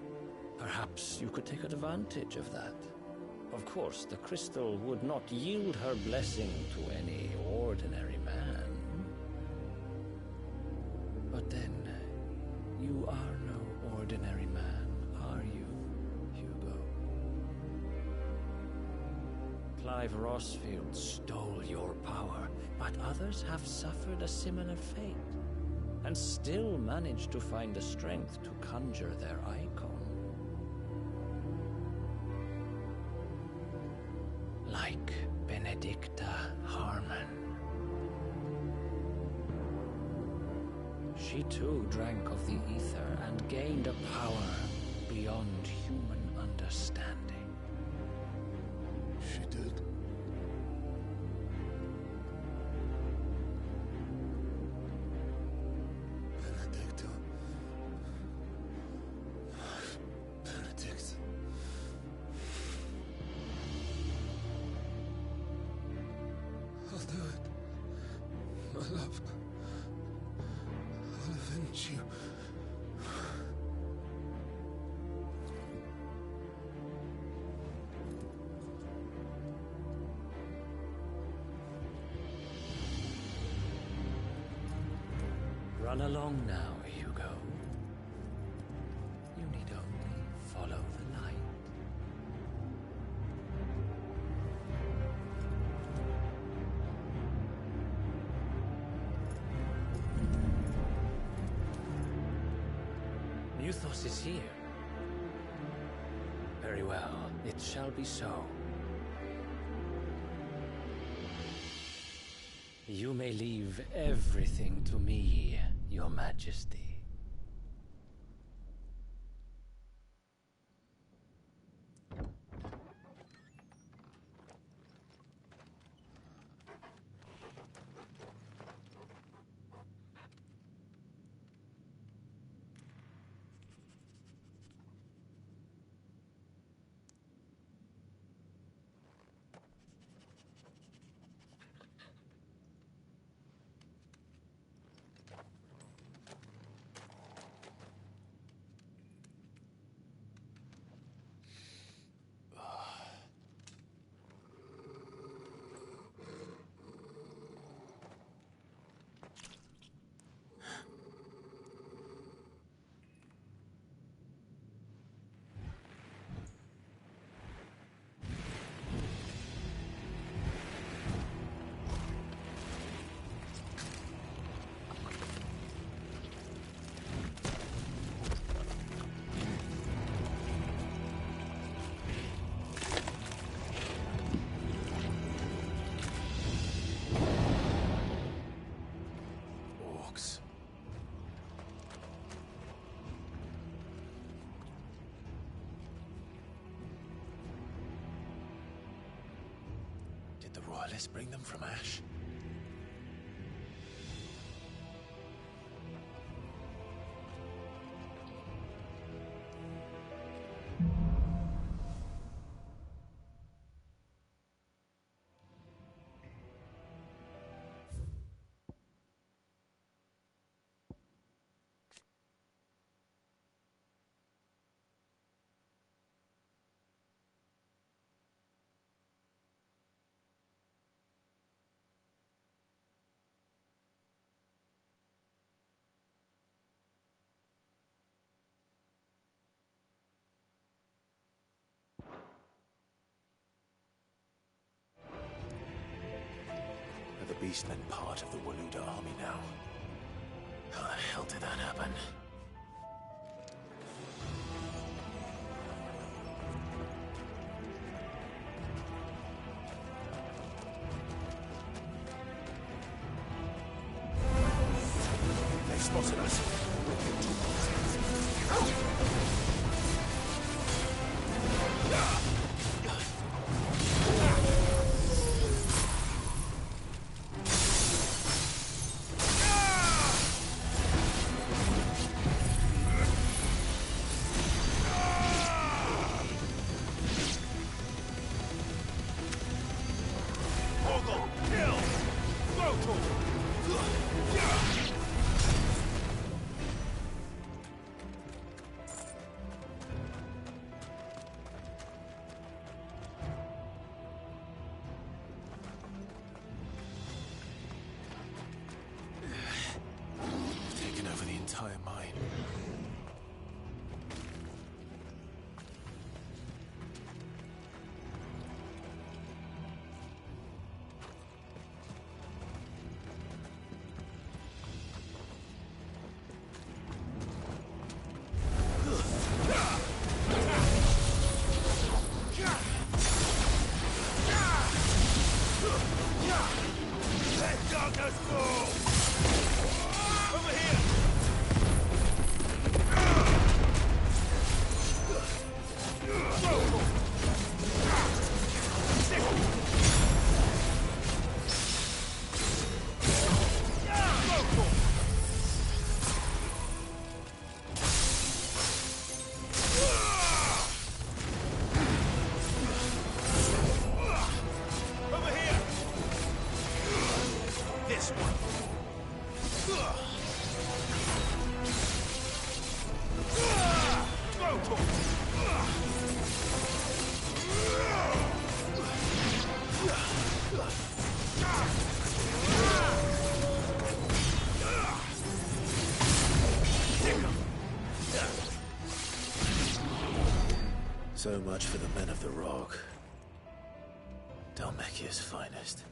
Perhaps you could take advantage of that. Of course, the crystal would not yield her blessing to any ordinary man. But then, you are no ordinary man, are you, Hugo? Clive Rosfield stole your power, but others have suffered a similar fate, and still managed to find the strength to conjure their icon. Like Benedicta Harmon. She too drank of the ether and gained a power beyond human understanding. She did. Benedicta. Benedict. I'll do it. My love. I'll avenge you. Run along now, Hugo. You need only follow the light. Muthos is here. Very well, it shall be so. You may leave everything to me, Your Majesty. let's bring them from ash. Are the beastmen part of the Waluda army now? How the hell did that happen? They've spotted us. Taken over the entire mine. Let darkness fall! Over here! Over here! This one! So much for the men of the rock. Dalmekia's finest.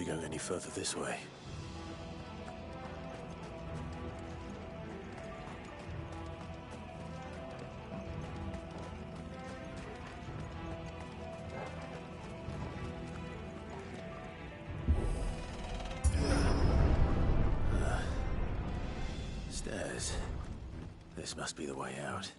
go any further this way. Stairs. This must be the way out.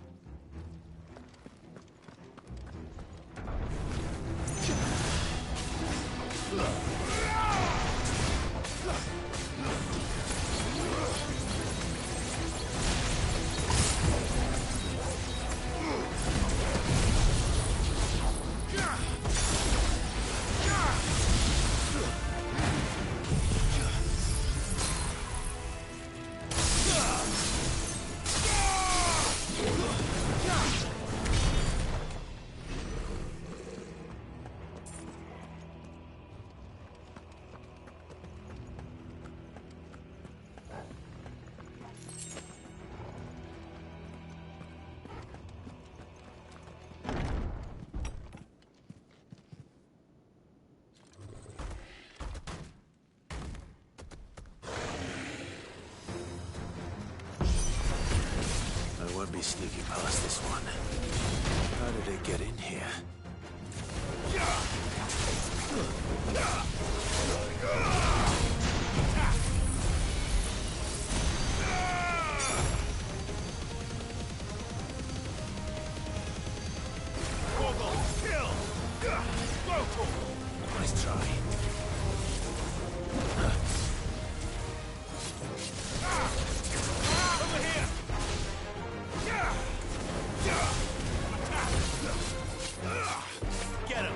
I won't be sneaking past this one. How did it get in here? Nice try. Over here! Get him!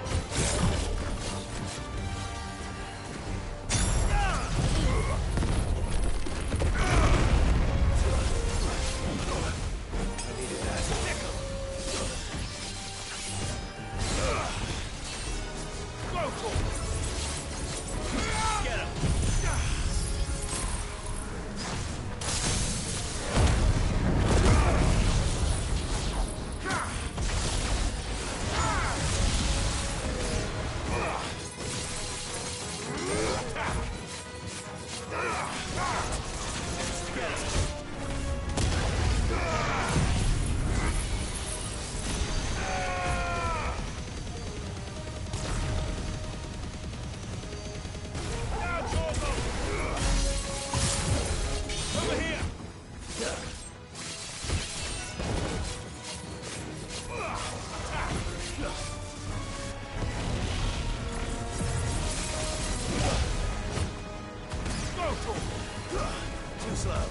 Too slow.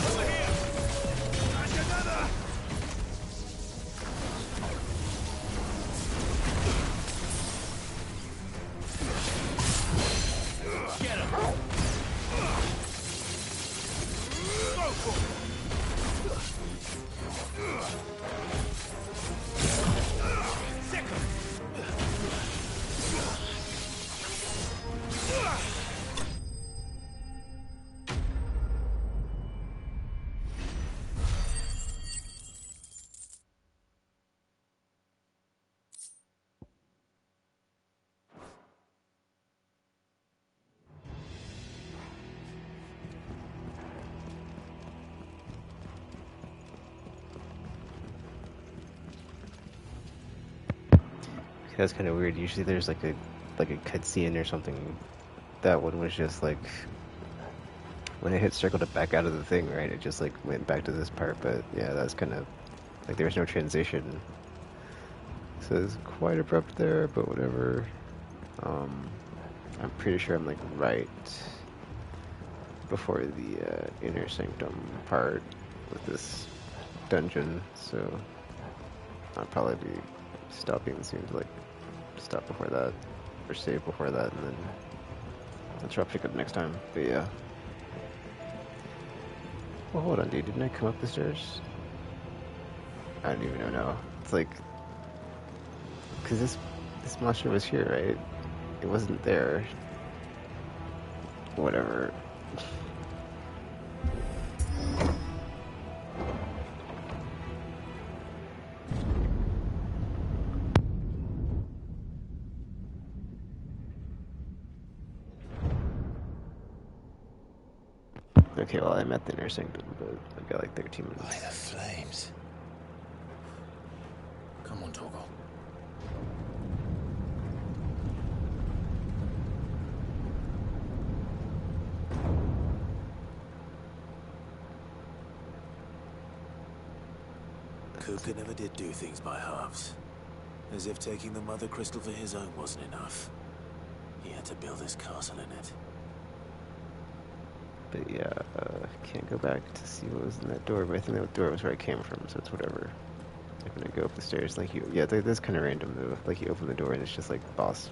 Over here! Not another! Get him! Go for it! Sick him! That's kind of weird. Usually there's like a cutscene or something. That one was just like when I hit circle to back out of the thing, right? It just like went back to this part. But yeah, that's kind of like there was no transition. So it's quite abrupt there, but whatever. I'm pretty sure I'm like right before the inner sanctum part with this dungeon, so I'll probably be stopping soon to like stop before that or save before that, and then I'll try to pick up next time. But yeah. Well, hold on, dude. Didn't I come up the stairs? I don't even know now. It's like, because this monster was here, right? It wasn't there. Whatever. Okay, well, I'm at the inner sanctum, but I've got like 13 minutes. By the flames. Come on, Torgal. Kuka never did do things by halves. As if taking the Mother Crystal for his own wasn't enough. He had to build his castle in it. But yeah, can't go back to see what was in that door, but I think that door was where I came from, so it's whatever. Like when I go up the stairs, like yeah, that's kind of random though. Like you open the door and it's just like boss.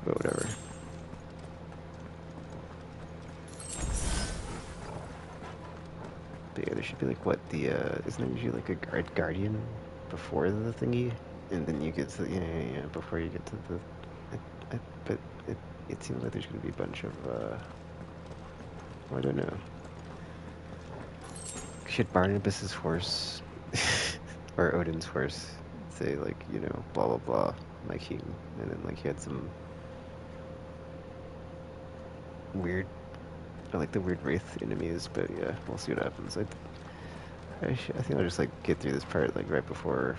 But whatever. But yeah, there should be like what the isn't there usually like a guardian before the thingy, and then you get to yeah before you get to the. But it seems like there's gonna be a bunch of I don't know. Should Barnabas's horse or Odin's horse say like, you know, blah blah blah, my king, and then like he had some weird, I like the weird wraith enemies, but yeah, we'll see what happens. I think I'll just like get through this part like right before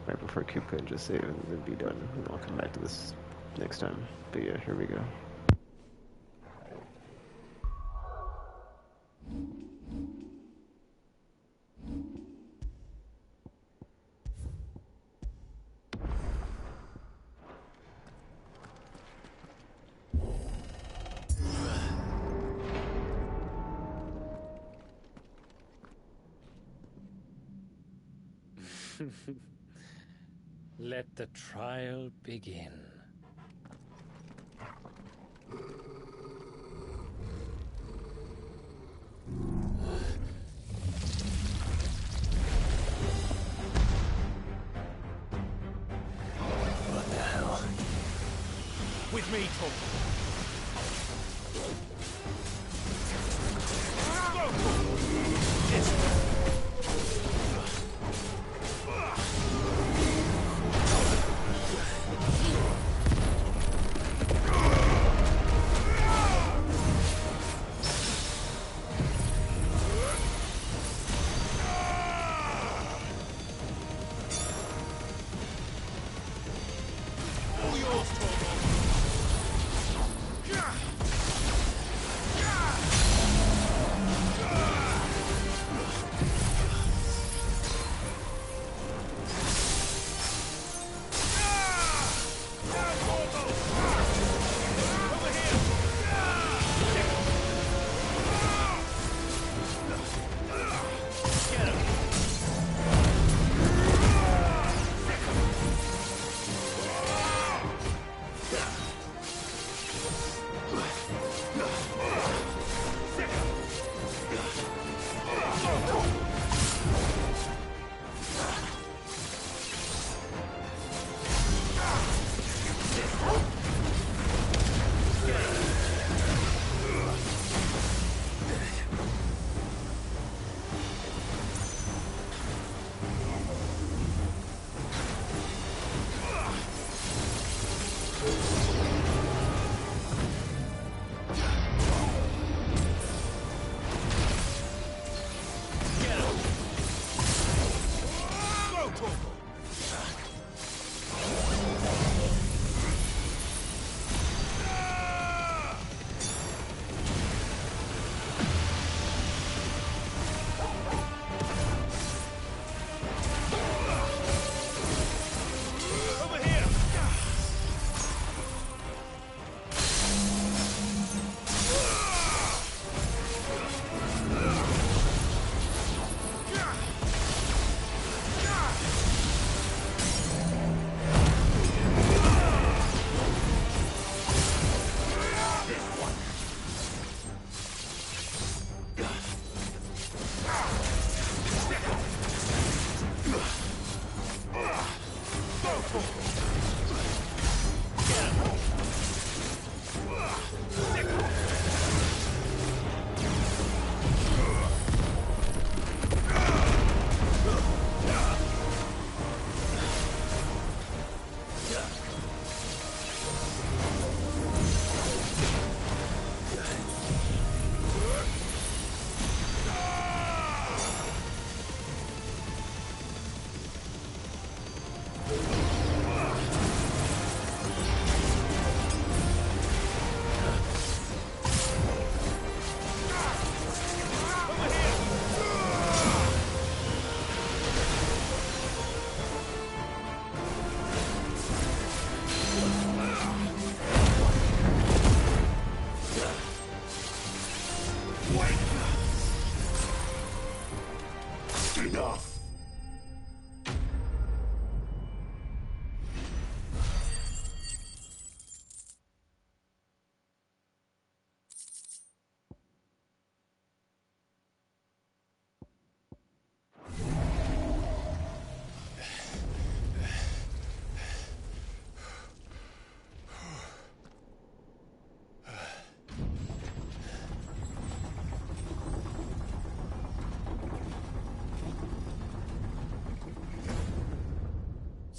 Kupa and just save and then be done, and I'll come back to this next time. But yeah, here we go. Let the trial begin. What the hell? With me, Tom.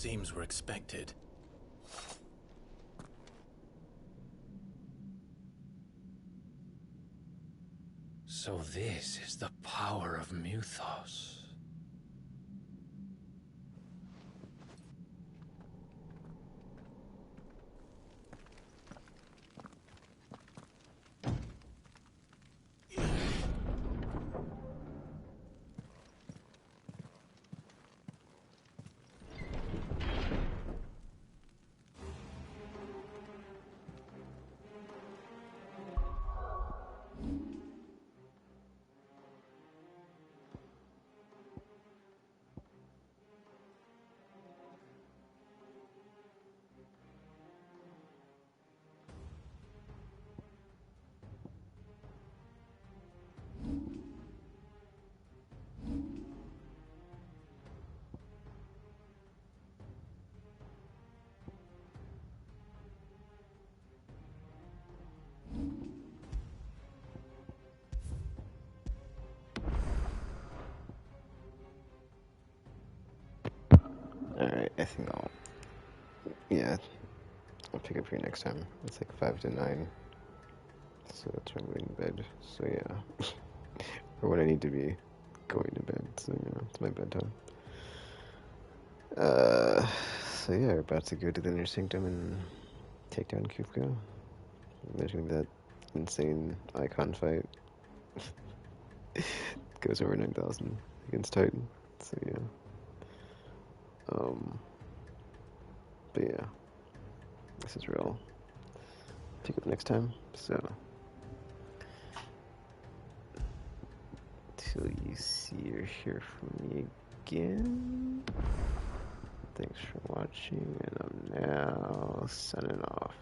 seems were expected. So this is the power of Muthos. Alright, I think yeah, I'll pick up for you next time. It's like 5 to 9. So that's when I'm going to bed. So yeah. Or when I need to be going to bed. So yeah, it's my bedtime. So yeah, we're about to go to the Inner Sanctum and take down Kufka. Imagining that insane icon fight goes over 9,000 against Titan. So yeah. But yeah, this is real. Pick up next time. So till you see or hear from me again. Thanks for watching, and I'm now signing off.